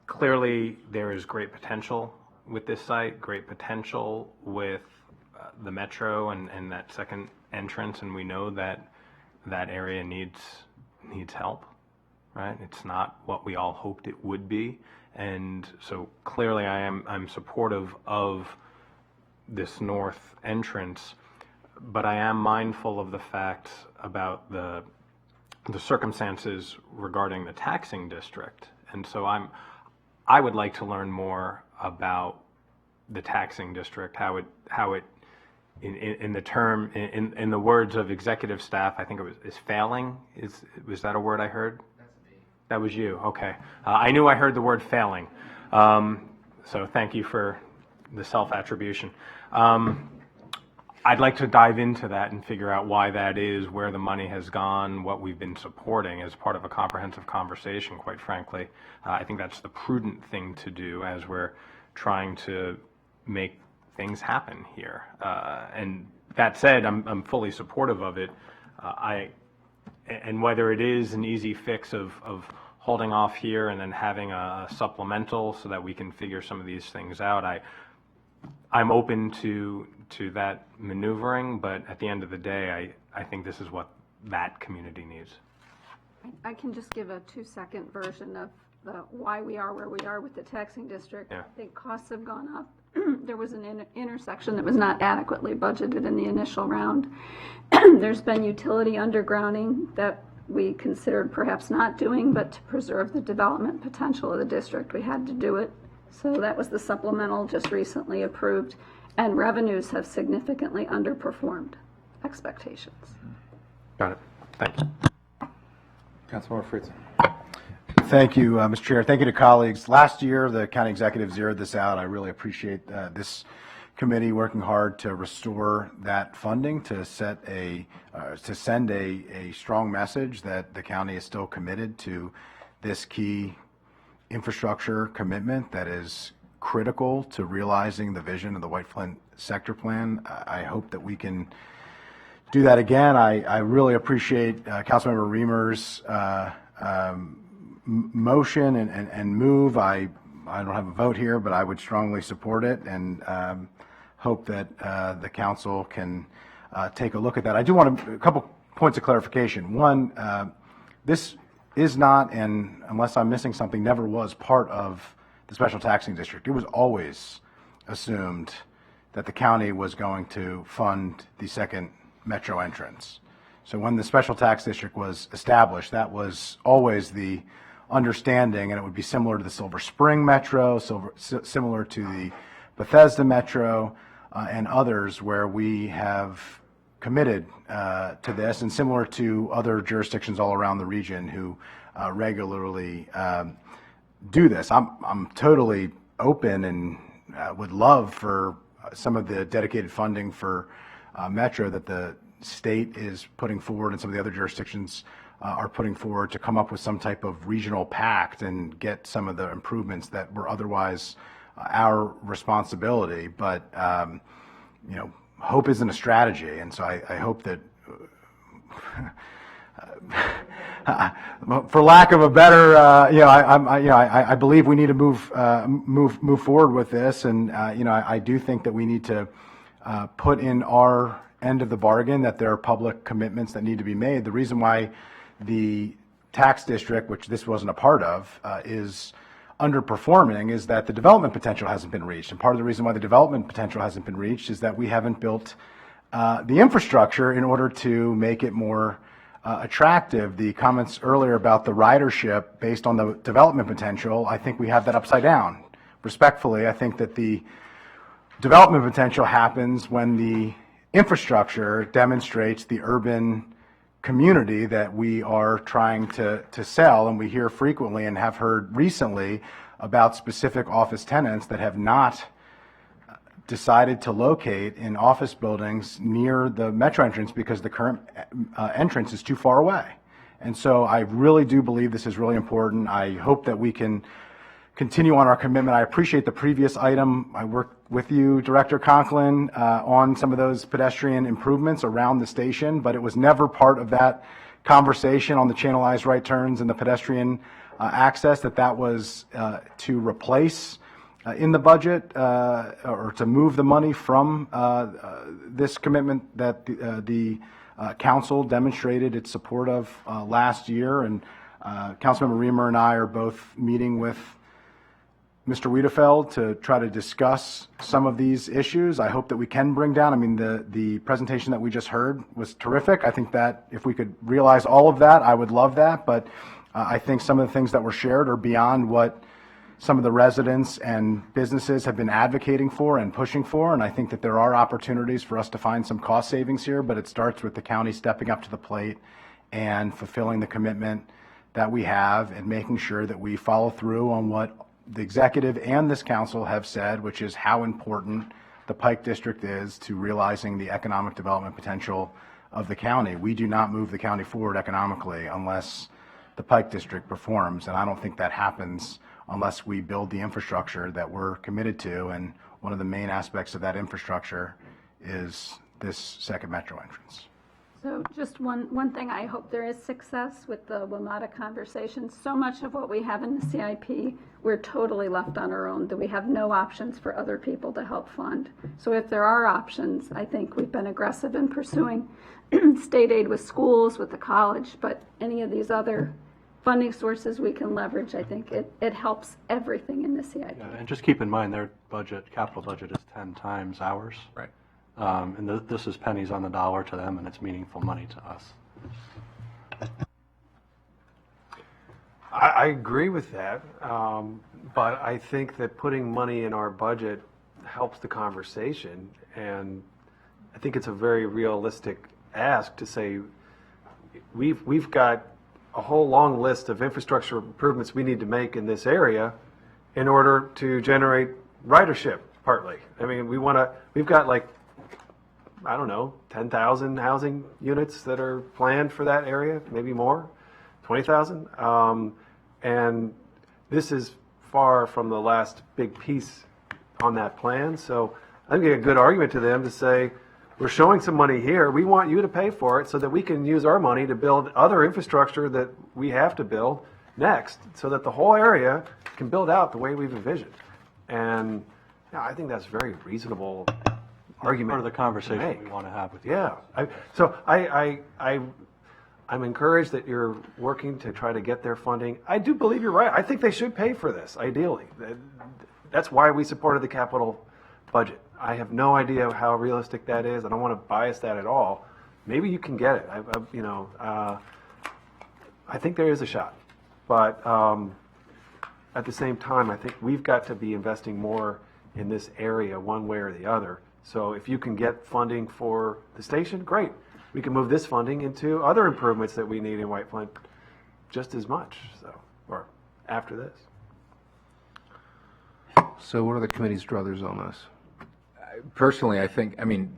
clearly there is great potential with this site, great potential with the metro and that second entrance, and we know that that area needs help, right? It's not what we all hoped it would be, and so clearly I'm supportive of this north entrance, but I am mindful of the fact about the circumstances regarding the taxing district, and so I would like to learn more about the taxing district, how it in the words of executive staff, I think is failing. Was that a word I heard? That's me. That was you. Okay. I knew I heard the word failing. So thank you for the self-attribution. I'd like to dive into that and figure out why that is, where the money has gone, what we've been supporting as part of a comprehensive conversation, quite frankly. I think that's the prudent thing to do as we're trying to make things happen here. And that said, I'm fully supportive of it. And whether it is an easy fix of holding off here and then having a supplemental so that we can figure some of these things out, I'm open to that maneuvering, but at the end of the day, I think this is what that community needs. I can just give a 2-second version of why we are where we are with the taxing district. Yeah. I think costs have gone up. There was an intersection that was not adequately budgeted in the initial round. There's been utility undergrounding that we considered perhaps not doing, but to preserve the development potential of the district, we had to do it. So that was the supplemental just recently approved, and revenues have significantly underperformed expectations. Got it. Thank you. Councilmember Fritzen. Thank you, Mr. Chair. Thank you to colleagues. Last year, the county executive zeroed this out. I really appreciate this committee working hard to restore that funding to send a strong message that the county is still committed to this key infrastructure commitment that is critical to realizing the vision of the White Flint sector plan. I hope that we can do that again. I really appreciate Councilmember Reamer's motion and move. I don't have a vote here, but I would strongly support it, and hope that the council can take a look at that. I do want a couple points of clarification. One, this is not, and unless I'm missing something, never was part of the special taxing district. It was always assumed that the county was going to fund the second metro entrance. So when the special tax district was established, that was always the understanding, and it would be similar to the Silver Spring Metro, similar to the Bethesda Metro, and others where we have committed to this, and similar to other jurisdictions all around the region who regularly do this. I'm totally open and would love for some of the dedicated funding for Metro that the state is putting forward and some of the other jurisdictions are putting forward to come up with some type of regional pact and get some of the improvements that were otherwise our responsibility. But, you know, hope isn't a strategy, and so I hope that, for lack of a better, I believe we need to move forward with this, and I do think that we need to put in our end of the bargain, that there are public commitments that need to be made. The reason why the tax district, which this wasn't a part of, is underperforming is that the development potential hasn't been reached. And part of the reason why the development potential hasn't been reached is that we haven't built the infrastructure in order to make it more attractive. The comments earlier about the ridership based on the development potential, I think we have that upside down. Respectfully, I think that the development potential happens when the infrastructure demonstrates the urban community that we are trying to sell. And we hear frequently and have heard recently about specific office tenants that have not decided to locate in office buildings near the metro entrance because the current entrance is too far away. And so I really do believe this is really important. I hope that we can continue on our commitment. I appreciate the previous item. I worked with you, Director Conklin, on some of those pedestrian improvements around the station, but it was never part of that conversation on the channelized right turns and the pedestrian access that was to replace in the budget or to move the money from this commitment that the council demonstrated its support of last year. And Councilmember Reamer and I are both meeting with Mr. Wiedefeld to try to discuss some of these issues. I hope that we can bring down, I mean, the presentation that we just heard was terrific. I think that if we could realize all of that, I would love that. But I think some of the things that were shared are beyond what some of the residents and businesses have been advocating for and pushing for. And I think that there are opportunities for us to find some cost savings here, but it starts with the county stepping up to the plate and fulfilling the commitment that we have and making sure that we follow through on what the executive and this council have said, which is how important the Pike District is to realizing the economic development potential of the county. We do not move the county forward economically unless the Pike District performs, and I don't think that happens unless we build the infrastructure that we're committed to, and one of the main aspects of that infrastructure is this second metro entrance. So just one thing, I hope there is success with the WMATA conversation. So much of what we have in the CIP, we're totally left on our own, that we have no options for other people to help fund. So if there are options, I think we've been aggressive in pursuing state aid with schools, with the college, but any of these other funding sources we can leverage, I think it helps everything in the CIP. Yeah, and just keep in mind their budget, capital budget is 10 times ours. Right. And this is pennies on the dollar to them, and it's meaningful money to us. I agree with that, but I think that putting money in our budget helps the conversation, and I think it's a very realistic ask to say we've got a whole long list of infrastructure improvements we need to make in this area in order to generate ridership, partly. I mean, we've got like, I don't know, 10,000 housing units that are planned for that area, maybe more, 20,000. And this is far from the last big piece on that plan. So I think a good argument to them to say, we're showing some money here. We want you to pay for it so that we can use our money to build other infrastructure that we have to build next so that the whole area can build out the way we've envisioned. And yeah, I think that's a very reasonable argument. Part of the to conversation make. we want to have with you. Yeah. I'm encouraged that you're working to try to get their funding. I do believe you're right. I think they should pay for this, ideally. That's why we supported the capital budget. I have no idea how realistic that is. I don't want to bias that at all. Maybe you can get it. I think there is a shot. But at the same time, I think we've got to be investing more in this area one way or the other. So if you can get funding for the station, great. We can move this funding into other improvements that we need in White Flint just as much, or after this. So what are the committee's druthers on this? Personally,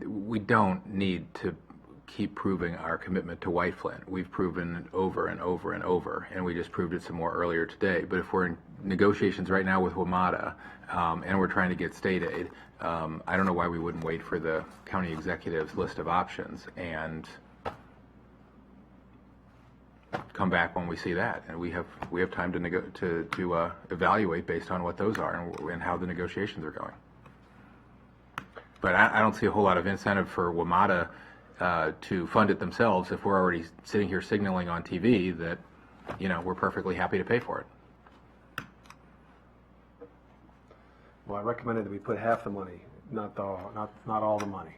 we don't need to keep proving our commitment to White Flint. We've proven it over and over and over, and we just proved it some more earlier today. But if we're in negotiations right now with Mota, and we're trying to get state aid, I don't know why we wouldn't wait for the county executive's list of options and come back when we see that. And we have time to evaluate based on what those are and how the negotiations are going. But I don't see a whole lot of incentive for WMATA to fund it themselves if we're already sitting here signaling on TV that, we're perfectly happy to pay for it. Well, I recommended that we put half the money, not all the money.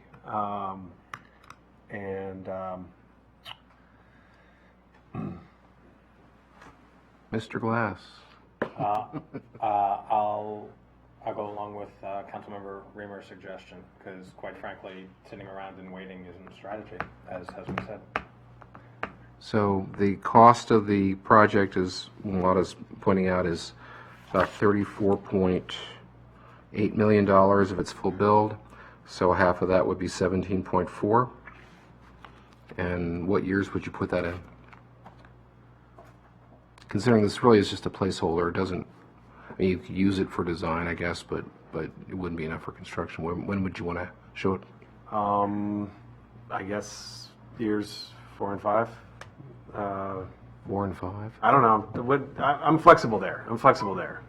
Mr. Glass. I'll go along with Councilmember Reamer's suggestion, because quite frankly, sitting around and waiting isn't a strategy, as has been said. So the cost of the project, as Mota's pointing out, is about $34.8 million of its full build. So half of that would be 17.4. And what years would you put that in? Considering this really is just a placeholder, it doesn't. You could use it for design, I guess, but it wouldn't be enough for construction. When would you want to show it? I guess years 4 and 5. 4 and 5. I don't know. I'm flexible there.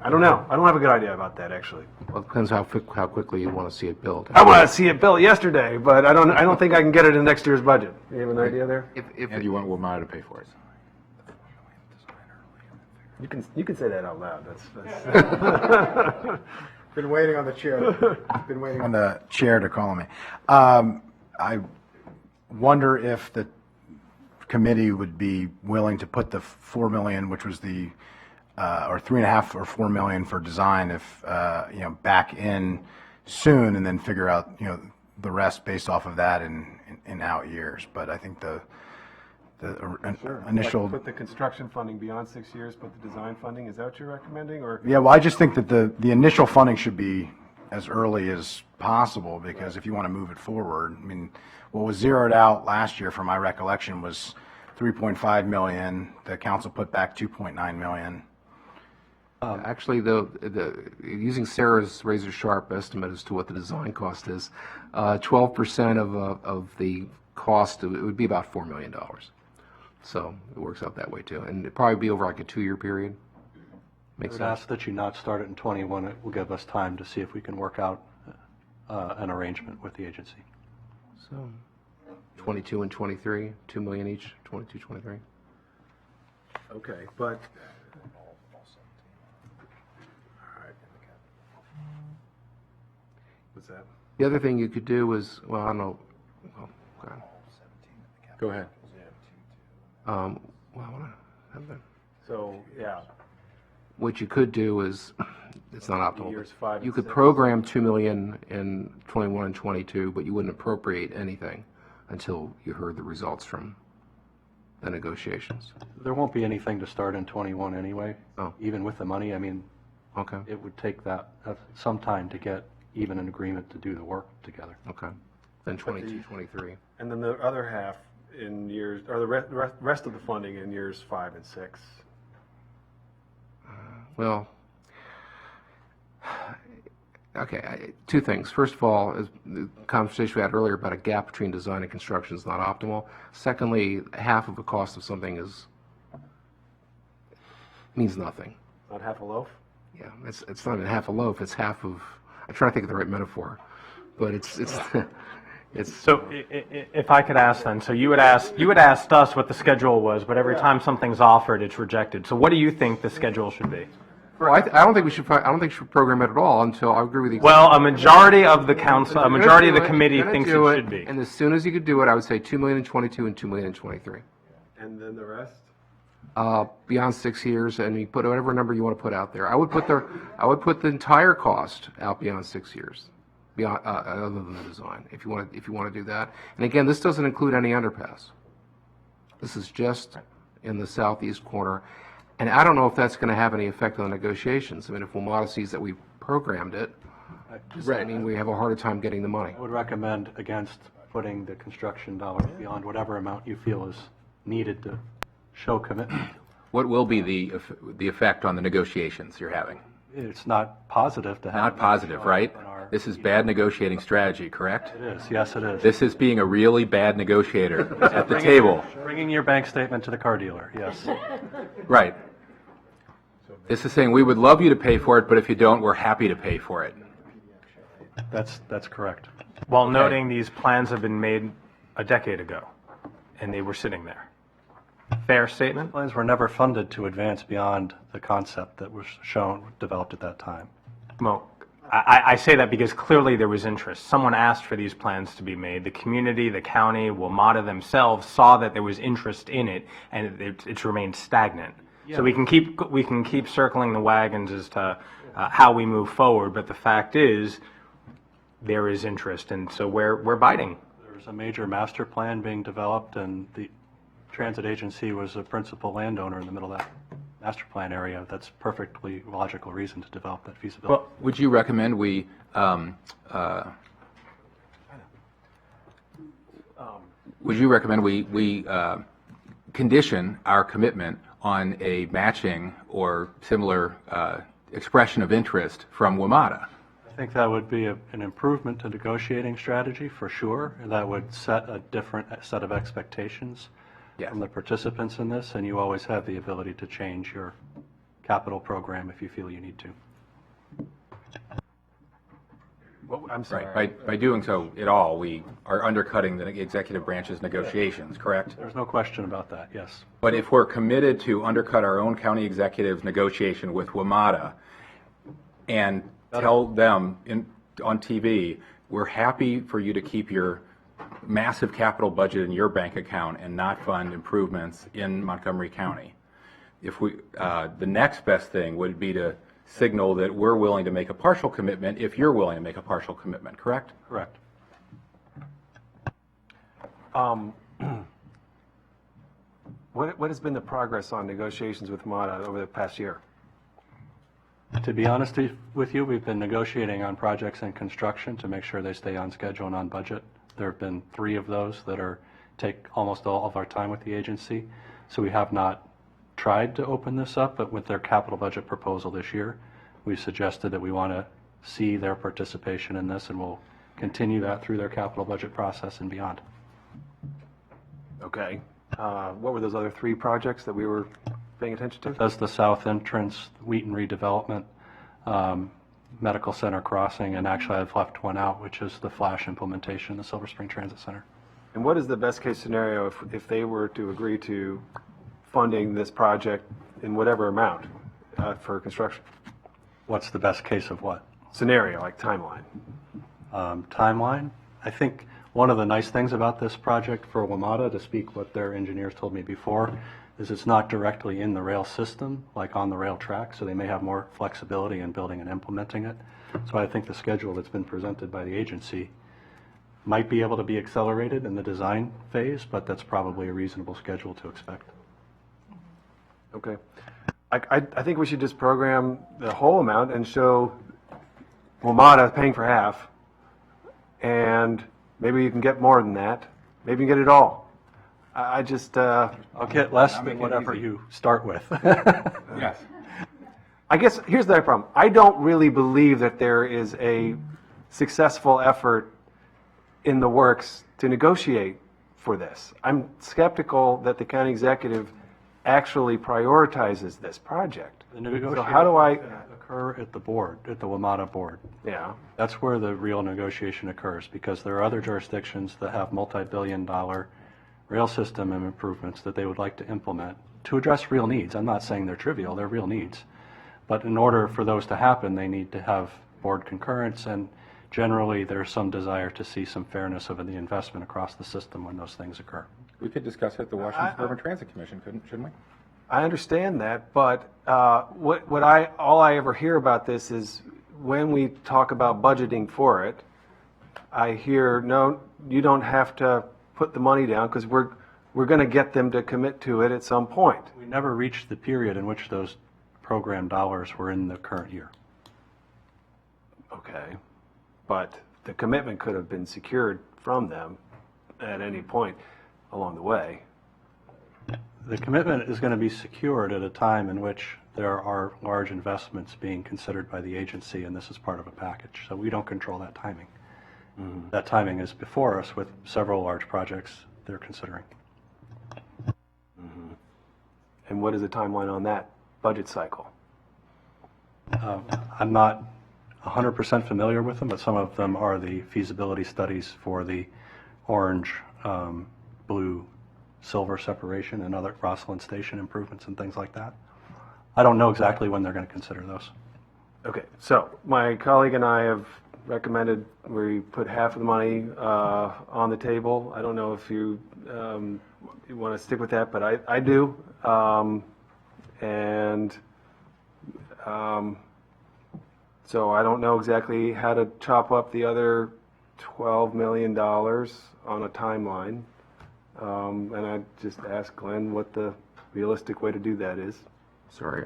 I don't know. I don't have a good idea about that, actually. Well, it depends how quickly you want to see it built. I want to see it built yesterday, but I don't think I can get it in next year's budget. You have an idea there? And you want WMATA to pay for it. You can say that out loud. That's Been waiting on the chair. Been waiting on the chair to call me. I wonder if the committee would be willing to put the $4 million, which was the or $3.5 or $4 million for design, if back in soon, and then figure out the rest based off of that in out years. But I think the initial put the construction funding beyond 6 years, but the design funding, is that what you're recommending? Or yeah, well, I just think that the initial funding should be as early as possible, because if you want to move it forward, I mean, what was zeroed out last year, from my recollection, was $3.5 million. The council put back $2.9 million. Actually, using Sarah's razor sharp estimate as to what the design cost is, 12% of the cost, it would be about $4 million. So it works out that way too, and it'd probably be over like a 2-year period. Makes I would sense. ask that you not start it in 21. It will give us time to see if we can work out an arrangement with the agency. So 22 and 23, $2 million each, 22, 23. okay, but what's that? The other thing you could do is, well, I don't know. Oh, God. Go ahead. Well, I want to have that. So yeah, What you could do is, it's not optimal. Years 5 and You could 6. program $2 million in 21 and 22, but you wouldn't appropriate anything until you heard the results from the negotiations. There won't be anything to start in 21 anyway, Oh. even with the money. I mean, Okay. it would take some time to get even an agreement to do the work together. Okay. Then 22, 23. and then the other half in years, or the rest of the funding in years 5 and 6. Well, Okay, two things. First of all, is the conversation we had earlier about a gap between design and construction is not optimal. Secondly, half of the cost of something means nothing. Not half a loaf? Yeah, it's not even half a loaf. It's half of. I'm trying to think of the right metaphor, but it's. So if I could ask then, so you had asked us what the schedule was, but every time something's offered, it's rejected. So what do you think the schedule should be? Well, I don't think we should. I don't think we should program it at all until I agree with you. Well, a majority of the council, a majority of the committee thinks it should be. And as soon as you could do it, I would say 2 million in 22 and 2 million in 23. And then the rest? Beyond 6 years, and you put whatever number you want to put out there. I would put the entire cost out beyond 6 years, beyond other than the design, if you want to do that. And again, this doesn't include any underpass. This is just in the southeast corner, and I don't know if that's going to have any effect on the negotiations. I mean, if Mota sees that we programmed it, I mean, we have a harder time getting the money. I would recommend against putting the construction dollars beyond whatever amount you feel is needed to show commitment. What will be the effect on the negotiations you're having? It's not positive to have. Not positive, right? This is bad negotiating strategy, correct? It is, yes it is. This is being a really bad negotiator at the table. Bringing your bank statement to the car dealer, yes. Right. This is saying we would love you to pay for it, but if you don't, we're happy to pay for it. That's correct. While noting these plans have been made a decade ago, and they were sitting there. Fair statement? Plans were never funded to advance beyond the concept that was developed at that time. Well, I say that because clearly there was interest. Someone asked for these plans to be made. The community, the county, Mota themselves saw that there was interest in it, and it's remained stagnant. Yeah. So we can keep circling the wagons as to how we move forward, but the fact is there is interest, and so we're biting. There's a major master plan being developed, and the transit agency was a principal landowner in the middle of that master plan area. That's perfectly logical reason to develop that feasibility. Well, would you recommend we condition our commitment on a matching or similar expression of interest from WMATA? I think that would be an improvement to negotiating strategy for sure. That would set a different set of expectations from the participants in this, and you always have the ability to change your capital program if you feel you need to. Well, I'm sorry. Right. By doing so at all, we are undercutting the executive branch's negotiations, correct? There's no question about that, yes. But if we're committed to undercut our own county executive's negotiation with WMATA and tell them on TV, we're happy for you to keep your massive capital budget in your bank account and not fund improvements in Montgomery County. If the next best thing would be to signal that we're willing to make a partial commitment if you're willing to make a partial commitment, correct? Correct. What has been the progress on negotiations with Mota over the past year? To be honest with you, we've been negotiating on projects in construction to make sure they stay on schedule and on budget. There have been 3 of those that take almost all of our time with the agency. So we have not tried to open this up, but with their capital budget proposal this year, we suggested that we want to see their participation in this, and we'll continue that through their capital budget process and beyond. Okay. What were those other 3 projects that we were paying attention to? That's the south entrance, Wheaton redevelopment, Medical Center crossing, and actually I've left one out, which is the Flash implementation, the Silver Spring Transit Center. And what is the best case scenario if they were to agree to funding this project in whatever amount for construction? What's the best case of what? Scenario, like timeline. Timeline? I think one of the nice things about this project for WMATA, to speak what their engineers told me before, is it's not directly in the rail system, like on the rail track, so they may have more flexibility in building and implementing it. So I think the schedule that's been presented by the agency might be able to be accelerated in the design phase, but that's probably a reasonable schedule to expect. Okay. I think we should just program the whole amount and show WMATA paying for half, and maybe you can get more than that. Maybe you can get it all. I just... I'll get less than whatever you start with. Yes. I guess here's the problem. I don't really believe that there is a successful effort in the works to negotiate for this. I'm skeptical that the county executive actually prioritizes this project. The negotiations So how do I, occur at the board, at the WMATA board. yeah, That's where the real negotiation occurs, because there are other jurisdictions that have multi-billion-dollar rail system and improvements that they would like to implement to address real needs. I'm not saying they're trivial, they're real needs. But in order for those to happen, they need to have board concurrence, and generally, there's some desire to see some fairness of the investment across the system when those things occur. We could discuss it at the Washington Urban Transit Commission, shouldn't we? I understand that, but all I ever hear about this is when we talk about budgeting for it, I hear, no, you don't have to put the money down because we're going to get them to commit to it at some point. We never reached the period in which those program dollars were in the current year. Okay, but the commitment could have been secured from them at any point along the way. The commitment is going to be secured at a time in which there are large investments being considered by the agency, and this is part of a package. So we don't control that timing. That timing is before us with several large projects they're considering. And what is the timeline on that budget cycle? I'm not 100% familiar with them, but some of them are the feasibility studies for the orange, blue, silver separation and other Rosslyn Station improvements and things like that. I don't know exactly when they're going to consider those. Okay, so my colleague and I have recommended we put half of the money on the table. I don't know if you want to stick with that, but I do. So I don't know exactly how to chop up the other $12 million on a timeline. And I just asked Glenn what the realistic way to do that is. Sorry,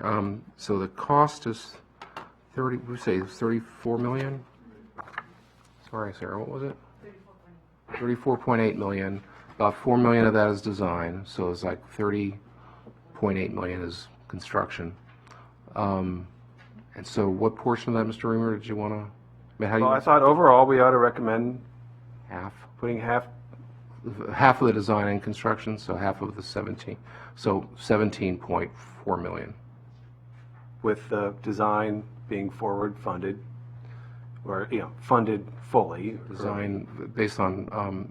so the cost is 34 million? Sorry, Sarah, what was it? 34.8 million. About 4 million of that is design, so it's like 30.8 million is construction. And so what portion of that, Mr. Reamer, did you want to, I mean, how do you? Well, I thought overall we ought to recommend Half? putting half. Half of the design and construction, so half of the 17, so 17.4 million. With the design being forward funded, or, funded fully. Design, based on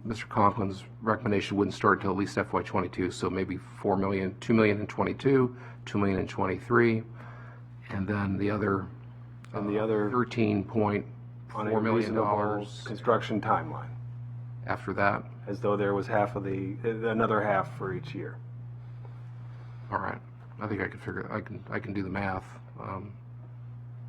Mr. Conklin's recommendation, wouldn't start until at least FY '22, so maybe 4 million, 2 million in '22, 2 million in '23, and then the other, And the other on a $13.4 million reasonable construction timeline, after that. as though there was another half for each year. All right, I think I can figure, I can do the math.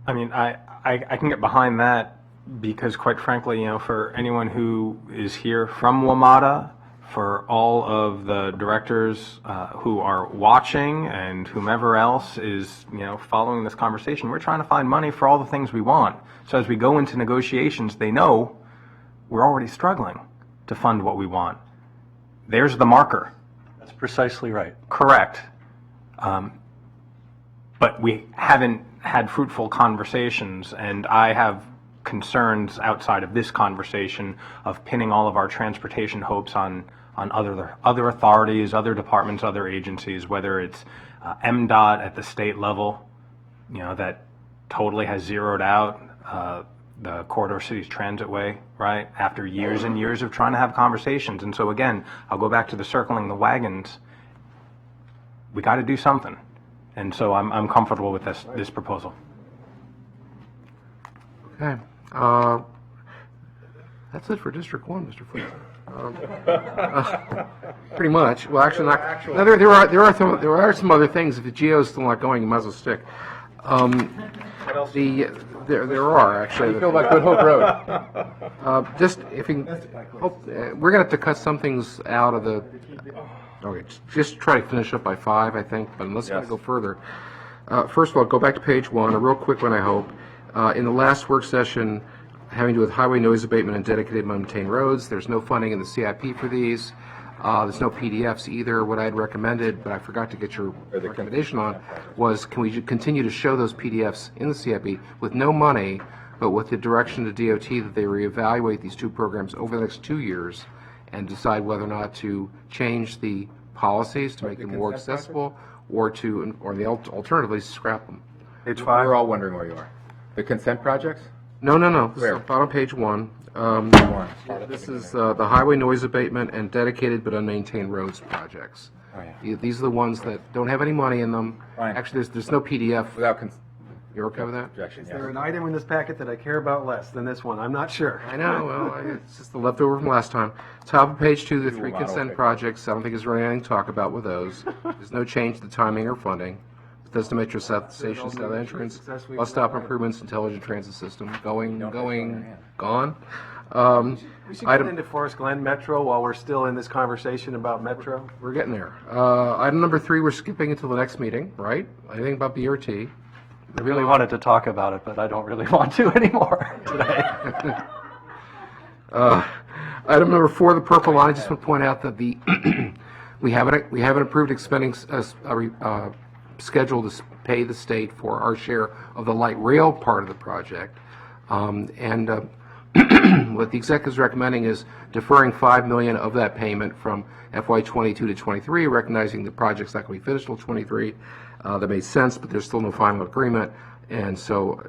I mean, I can get behind that because, quite frankly, for anyone who is here from WMATA, for all of the directors who are watching and whomever else is, following this conversation, we're trying to find money for all the things we want. So as we go into negotiations, they know we're already struggling to fund what we want. There's the marker. That's precisely right. Correct. But we haven't had fruitful conversations, and I have concerns outside of this conversation of pinning all of our transportation hopes on other authorities, other departments, other agencies, whether it's MDOT at the state level, that totally has zeroed out the Corridor Cities Transitway, right, after years and years of trying to have conversations. And so again, I'll go back to the circling the wagons. We got to do something. And so I'm comfortable with this proposal. Okay. That's it for District 1, Mr. Flint. Pretty much. Well, actually, not. No, there are some other things. If the geo's still not going, you might as well stick. What else? There are actually. I feel like Good Hope Road. Just if you can, we're gonna have to cut some things out of the. Okay, just try to finish up by 5, I think. But unless you want to go further, first of all, go back to page 1, a real quick one, I hope. In the last work session, having to do with highway noise abatement and dedicated maintained roads, there's no funding in the CIP for these. There's no PDFs either. What I had recommended, but I forgot to get your recommendation on, was can we continue to show those PDFs in the CIP with no money, but with the direction to DOT that they reevaluate these two programs over the next 2 years and decide whether or not to change the policies to make them more accessible, or alternatively scrap them. Page 5. We're all wondering where you are. The consent projects? No. Where? Bottom page 1. This is the highway noise abatement and dedicated but unmaintained roads projects. Oh, yeah. These are the ones that don't have any money in them. Fine. Actually, there's no PDF. Without You okay with that? objection, Is yes. there an item in this packet that I care about less than this one? I'm not sure. I know, well, it's just the leftover from last time. Top of page 2, the Do a 3 model consent fix. projects. I don't think there's really anything to talk about with those. There's no change to the timing or funding. Bethesda Metro South Station, South Entrance, bus stop improvements, intelligent transit system, gone. We should get into Forest Glen Metro while we're still in this conversation about Metro. We're getting there. Item number 3, we're skipping until the next meeting, right? Anything about BRT? I really wanted to talk about it, but I don't really want to anymore today. Item number 4, the purple line. I just want to point out that the we haven't approved expending schedule to pay the state for our share of the light rail part of the project, and what the executive is recommending is deferring $5 million of that payment from FY22 to 23, recognizing the project's not going to be finished till 23. That made sense, but there's still no final agreement. And so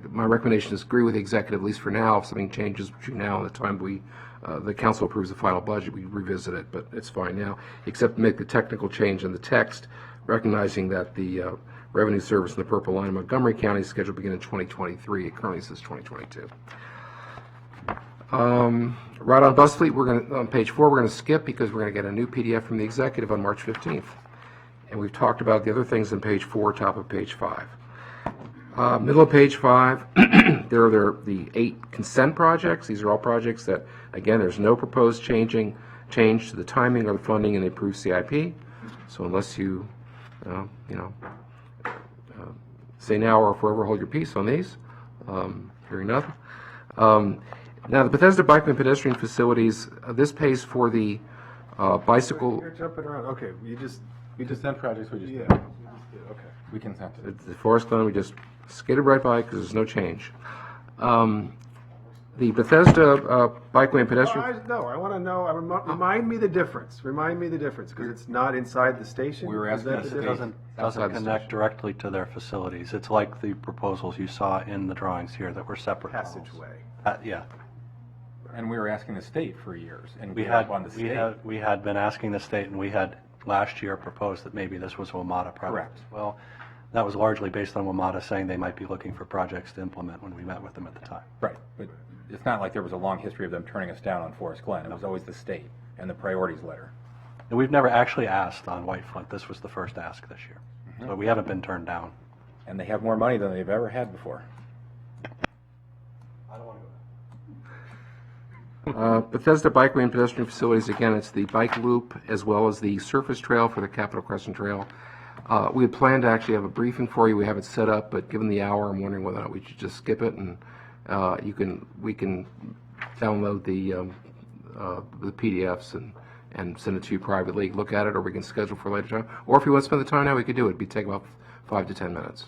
my recommendation is agree with the executive, at least for now. If something changes between now and the time the council approves the final budget, we revisit it, but it's fine now, except make the technical change in the text, recognizing that the revenue service in the purple line in Montgomery County is scheduled to begin in 2023. It currently says 2022. Right on bus fleet, on page 4, we're going to skip because we're going to get a new PDF from the executive on March 15th. And we've talked about the other things on page 4, top of page 5. Middle of page 5, there are the 8 consent projects. These are all projects that, again, there's no proposed change to the timing or the funding in the approved CIP. So unless you, say now or forever hold your peace on these, hearing nothing. Now, the Bethesda Bike and Pedestrian Facilities, this pays for the bicycle. You're jumping around. Okay, you just Consent projects, we just yeah. did. Okay. We consented. The Forest Glen, we just skated right by because there's no change. The Bethesda Bikeway and Pedestrian. No, I want to know. Remind me the difference. Remind me the difference because it's not inside the station. We were Is asking that the the state. difference? Doesn't connect directly to their facilities. It's like the proposals you saw in the drawings here that were separate. Passageway. Yeah. And we were asking the state for years, and We we had, had on the we state. had, we had been asking the state, and we had last year proposed that maybe this was WMATA project. Correct. Well, that was largely based on WMATA saying they might be looking for projects to implement when we met with them at the time. Right, but it's not like there was a long history of them turning us down on Forest Glen. It was always the state and the priorities letter. And we've never actually asked on White Flint. This was the first ask this year. So we haven't been turned down. And they have more money than they've ever had before. Bethesda Bikeway and Pedestrian Facilities, again, it's the bike loop as well as the surface trail for the Capitol Crescent Trail. We had planned to actually have a briefing for you. We have it set up, but given the hour, I'm wondering whether or not we should just skip it, and we can download the PDFs and send it to you privately. Look at it, or we can schedule for a later time. Or if you want to spend the time now, we could do it. It'd take about 5 to 10 minutes.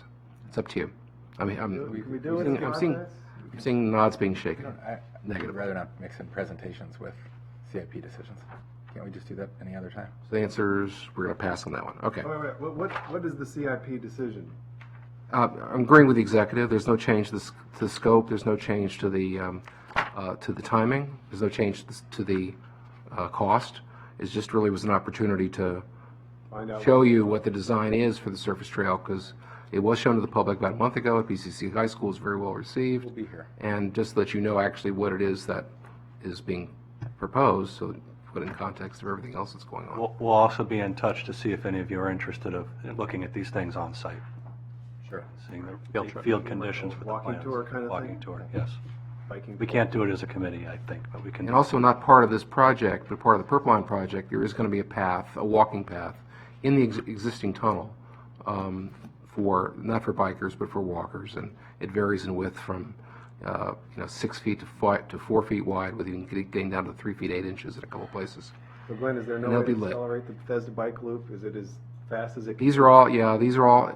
It's up to you. I mean, We do it in I'm process? seeing nods being shaken. I would rather not mix in presentations with CIP decisions. Can't we just do that any other time? So the answer is we're going to pass on that one. Okay. Wait. What is the CIP decision? I'm agreeing with the executive. There's no change to the scope. There's no change to the timing. There's no change to the cost. It just really was an opportunity to Find out. show you what the design is for the surface trail, because it was shown to the public about a month ago at PCC High School. It's very well received. We'll be here. And just to let you know actually what it is that is being proposed, so put in context of everything else that's going on. We'll also be in touch to see if any of you are interested in looking at these things on site, Sure. seeing the field conditions with the Walking plans. tour kind of Walking thing? tour, yes. Biking. We can't do it as a committee, I think, but we can. And also not part of this project, but part of the Purple Line project, there is going to be a path, a walking path, in the existing tunnel, not for bikers, but for walkers, and it varies in width from 6 feet to 4 feet wide, with even getting down to 3 feet 8 inches in a couple places. So Glenn, is there no And they'll way to be lit. accelerate the Bethesda bike loop? Is it as fast as it can? These are all,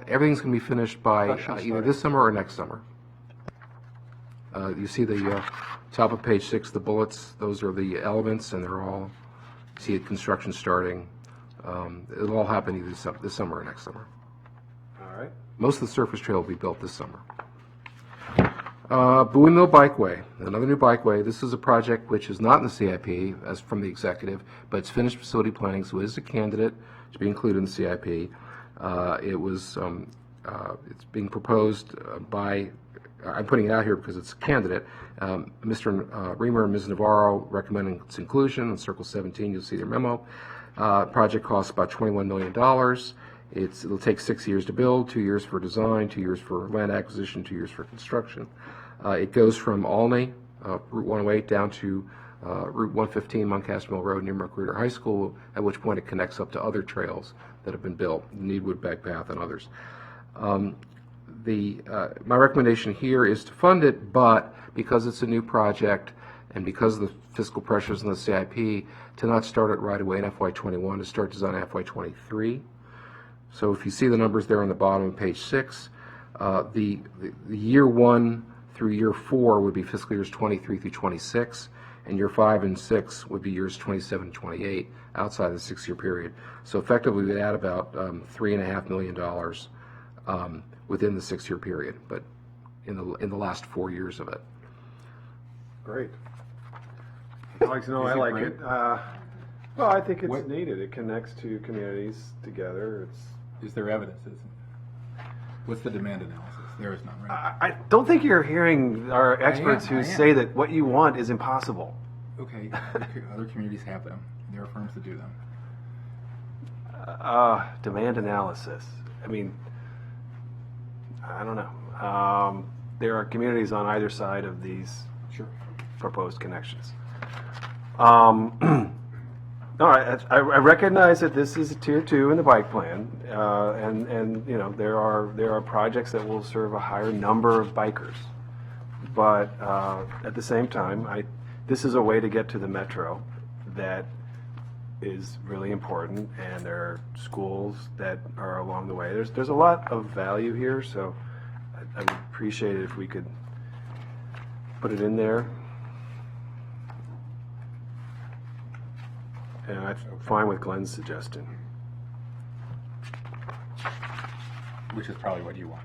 everything's going to be finished by either this summer or next summer. You see the top of page 6, the bullets, those are the elements, and they're all, you see construction starting. It'll all happen either this summer or next summer. All right. Most of the surface trail will be built this summer. Bowie Mill Bikeway, another new bikeway. This is a project which is not in the CIP as from the executive, but it's finished facility planning, so it is a candidate to be included in the CIP. It's being proposed by, I'm putting it out here because it's a candidate, Mr. Reamer and Ms. Navarro recommending its inclusion. In Circle 17, you'll see their memo. Project costs about $21 million. It'll take 6 years to build, 2 years for design, 2 years for land acquisition, 2 years for construction. It goes from Olney, Route 108, down to Route 115, Moncastle Mill Road near Macarthur High School, at which point it connects up to other trails that have been built, Needwood Bike Path and others. My recommendation here is to fund it, but because it's a new project and because of the fiscal pressures in the CIP, to not start it right away in FY21, to start design in FY23. So if you see the numbers there on the bottom of page 6, the year 1 through year 4 would be fiscal years 23 through 26, and year 5 and 6 would be years 27 and 28 outside the 6-year period. So effectively, we'd add about $3.5 million within the 6-year period, but in the last 4 years of it. Great. Alex, no, I like it. Well, I think it's needed. It connects two communities together. Is there evidence? What's the demand analysis? There is none, right? I don't think you're hearing our experts I who am. say that what you want is impossible. Okay, other communities have them. There are firms that do them. Demand analysis. I mean, I don't know. There are communities on either side of these proposed connections. No, I recognize that this is a tier 2 in the bike plan, and you know there are projects that will serve a higher number of bikers, but at the same time, this is a way to get to the metro that is really important, and there are schools that are along the way. There's a lot of value here, so I would appreciate it if we could put it in there. And I'm fine with Glenn's suggestion. Which is probably what you want.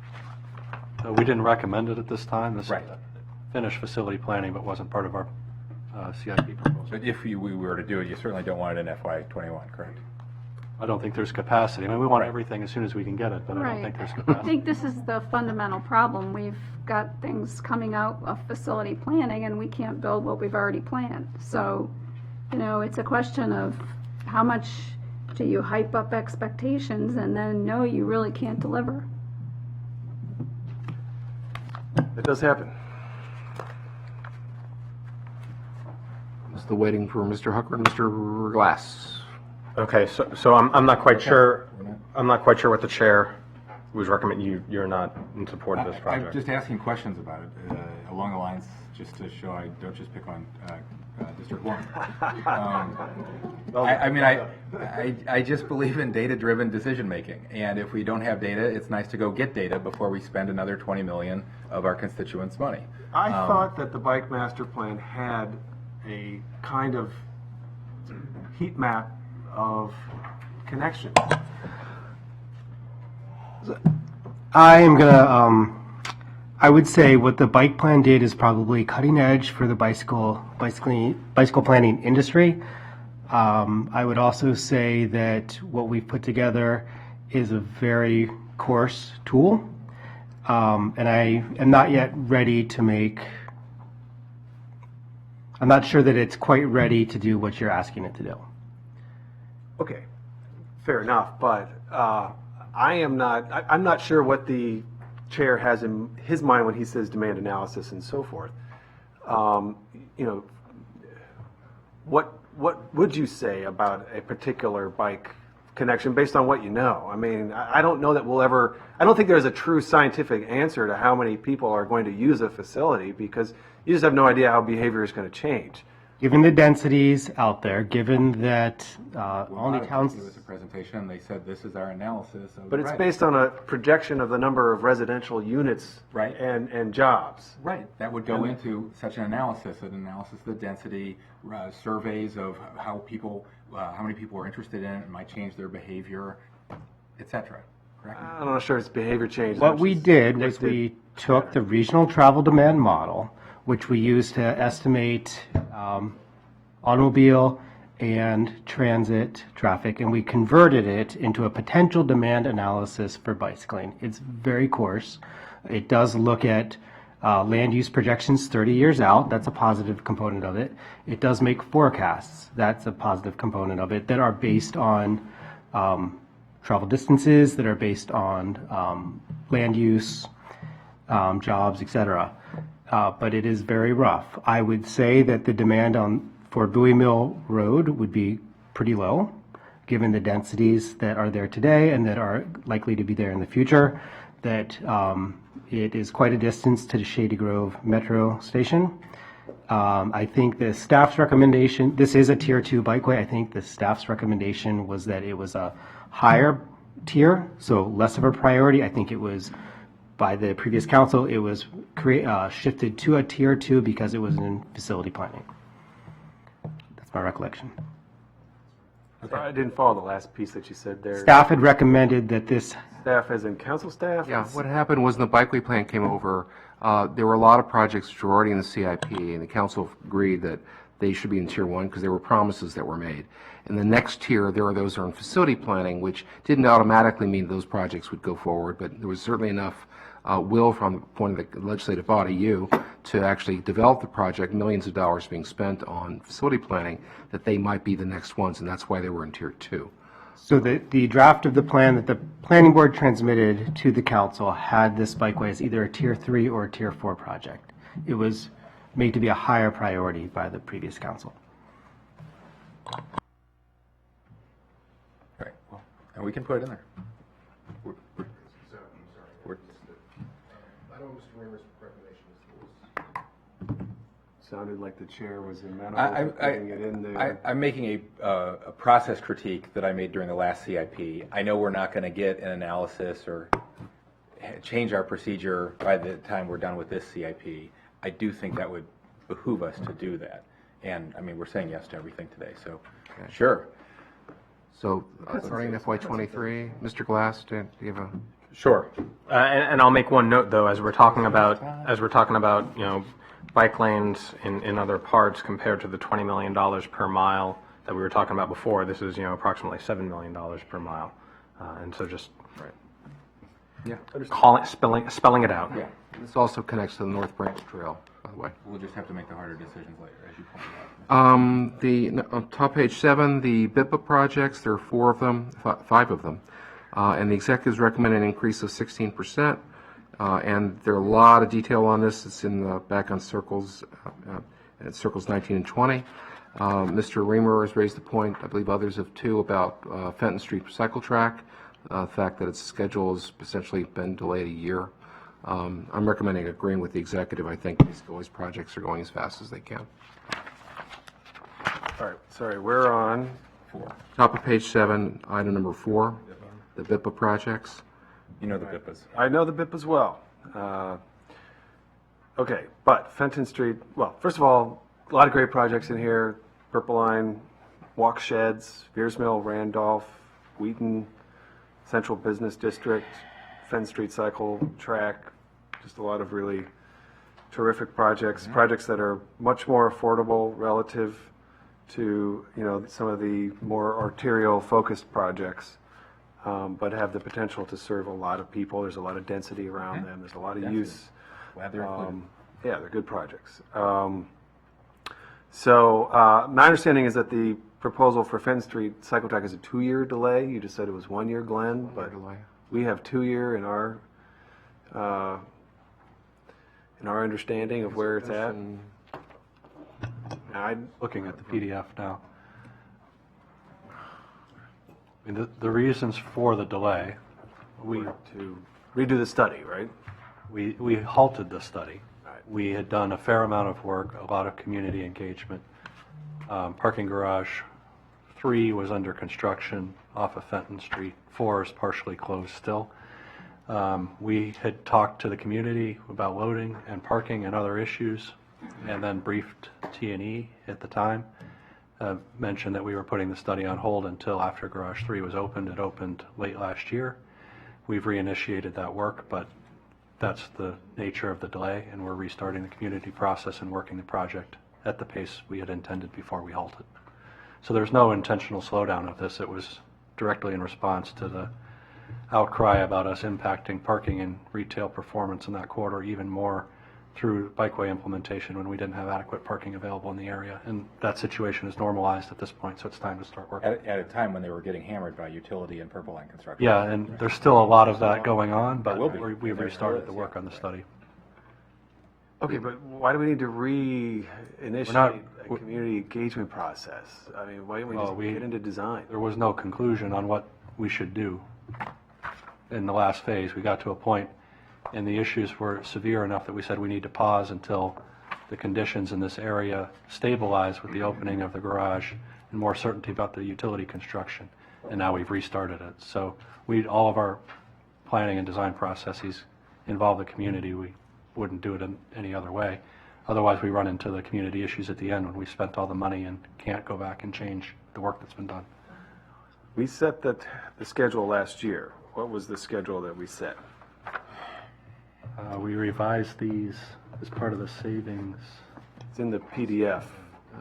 We didn't recommend it at this time. This Right. finished facility planning, but wasn't part of our CIP proposal. But if we were to do it, you certainly don't want it in FY21, correct? I don't think there's capacity. I mean, we want everything as soon as we can get it, but I don't think there's I capacity. think this is the fundamental problem. We've got things coming out of facility planning and we can't build what we've already planned. So, you know, it's a question of how much do you hype up expectations and then know you really can't deliver. It does happen. Still waiting for Mr. Hucker and Mr. Glass. Okay, so I'm not quite sure. I'm not quite sure what the chair was recommending. You're not in support of this project. I'm just asking questions about it along the lines, just to show I don't just pick on District 1. I just believe in data-driven decision-making, and if we don't have data, it's nice to go get data before we spend another $20 million of our constituents' money. I thought that the bike master plan had a kind of heat map of connection. I would say what the bike plan did is probably cutting edge for the bicycle planning industry. I would also say that what we've put together is a very coarse tool, and I am not yet ready to make. I'm not sure that it's quite ready to do what you're asking it to do. Okay, fair enough, but I'm not sure what the chair has in his mind when he says demand analysis and so forth. You know, what would you say about a particular bike connection based on what you know? I mean, I don't know that I don't think there's a true scientific answer to how many people are going to use a facility because you just have no idea how behavior is going to change. Given the densities out there, given that only towns. It was a presentation, and they said, this is our analysis of. But it's Right. based on a projection of the number of residential units. Right. And jobs. Right, that would go into such an analysis of the density, surveys of how many people are interested in it, might change their behavior, et cetera. Correct? I'm not sure it's behavior change. What we did was we took the regional travel demand model, which we used to estimate automobile and transit traffic, and we converted it into a potential demand analysis for bicycling. It's very coarse. It does look at land use projections 30 years out. That's a positive component of it. It does make forecasts. That's a positive component of it that are based on travel distances, that are based on land use, jobs, etc. But it is very rough. I would say that the demand for Bowie Mill Road would be pretty low, given the densities that are there today and that are likely to be there in the future, that it is quite a distance to the Shady Grove Metro Station. I think the staff's recommendation, this is a Tier 2 bikeway, I think the staff's recommendation was that it was a higher tier, so less of a priority. I think it was, by the previous council, it was shifted to a Tier 2 because it was in facility planning. That's my recollection. Okay. I didn't follow the last piece that you said there. Staff had recommended that this. Staff as in council staff? Yeah, what happened was when the bikeway plan came over, there were a lot of projects which were already in the CIP, and the council agreed that they should be in Tier 1 because there were promises that were made. In the next tier, there are those that are in facility planning, which didn't automatically mean those projects would go forward, but there was certainly enough will from the point of the legislative body, you, to actually develop the project, millions of dollars being spent on facility planning, that they might be the next ones, and that's why they were in Tier 2. So the draft of the plan that the planning board transmitted to the council had this bikeway as either a Tier 3 or a Tier 4 project. It was made to be a higher priority by the previous council. Right, well, and we can put it in there. Sounded like the chair was amenable to putting it in there. I'm making a process critique that I made during the last CIP. I know we're not going to get an analysis or change our procedure by the time we're done with this CIP. I do think that would behoove us to do that. And, I mean, we're saying yes to everything today, so, sure. So, starting in FY23, Mr. Glass, do you have a? Sure. And I'll make one note, though, as we're talking about, you know, bike lanes in other parts compared to the $20 million per mile that we were talking about before. This is, you know, approximately $7 million per mile. And so just spelling it out. Yeah. This also connects to the North Branch Trail, by the way. We'll just have to make the harder decisions later, as you pointed out. On top page 7, the BIPA projects, there are 4 of them, 5 of them. And the executives recommend an increase of 16%. And there are a lot of detail on this. It's in the back on circles, and circles 19 and 20. Mr. Reamer has raised the point, I believe others have too, about Fenton Street cycle track, the fact that its schedule has essentially been delayed a year. I'm recommending agreeing with the executive. I think these projects are going as fast as they can. All right, sorry, we're on 4. Top of page 7, item number 4, the BIPA projects. You know the BIPAs. I know the BIP as well. Okay, but Fenton Street, well, first of all, a lot of great projects in here. Purple Line, Walk Sheds, Veers Mill, Randolph, Wheaton, Central Business District, Fenton Street Cycle Track, just a lot of really terrific projects, projects that are much more affordable relative to, you know, some of the more arterial focused projects. But have the potential to serve a lot of people. There's a lot of density around them. There's a lot of use. Weather included. Yeah, they're good projects. So my understanding is that the proposal for Fenton Street cycle track is a 2-year delay. You just said it was 1 year, Glenn, but we have 2-year in our understanding of where it's at. Looking at the PDF now. I mean, the reasons for the delay, to redo the study, right? we halted the study. Right. We had done a fair amount of work, a lot of community engagement, Parking garage 3 was under construction off of Fenton Street. 4 is partially closed still. We had talked to the community about loading and parking and other issues, and then briefed T&E at the time. Mentioned that we were putting the study on hold until after Garage 3 was opened. It opened late last year. We've reinitiated that work, but that's the nature of the delay, and we're restarting the community process and working the project at the pace we had intended before we halted. So there's no intentional slowdown of this. It was directly in response to the outcry about us impacting parking and retail performance in that quarter even more through bikeway implementation when we didn't have adequate parking available in the area. And that situation is normalized at this point, so it's time to start working. At a time when they were getting hammered by utility and Purple Line construction. Yeah, and there's still a lot of that going on, but will be. we've restarted the work on the study. Okay, but why do we need to reinitiate a community engagement process? I mean, why don't we just get into design? There was no conclusion on what we should do in the last phase. We got to a point, and the issues were severe enough that we said we need to pause until the conditions in this area stabilize with the opening of the garage and more certainty about the utility construction. And now we've restarted it. So all of our planning and design processes involve the community. We wouldn't do it in any other way. Otherwise, we run into the community issues at the end when we spent all the money and can't go back and change the work that's been done. We set the schedule last year. What was the schedule that we set? We revised these as part of the savings. It's in the PDF.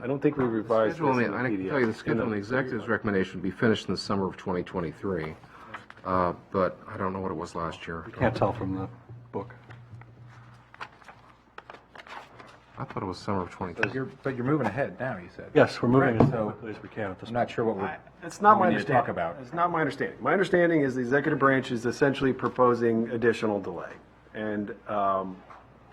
I don't think we revised this in the I can PDF. tell you the schedule and the executive's recommendation would be finished in the summer of 2023, but I don't know what it was last year. We can't tell from the book. I thought it was summer of 2023. But you're moving ahead now, you said. Yes, we're moving Right, as so quickly as we can at this I'm point. not sure what we're. It's not we my need to understanding. talk about. It's not my understanding. My understanding is the executive branch is essentially proposing additional delay. And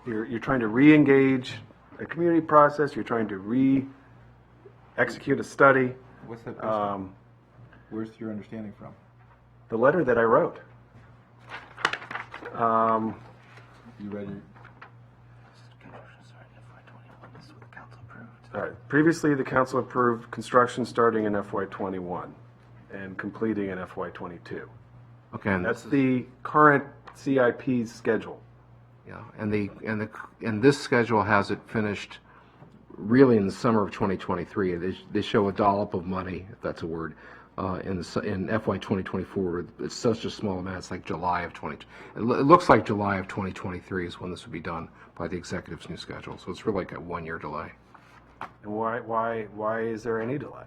you're trying to re-engage a community process, you're trying to re-execute a study. What's the, where's your understanding from? The letter that I wrote. You ready? All right. Previously, the council approved construction starting in FY21 and completing in FY22. Okay, and That's the current CIP's schedule. yeah, and this schedule has it finished really in the summer of 2023. They show a dollop of money, if that's a word, in FY 2024. It's such a small amount. It's like July of 20. It looks like July of 2023 is when this would be done by the executive's new schedule. So it's really like a 1-year delay. And why is there any delay?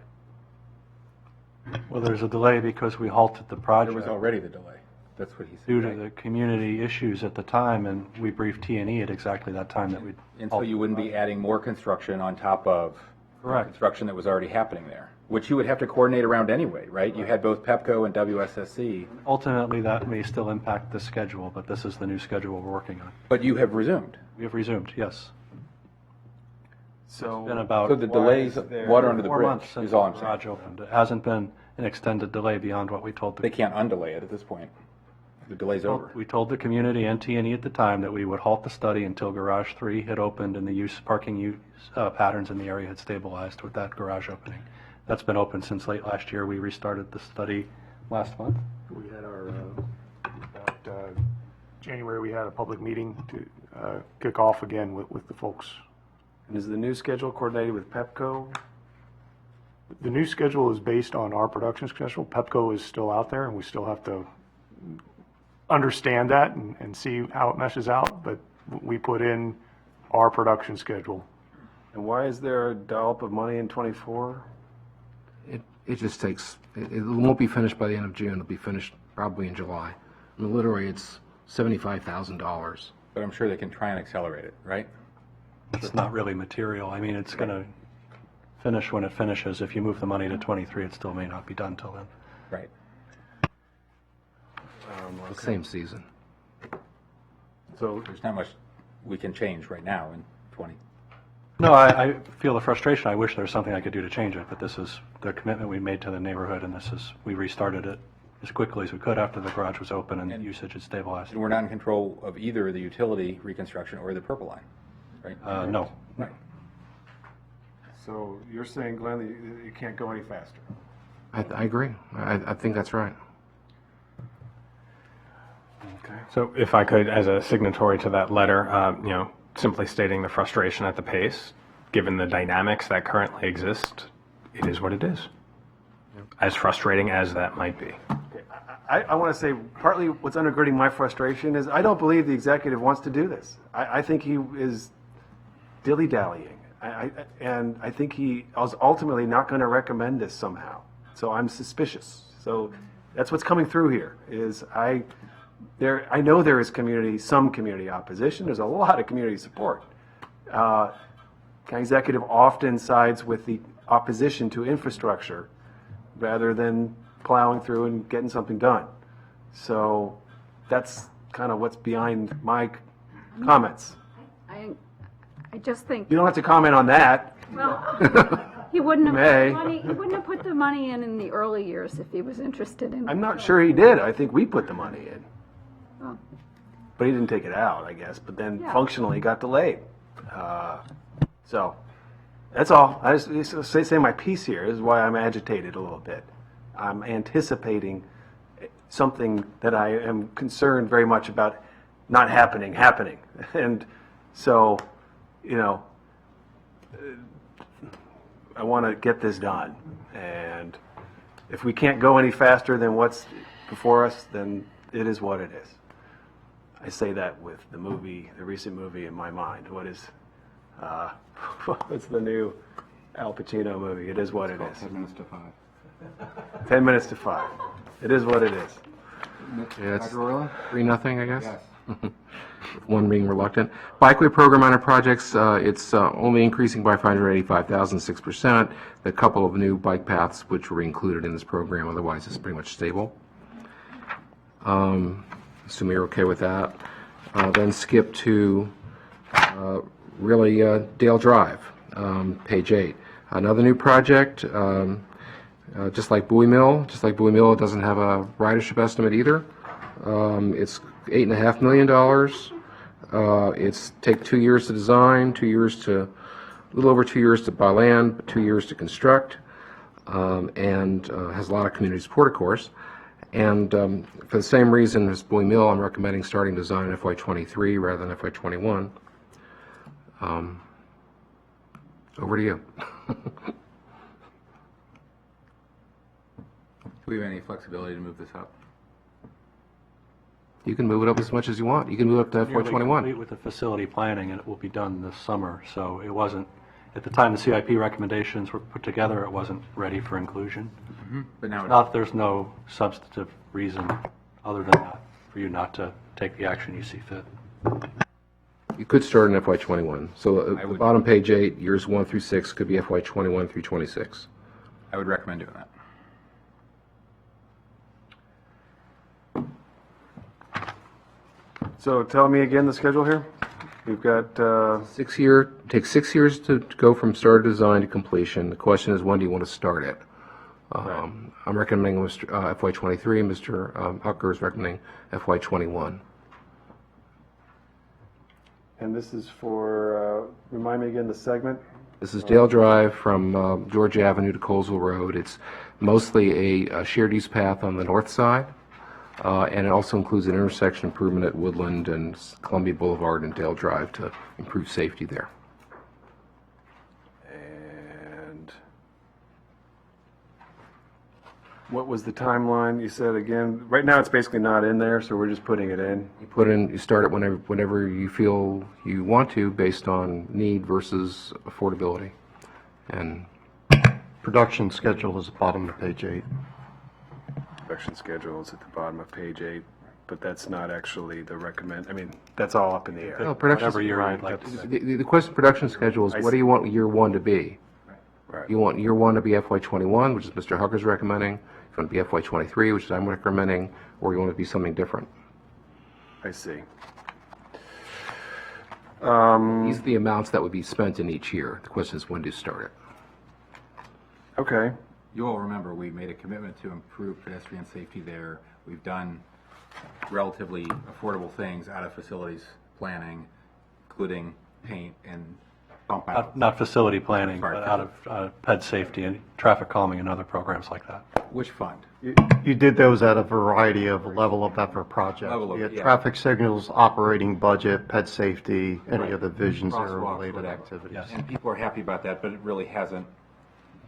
Well, there's a delay because we halted the project. There was already the delay. That's what he said. Due to right? the community issues at the time, and we briefed T&E at exactly that time that we. And so you wouldn't be adding more construction on top of Correct. construction that was already happening there, which you would have to coordinate around anyway, right? You had both PEPCO and WSSC, Ultimately, that may still impact the schedule, but this is the new schedule we're working on. but you have resumed. We have resumed, yes. So It's been about So the delays, water under the 4 bridge months since is all I'm the saying. garage opened. It hasn't been an extended delay beyond what we told They the. can't undelay it at this point. The delay's over. We told the community and T&E at the time that we would halt the study until Garage 3 had opened and the parking use patterns in the area had stabilized with that garage opening. That's been open since late last year. We restarted the study last month. We had our, about January, we had a public meeting to kick off again with the folks. And is the new schedule coordinated with PEPCO? The new schedule is based on our production schedule. PEPCO is still out there, and we still have to understand that and see how it meshes out, but we put in our production schedule. And why is there a dollop of money in '24? It just takes, it won't be finished by the end of June. It'll be finished probably in July. I mean, literally, it's $75,000. But I'm sure they can try and accelerate it, right? It's not really material. I mean, it's going to finish when it finishes. If you move the money to 23, it still may not be done till then. Right. The same season. So There's not much we can change right now in 20. No, I feel the frustration. I wish there was something I could do to change it, but this is the commitment we made to the neighborhood, and we restarted it as quickly as we could after the garage was open and usage had stabilized. And we're not in control of either the utility reconstruction or the Purple Line, right? No. Right. So you're saying, Glenn, that you can't go any faster? I agree. I think that's right. Okay. So if I could, as a signatory to that letter, simply stating the frustration at the pace, given the dynamics that currently exist, it is what it is. As frustrating as that might be. I want to say partly what's undergirding my frustration is I don't believe the executive wants to do this. I think he is dilly-dallying. And I think he is ultimately not going to recommend this somehow. So I'm suspicious. So that's what's coming through here is I know there is some community opposition. There's a lot of community support. County executive often sides with the opposition to infrastructure rather than plowing through and getting something done. So that's kind of what's behind my comments. I just think, You don't have to comment on that. well, he wouldn't have May. put the money in the early years if he was interested in. I'm not sure he did. I think we put the money in. Oh. But he didn't take it out, I guess. But then Yeah. functionally got delayed. So that's all. I just say my piece here. This is why I'm agitated a little bit. I'm anticipating something that I am concerned very much about not happening. And so, I want to get this done. And if we can't go any faster than what's before us, then it is what it is. I say that with the recent movie in my mind. What's the new Al Pacino movie? It is what it is. 10 minutes to 5. 10 minutes to 5. It is what it is. Yeah, it's 3-0, I guess. Yes. One being reluctant. Bikeway program on our projects, it's only increasing by $585,000, 6%. A couple of new bike paths which were included in this program, otherwise it's pretty much stable. Assume you're okay with that. Then skip to Dale Drive, page 8. Another new project, just like Bowie Mill. It doesn't have a ridership estimate either. It's $8.5 million. It's take 2 years to design, a little over 2 years to buy land, but 2 years to construct, and has a lot of community support, of course. And for the same reason as Bowie Mill, I'm recommending starting design in FY23 rather than FY21. Over to you. Do we have any flexibility to move this up? You can move it up as much as you want. You can move up to Nearly FY21. complete with the facility planning, and it will be done this summer. So it wasn't, at the time the CIP recommendations were put together, it wasn't ready for inclusion. But now Not that there's no substantive reason other than that for you not to take the action you see fit. You could start in FY21. So I the would- bottom page 8, years 1 through 6 could be FY21 through 26. I would recommend doing that. So tell me again the schedule here. We've got, Takes 6 years to go from start of design to completion. The question is, when do you want to start it? I'm recommending FY23. Mr. Hucker is recommending FY21. and this is for, remind me again, the segment? This is Dale Drive from George Avenue to Colesville Road. It's mostly a shared use path on the north side, and it also includes an intersection improvement at Woodland and Columbia Boulevard and Dale Drive to improve safety there. And what was the timeline? You said again, right now it's basically not in there, so we're just putting it in. You start it whenever you feel you want to, based on need versus affordability. And Production schedule is at the bottom of page 8. Production schedule is at the bottom of page 8, but that's not actually that's all up in the air. No, production. Whatever year you'd like to see. The question production schedule is, what do you want year 1 to be? Right. You want year 1 to be FY21, which is Mr. Hucker's recommending. You want it to be FY23, which is I'm recommending, or you want it to be something different. I see. These are the amounts that would be spent in each year. The question is, when do you start it? Okay. You all remember, we made a commitment to improve pedestrian safety there. We've done relatively affordable things out of facilities planning, including paint and bump out. Not facility planning, Sorry, but out of ped safety and traffic calming and other programs like that. Which fund? You did those at a variety of level of effort projects. Level of- You had yeah. traffic signals, operating budget, ped safety, any Right. of the visions or Crosswalks, related whatever. activities. Yes. And people are happy about that, but it really hasn't,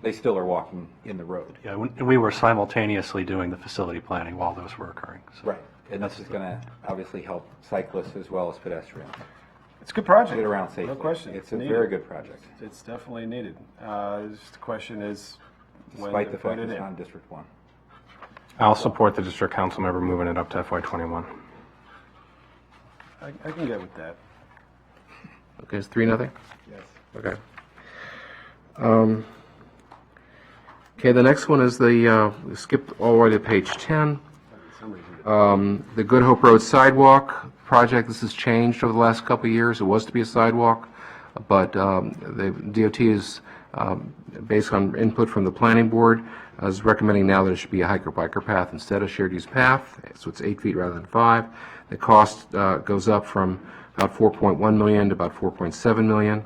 they still are walking in the road. Yeah, and we were simultaneously doing the facility planning while those were occurring. So. Right. And this is going to obviously help cyclists as well as pedestrians It's a good project. get around safely. No question. It's a needed. very good project, It's definitely needed. Just the question is when despite to the put fact it it's in. not in District 1. I'll support the district council member moving it up to FY21. I can get with that. Okay, it's 3-0? Yes. Okay. Okay, the next one is we skipped all the way to page 10. The Good Hope Road Sidewalk project, this has changed over the last couple of years. It was to be a sidewalk, but the DOT is, based on input from the planning board, is recommending now that it should be a hiker-biker path instead of shared use path, so it's 8 feet rather than 5. The cost goes up from about $4.1 million to about $4.7 million.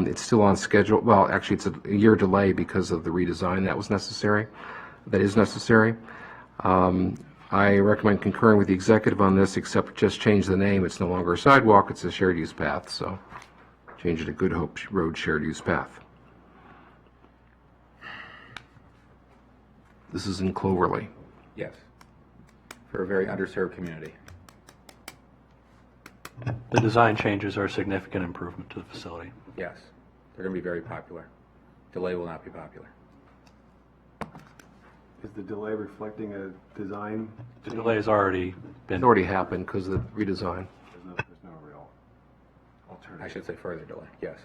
It's still on schedule. Well, actually, it's a year delay because of the redesign that is necessary. I recommend concurring with the executive on this, except just change the name. It's no longer a sidewalk, it's a shared use path, so change it to Good Hope Road Shared Use Path. This is in Cloverly. Yes. For a very underserved community. The design changes are a significant improvement to the facility. Yes. They're going to be very popular. Delay will not be popular. Is the delay reflecting a design? The delay has already been. It's already happened because of the redesign. There's no real alternative. I should say further delay, yes.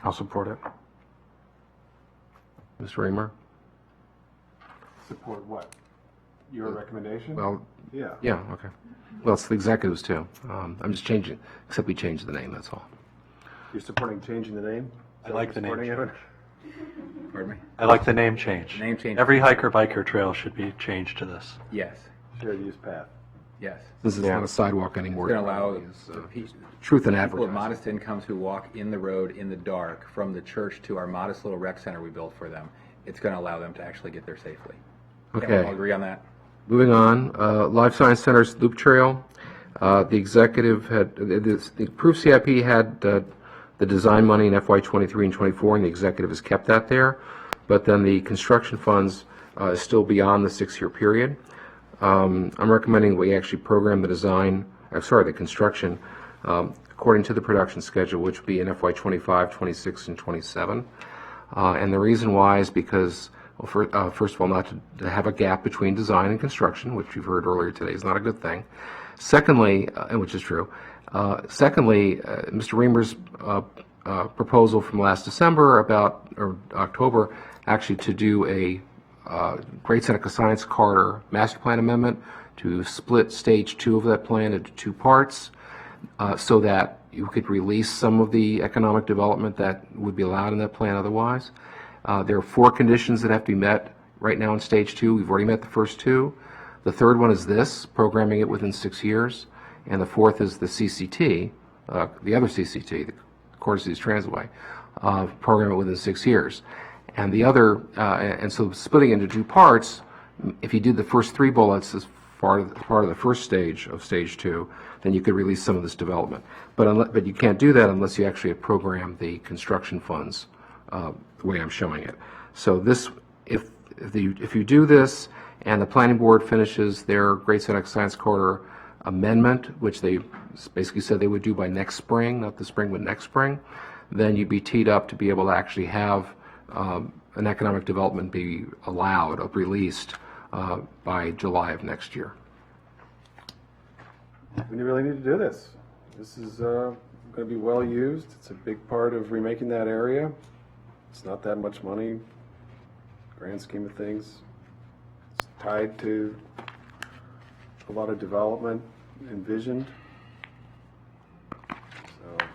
I'll support it. Mr. Raymer? Support what? Your recommendation? Well, Yeah. yeah, okay. Well, it's the executives too. I'm just changing, except we changed the name, that's all. You're supporting changing the name? I like the name Supporting it? Pardon me? I like the name change. Name change. Every hiker-biker trail should be changed to this. Yes, Shared use path. yes. This is not a sidewalk anymore. It's going to allow It's, the truth in people of advertising. modest incomes who walk in the road in the dark from the church to our modest little rec center we built for them, it's going to allow them to actually get there safely. Can we all Okay, agree on that? moving on. Life Science Center's Loop Trail. The executive had, the approved CIP had the design money in FY23 and 24, and the executive has kept that there. But then the construction funds is still beyond the 6-year period. I'm recommending we actually program the the construction, according to the production schedule, which would be in FY25, 26, and 27. And the reason why is because, well, first of all, not to have a gap between design and construction, which you've heard earlier today is not a good thing. Secondly, and which is true, Mr. Reamer's proposal from last December or October, actually to do a Great Seneca Science Corridor master plan amendment to split stage 2 of that plan into 2 parts, so that you could release some of the economic development that would be allowed in that plan otherwise. There are 4 conditions that have to be met right now in stage 2. We've already met the first 2. The third one is this, programming it within 6 years. And the fourth is the CCT, the other CCT, the Quarter Cities Transway, program it within 6 years. And the other, and so splitting into 2 parts, if you did the first 3 bullets as part of the first stage of stage 2, then you could release some of this development. But you can't do that unless you actually have programmed the construction funds the way I'm showing it. So this, if you do this and the planning board finishes their Great Seneca Science Corridor amendment, which they basically said they would do by next spring, not this spring, but next spring, then you'd be teed up to be able to actually have an economic development be allowed or released by July of next year. We really need to do this. This is going to be well used. It's a big part of remaking that area. It's not that much money, grand scheme of things. It's tied to a lot of development envisioned. So,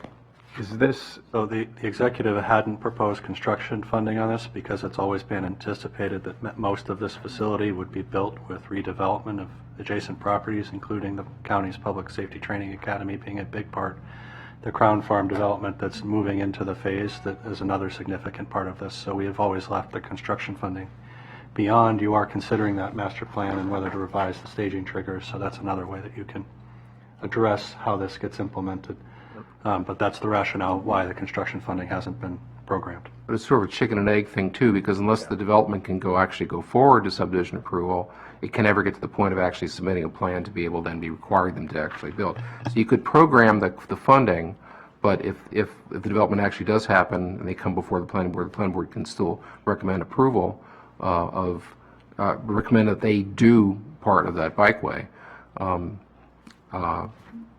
Is this, So the executive hadn't proposed construction funding on this because it's always been anticipated that most of this facility would be built with redevelopment of adjacent properties, including the county's Public Safety Training Academy being a big part. the Crown Farm development that's moving into the phase that is another significant part of this. So we have always left the construction funding beyond. You are considering that master plan and whether to revise the staging triggers, so that's another way that you can address how this gets implemented. But that's the rationale why the construction funding hasn't been programmed. But it's sort of a chicken and egg thing too, because unless the development can actually go forward to subdivision approval, it can never get to the point of actually submitting a plan to be able to then be requiring them to actually build. So you could program the funding, but if the development actually does happen and they come before the planning board can still recommend approval recommend that they do part of that bikeway.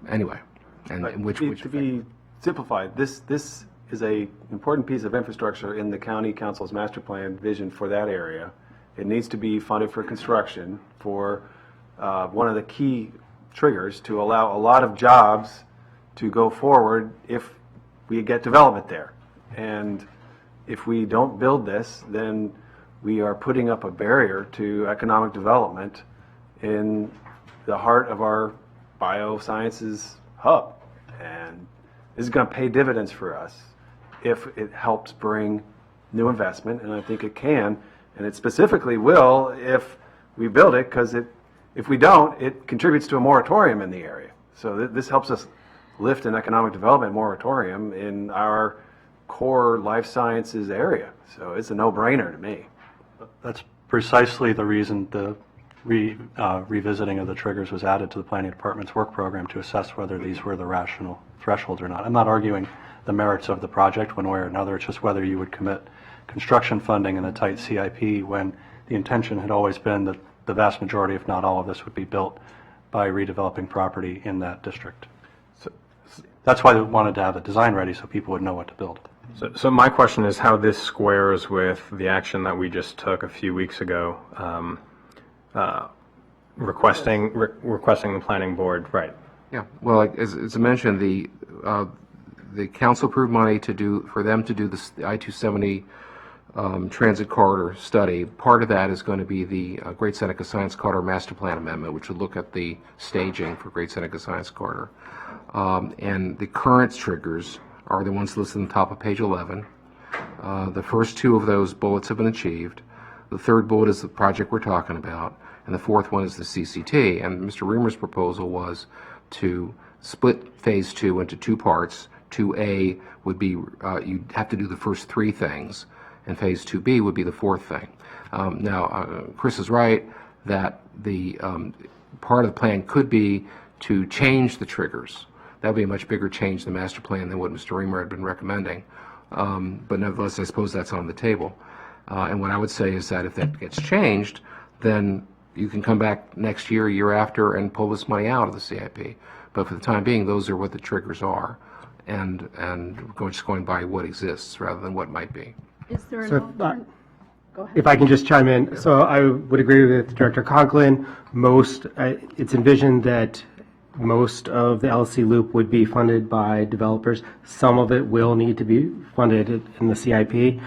Anyway, and which to be simplified, this is a important piece of infrastructure in the county council's master plan vision for that area. It needs to be funded for construction for one of the key triggers to allow a lot of jobs to go forward if we get development there. And if we don't build this, then we are putting up a barrier to economic development in the heart of our biosciences hub. And this is going to pay dividends for us if it helps bring new investment, and I think it can, and it specifically will if we build it, because if we don't, it contributes to a moratorium in the area. So this helps us lift an economic development moratorium in our core life sciences area. So it's a no-brainer to me. That's precisely the reason the revisiting of the triggers was added to the planning department's work program to assess whether these were the rational thresholds or not. I'm not arguing the merits of the project one way or another. It's just whether you would commit construction funding in a tight CIP when the intention had always been that the vast majority, if not all of this, would be built by redeveloping property in that district. So that's why they wanted to have the design ready so people would know what to build. So my question is how this squares with the action that we just took a few weeks ago, requesting the planning board, right? Yeah, well, as I mentioned, the council approved money for them to do the I-270 transit corridor study. Part of that is going to be the Great Seneca Science Corridor Master Plan Amendment, which would look at the staging for Great Seneca Science Corridor. And the current triggers are the ones listed on the top of page 11. The first two of those bullets have been achieved. The third bullet is the project we're talking about, and the fourth one is the CCT. And Mr. Reamer's proposal was to split Phase 2 into two parts. 2A would be, you'd have to do the first three things, and Phase 2B would be the fourth thing. Now, Chris is right that the part of the plan could be to change the triggers. That would be a much bigger change in the master plan than what Mr. Reamer had been recommending. But nevertheless, I suppose that's on the table. And what I would say is that if that gets changed, then you can come back next year, year after, and pull this money out of the CIP. But for the time being, those are what the triggers are, and just going by what exists rather than what might be. Is there an So alternate? Go ahead. if I can just chime in, so I would agree with Director Conklin. It's envisioned that most of the LC loop would be funded by developers. Some of it will need to be funded in the CIP.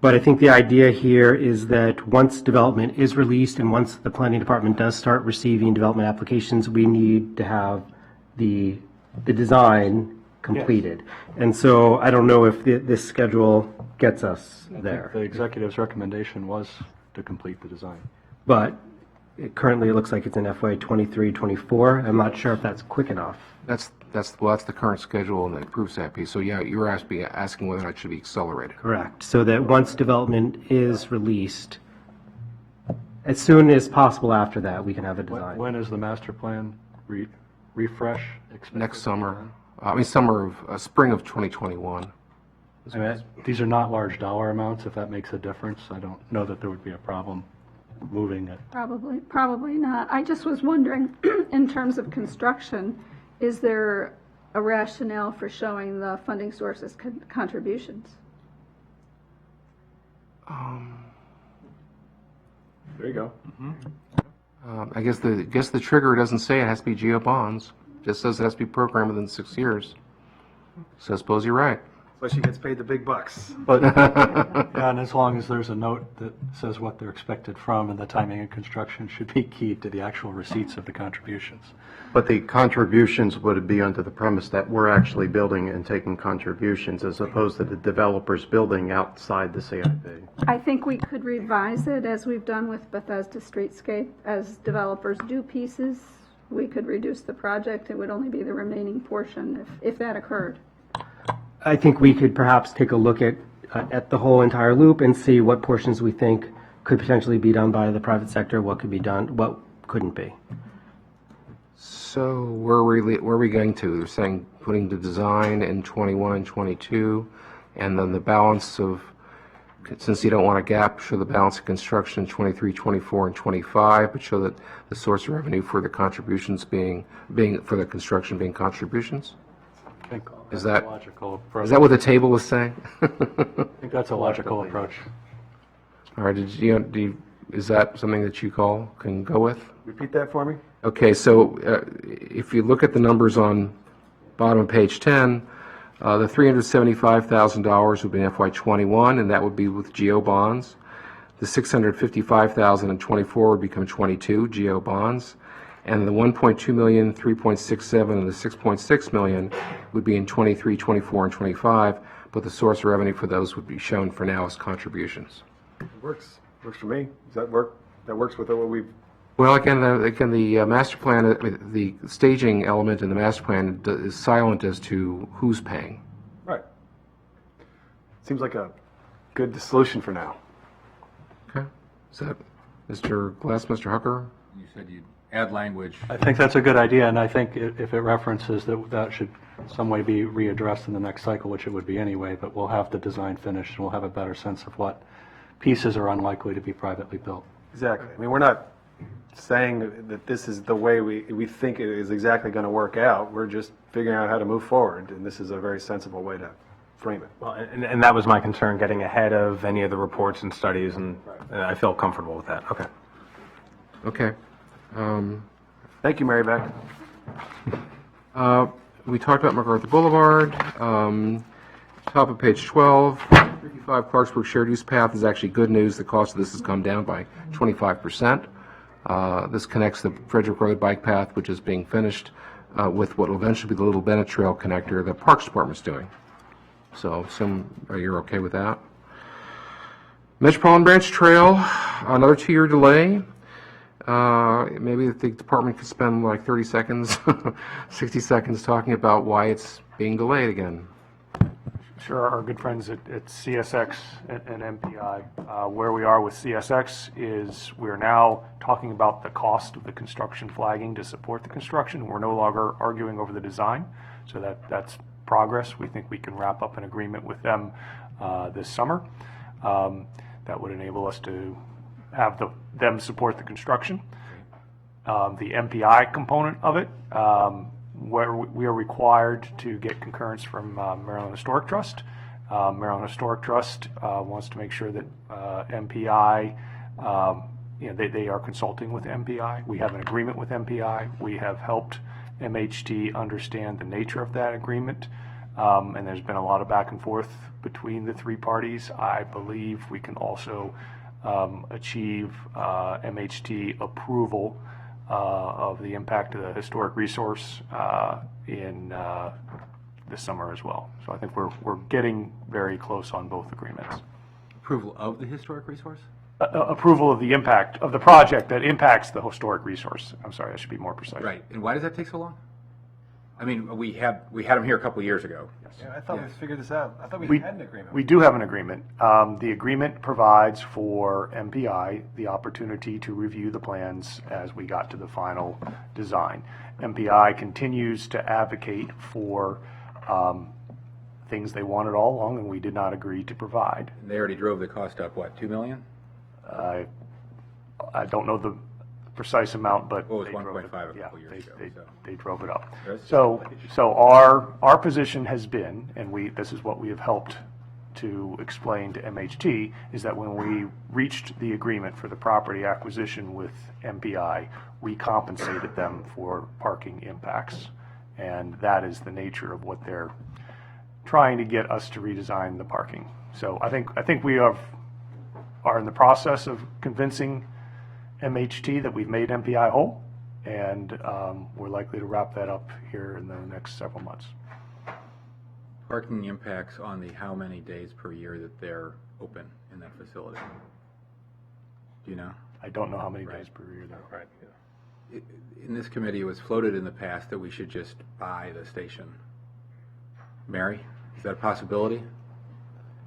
But I think the idea here is that once development is released and once the planning department does start receiving development applications, we need to have the design completed. And so I don't know if this schedule gets us there. The executive's recommendation was to complete the design. But currently it looks like it's in FY 23, 24. I'm not sure if that's quick enough. That's the current schedule in the approved CIP. So yeah, you were asking whether or not it should be accelerated. Correct. So that once development is released, as soon as possible after that, we can have a design. When is the master plan refresh expected? Next summer. Spring of 2021. I mean, these are not large dollar amounts, if that makes a difference. I don't know that there would be a problem moving it. Probably not. I just was wondering, in terms of construction, is there a rationale for showing the funding sources contributions? There you go. I guess the trigger doesn't say it has to be geo bonds. It just says it has to be programmed within 6 years. So I suppose you're right. So she gets paid the big bucks. But, yeah, and as long as there's a note that says what they're expected from, and the timing of construction should be keyed to the actual receipts of the contributions. But the contributions would be under the premise that we're actually building and taking contributions as opposed to the developers building outside the CIP. I think we could revise it as we've done with Bethesda Streetscape. As developers do pieces, we could reduce the project. It would only be the remaining portion if that occurred. I think we could perhaps take a look at the whole entire loop and see what portions we think could potentially be done by the private sector, what could be done, what couldn't be. So where are we going to? You're saying putting the design in 21 and 22, and then the balance of, since you don't want a gap, show the balance of construction in 23, 24, and 25, but show that the source of revenue for the contributions being for the construction being contributions? I think Is that's that- a logical approach. Is that what the table is saying? I think that's a logical approach. All right, is that something that you can go with? Repeat that for me? Okay, so if you look at the numbers on bottom of page 10, the $375,000 would be in FY21, and that would be with GO bonds. The $655,000 in 24 would become 22 GO bonds, and the 1.2 million, 3.67, and the 6.6 million would be in 23, 24, and 25, but the source of revenue for those would be shown for now as contributions. Works for me. Does that work? That works with what we've. Well, again, the master plan, the staging element in the master plan is silent as to who's paying. Right. Seems like a good solution for now. Okay. Is that Mr. Glass, Mr. Hucker? You said you'd add language. I think that's a good idea, and I think if it references that should some way be readdressed in the next cycle, which it would be anyway, but we'll have the design finished, and we'll have a better sense of what pieces are unlikely to be privately built. Exactly. I mean, we're not saying that this is the way we think it is exactly going to work out. We're just figuring out how to move forward, and this is a very sensible way to frame it. Well, and that was my concern, getting ahead of any of the reports and studies, and I feel comfortable with that. Okay. Okay. Thank you, Mary Beth. We talked about Macarthur Boulevard. Top of page 12, 55 Clarksburg Shared Use Path is actually good news. The cost of this has come down by 25%. This connects the Frederick Road bike path, which is being finished, with what will eventually be the Little Bennett Trail connector that Parks Department's doing. So, you're okay with that? Metropolitan Branch Trail, another 2-year delay. Maybe the department could spend like 30 seconds, 60 seconds talking about why it's being delayed again. Sure, our good friends at CSX and MPI. Where we are with CSX is we're now talking about the cost of the construction flagging to support the construction. We're no longer arguing over the design, so that's progress. We think we can wrap up an agreement with them this summer. That would enable us to have them support the construction. The MPI component of it, where we are required to get concurrence from Maryland Historic Trust. Maryland Historic Trust wants to make sure that MPI, they are consulting with MPI. We have an agreement with MPI. We have helped MHT understand the nature of that agreement, and there's been a lot of back and forth between the three parties. I believe we can also achieve MHT approval of the impact of the historic resource in this summer as well. So I think we're getting very close on both agreements. Approval of the historic resource? Approval of the impact of the project that impacts the historic resource. I'm sorry, I should be more precise. Right. And why does that take so long? I mean, we had them here a couple of years ago. Yeah, I thought we figured this out. I thought we had an agreement. We do have an agreement. The agreement provides for MPI the opportunity to review the plans as we got to the final design. MPI continues to advocate for things they wanted all along, and we did not agree to provide. And they already drove the cost up, what, $2 million? I don't know the precise amount, but Well, it was they drove 1.5 it. a couple years ago. They drove it up. Yes. So our position has been, and this is what we have helped to explain to MHT, is that when we reached the agreement for the property acquisition with MPI, we compensated them for parking impacts, and that is the nature of what they're trying to get us to redesign the parking. So I think we are in the process of convincing MHT that we've made MPI whole, and we're likely to wrap that up here in the next several months. Parking impacts on the how many days per year that they're open in that facility? Do you know? I don't know how many days per year they're. Right. In this committee, it was floated in the past that we should just buy the station. Mary, is that a possibility?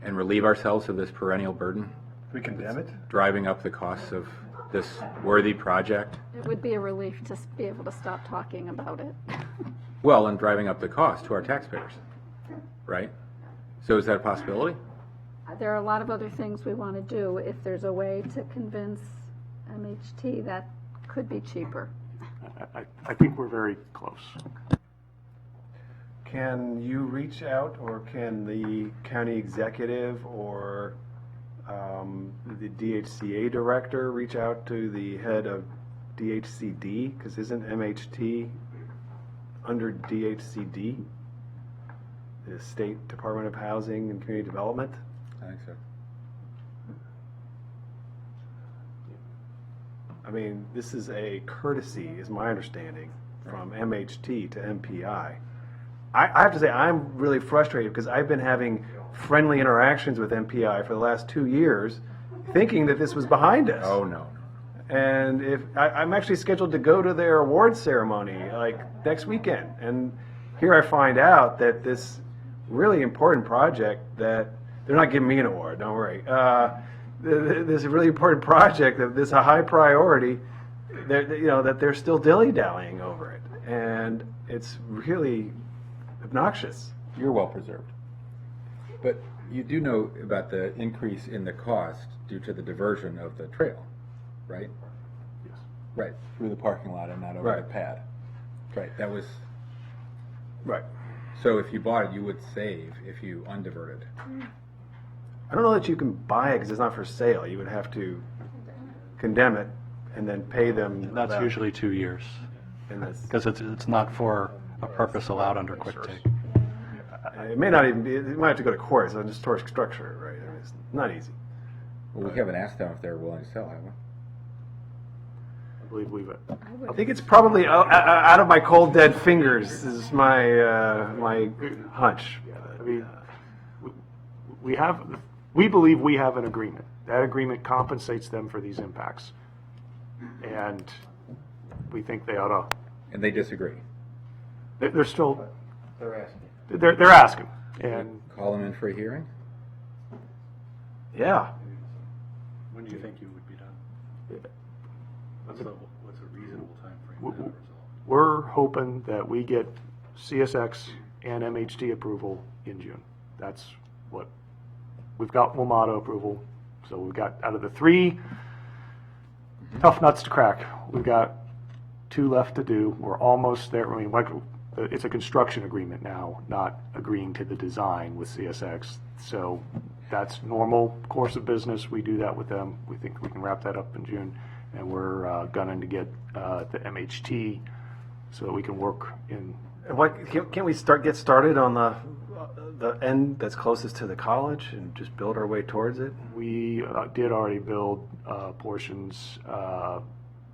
And relieve ourselves of this perennial burden? We condemn it? Driving up the costs of this worthy project? It would be a relief to be able to stop talking about it. Well, and driving up the cost to our taxpayers, right? So is that a possibility? There are a lot of other things we want to do. If there's a way to convince MHT, that could be cheaper. I think we're very close. Can you reach out, or can the county executive or the DHCA director reach out to the head of DHCD? Because isn't MHT under DHCD, the State Department of Housing and Community Development? I think so. I mean, this is a courtesy, is my understanding, from MHT to MPI. I have to say, I'm really frustrated because I've been having friendly interactions with MPI for the last 2 years, thinking that this was behind us. Oh, no. And if I'm actually scheduled to go to their award ceremony like next weekend, and here I find out that this really important project that they're not giving me an award, don't worry. This really important project that this is a high priority, that they're still dilly-dallying over it, and it's really obnoxious. You're well preserved. But you do know about the increase in the cost due to the diversion of the trail, right? Yes. Right, through the parking lot and not over Right. the pad. Right, that was, Right. so if you bought it, you would save if you undiverted. I don't know that you can buy it because it's not for sale. You would have to condemn it and then pay them. That's that. usually 2 years, And that's, because it's not for a purpose allowed under quick take. it may not even be. It might have to go to court. So it's a historic structure, right? I mean, it's not easy. Well, we haven't asked them if they're willing to sell, have we? I believe we've. I think it's probably out of my cold dead fingers. Is my my hunch. I mean, we believe we have an agreement. That agreement compensates them for these impacts. And we think they ought to. And they disagree. They're still, They're asking. they're asking. And Call them in for a hearing? Yeah. When do you think you would be done? What's a reasonable time frame to have a result? we're hoping that we get CSX and MHT approval in June. That's what, we've got Mota approval. So we've got, out of the 3 tough nuts to crack, we've got 2 left to do. We're almost there. I mean, it's a construction agreement now, not agreeing to the design with CSX. So that's normal course of business. We do that with them. We think we can wrap that up in June. And we're gunning to get the MHT so that we can work in. Can't we get started on the end that's closest to the college and just build our way towards it? We did already build portions.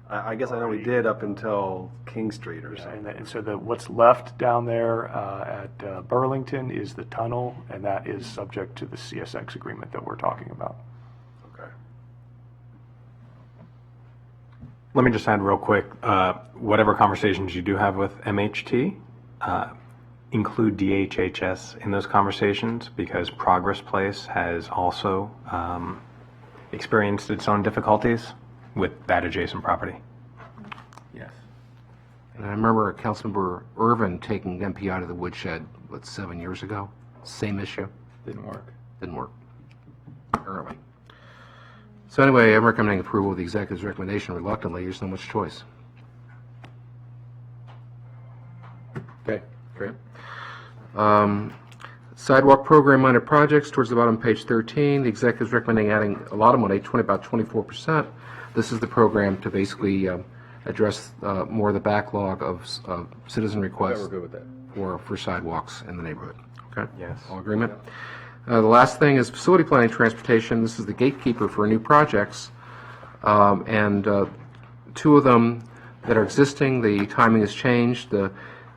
I guess I know we did up until King Street or something. And so what's left down there at Burlington is the tunnel, and that is subject to the CSX agreement that we're talking about. Okay. Let me just add real quick, whatever conversations you do have with MHT, include DHHS in those conversations, because Progress Place has also experienced its own difficulties with that adjacent property. Yes. And I remember Councilmember Irvin taking MP out of the woodshed, 7 years ago? Same issue. Didn't work. Didn't work, apparently. So anyway, I'm recommending approval of the executive's recommendation reluctantly. There's no much choice. Okay. Great. Sidewalk program minor projects, towards the bottom, page 13. The executive's recommending adding a lot of money, about 24%. This is the program to basically address more of the backlog of citizen Yeah, requests we're good with that. for sidewalks in the neighborhood. Okay. Yes. All agreement? The last thing is facility planning transportation. This is the gatekeeper for new projects. And two of them that are existing, the timing has changed. The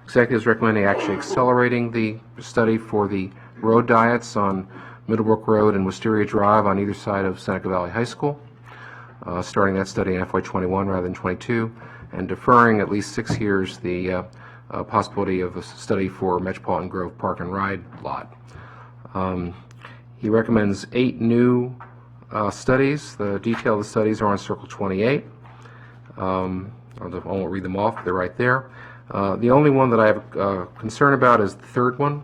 executive is recommending actually accelerating the study for the road diets on Middlebrook Road and Wisteria Drive on either side of Seneca Valley High School, starting that study in FY21 rather than 22, and deferring at least 6 years the possibility of a study for Metropolitan Grove Park and Ride lot. He recommends 8 new studies. The detail of the studies are on Circle 28. I won't read them off, they're right there. The only one that I have concern about is the third one,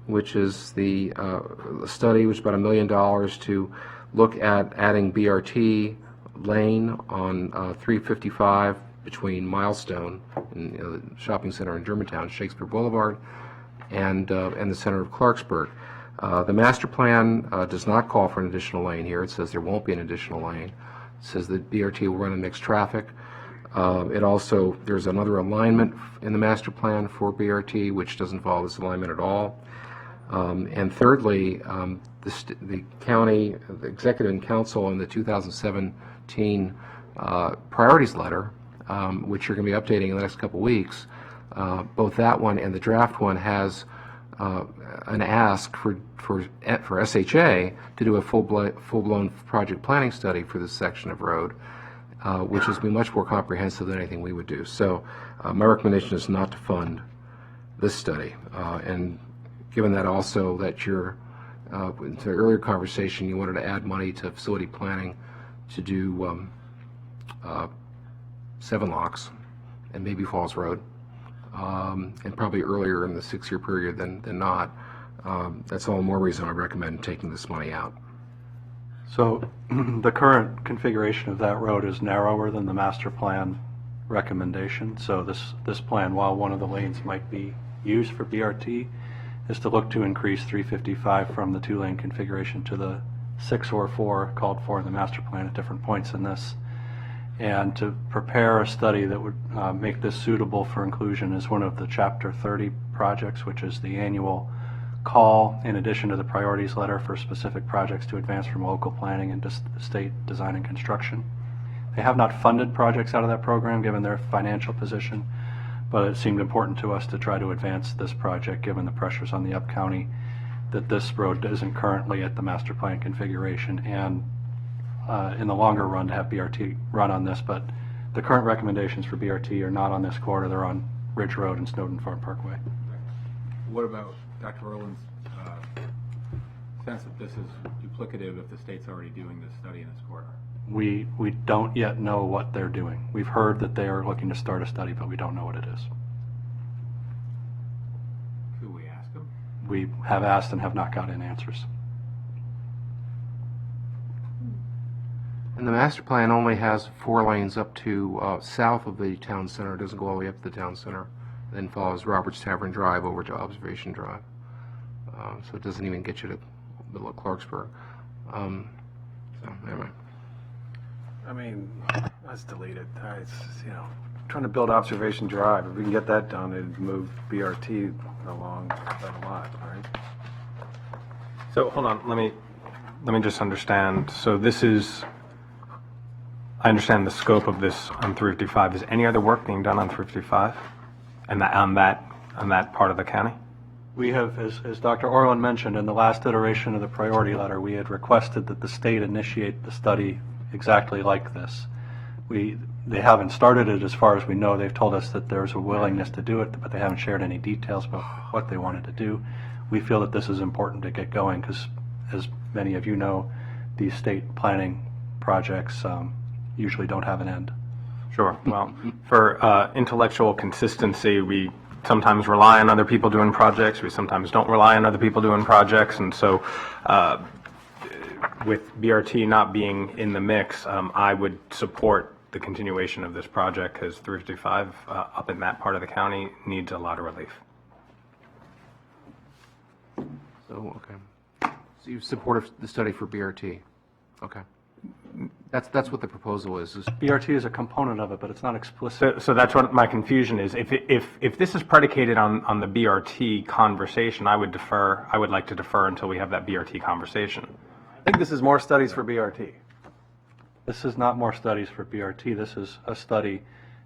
which is the study, which is about $1 million to look at adding BRT lane on 355 between Milestone and the shopping center in Germantown, Shakespeare Boulevard, and the center of Clarksburg. The master plan does not call for an additional lane here. It says there won't be an additional lane. It says that BRT will run in mixed traffic. It also, there's another alignment in the master plan for BRT, which doesn't follow this alignment at all. And thirdly, the county, the executive and council in the 2017 priorities letter, which you're going to be updating in the next couple weeks, both that one and the draft one has an ask for SHA to do a full-blown project planning study for this section of road, which is be much more comprehensive than anything we would do. So my recommendation is not to fund this study. And given that also that you're, in the earlier conversation, you wanted to add money to facility planning to do 7 locks and maybe Falls Road, and probably earlier in the 6-year period than not. That's all the more reason I recommend taking this money out. So the current configuration of that road is narrower than the master plan recommendation. So this plan, while one of the lanes might be used for BRT, is to look to increase 355 from the 2-lane configuration to the 6 or 4 called for in the master plan at different points in this. And to prepare a study that would make this suitable for inclusion is one of the Chapter 30 projects, which is the annual call in addition to the priorities letter for specific projects to advance from local planning and state design and construction. They have not funded projects out of that program given their financial position, but it seemed important to us to try to advance this project given the pressures on the up-county that this road isn't currently at the master plan configuration, and in the longer run to have BRT run on this. But the current recommendations for BRT are not on this corridor, they're on Ridge Road and Snowden Farm Parkway. What about Dr. Orland's sense that this is duplicative if the state's already doing this study in this corridor? We don't yet know what they're doing. We've heard that they are looking to start a study, but we don't know what it is. Could we ask them? We have asked and have not gotten answers. And the master plan only has 4 lanes up to south of the town center. It doesn't go all the way up to the town center. Then follows Roberts Tavern Drive over to Observation Drive. So it doesn't even get you to the middle of Clarksburg. So anyway. I mean, let's delete it. It's, trying to build Observation Drive. If we can get that done, it'd move BRT along a lot, right? So hold on, let me just understand. So this is, I understand the scope of this on 355. Is any other work being done on 355 and on that part of the county? We have, as Dr. Orland mentioned, in the last iteration of the priority letter, we had requested that the state initiate the study exactly like this. They haven't started it as far as we know. They've told us that there's a willingness to do it, but they haven't shared any details about what they wanted to do. We feel that this is important to get going because, as many of you know, these state planning projects usually don't have an end. Sure. Well, for intellectual consistency, we sometimes rely on other people doing projects. We sometimes don't rely on other people doing projects. And so with BRT not being in the mix, I would support the continuation of this project because 355 up in that part of the county needs a lot of relief. So, okay. So you support the study for BRT? Okay. That's what the proposal is. BRT is a component of it, but it's not explicit. So that's what my confusion is. If this is predicated on the BRT conversation, I would like to defer until we have that BRT conversation. I think this is more studies for BRT. This is not more studies for BRT. This is a study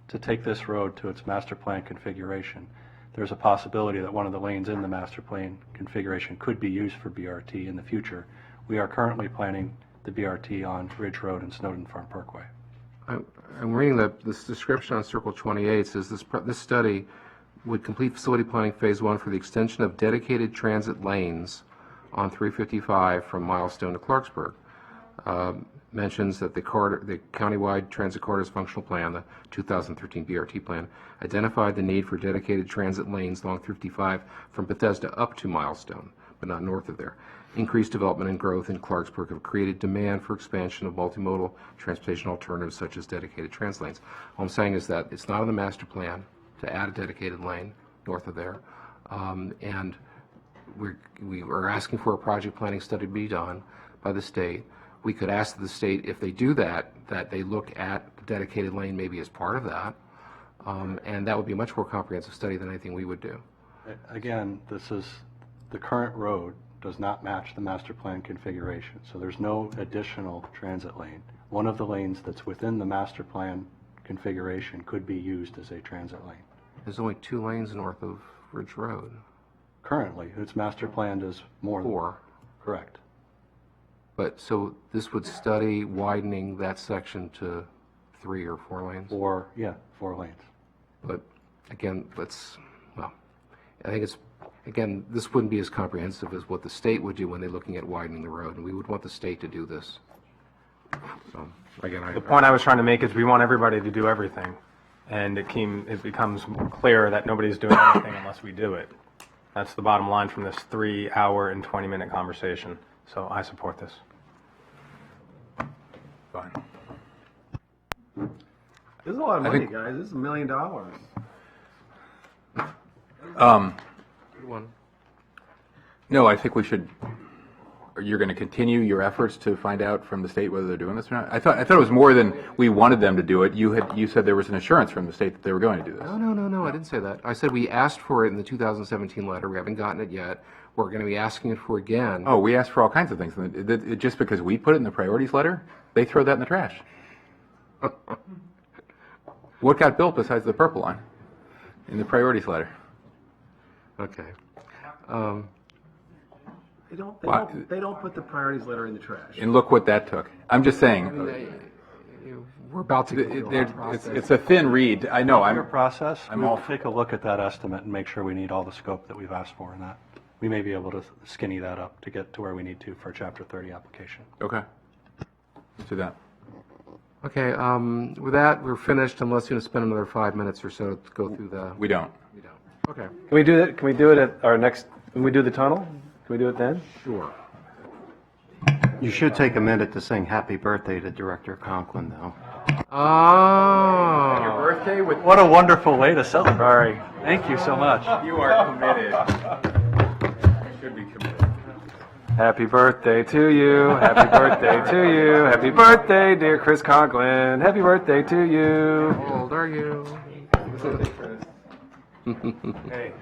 to take this road to its master plan configuration. There's a possibility that one of the lanes in the master plan configuration could be used for BRT in the future. We are currently planning the BRT on Ridge Road and Snowden Farm Parkway. I'm reading this description on Circle 28. It says this study would complete facility planning phase 1 for the extension of dedicated transit lanes on 355 from Milestone to Clarksburg. Mentions that the countywide transit corridors functional plan, the 2013 BRT plan, identified the need for dedicated transit lanes along 355 from Bethesda up to Milestone, but not north of there. Increased development and growth in Clarksburg have created demand for expansion of multimodal transportation alternatives such as dedicated trans lanes. All I'm saying is that it's not in the master plan to add a dedicated lane north of there, and we are asking for a project planning study to be done by the state. We could ask the state, if they do that they look at the dedicated lane maybe as part of that, and that would be a much more comprehensive study than anything we would do. Again, this is the current road does not match the master plan configuration, so there's no additional transit lane. One of the lanes that's within the master plan configuration could be used as a transit lane. There's only 2 lanes north of Ridge Road. Currently, it's master planned as more than 4. Correct. But so this would study widening that section to 3 or 4 lanes? 4 lanes. But again, I think this wouldn't be as comprehensive as what the state would do when they're looking at widening the road, and we would want the state to do this. So, again, The point I was trying to make is we want everybody to do everything, and it becomes clear that nobody's doing anything unless we do it. That's the bottom line from this 3-hour and 20-minute conversation. So I support this. Fine. This is a lot of money, guys. This is $1 million. Good one. No, I think we should. You're going to continue your efforts to find out from the state whether they're doing this or not. I thought it was more than we wanted them to do it. You said there was an assurance from the state that they were going to do this. No. I didn't say that. I said we asked for it in the 2017 letter. We haven't gotten it yet. We're going to be asking it for again. Oh, we asked for all kinds of things. Just because we put it in the priorities letter, they throw that in the trash. What got built besides the purple line in the priorities letter? Okay. They don't put the priorities letter in the trash. And look what that took. I'm just saying. We're about to go through that process. It's a thin read. I know. Your process. I'm We'll take a look at that estimate and make sure we need all the scope that we've asked for in that. We may be able to skinny that up to get to where we need to for a Chapter 30 application. Okay. Let's do that. Okay. With that, we're finished. Unless you're going to spend another 5 minutes or so to go through the. We don't. Okay. Can we do that? Can we do it at our next? When we do the tunnel? Can we do it then? Sure. You should take a minute to sing happy birthday to Director Conklin, though. Oh. Your birthday with. What a wonderful way to celebrate. Sorry. Thank you so much. You are committed. Should be committed. Happy birthday to you. Happy birthday to you. Happy birthday, dear Chris Conklin. Happy birthday to you. How old are you? Hey.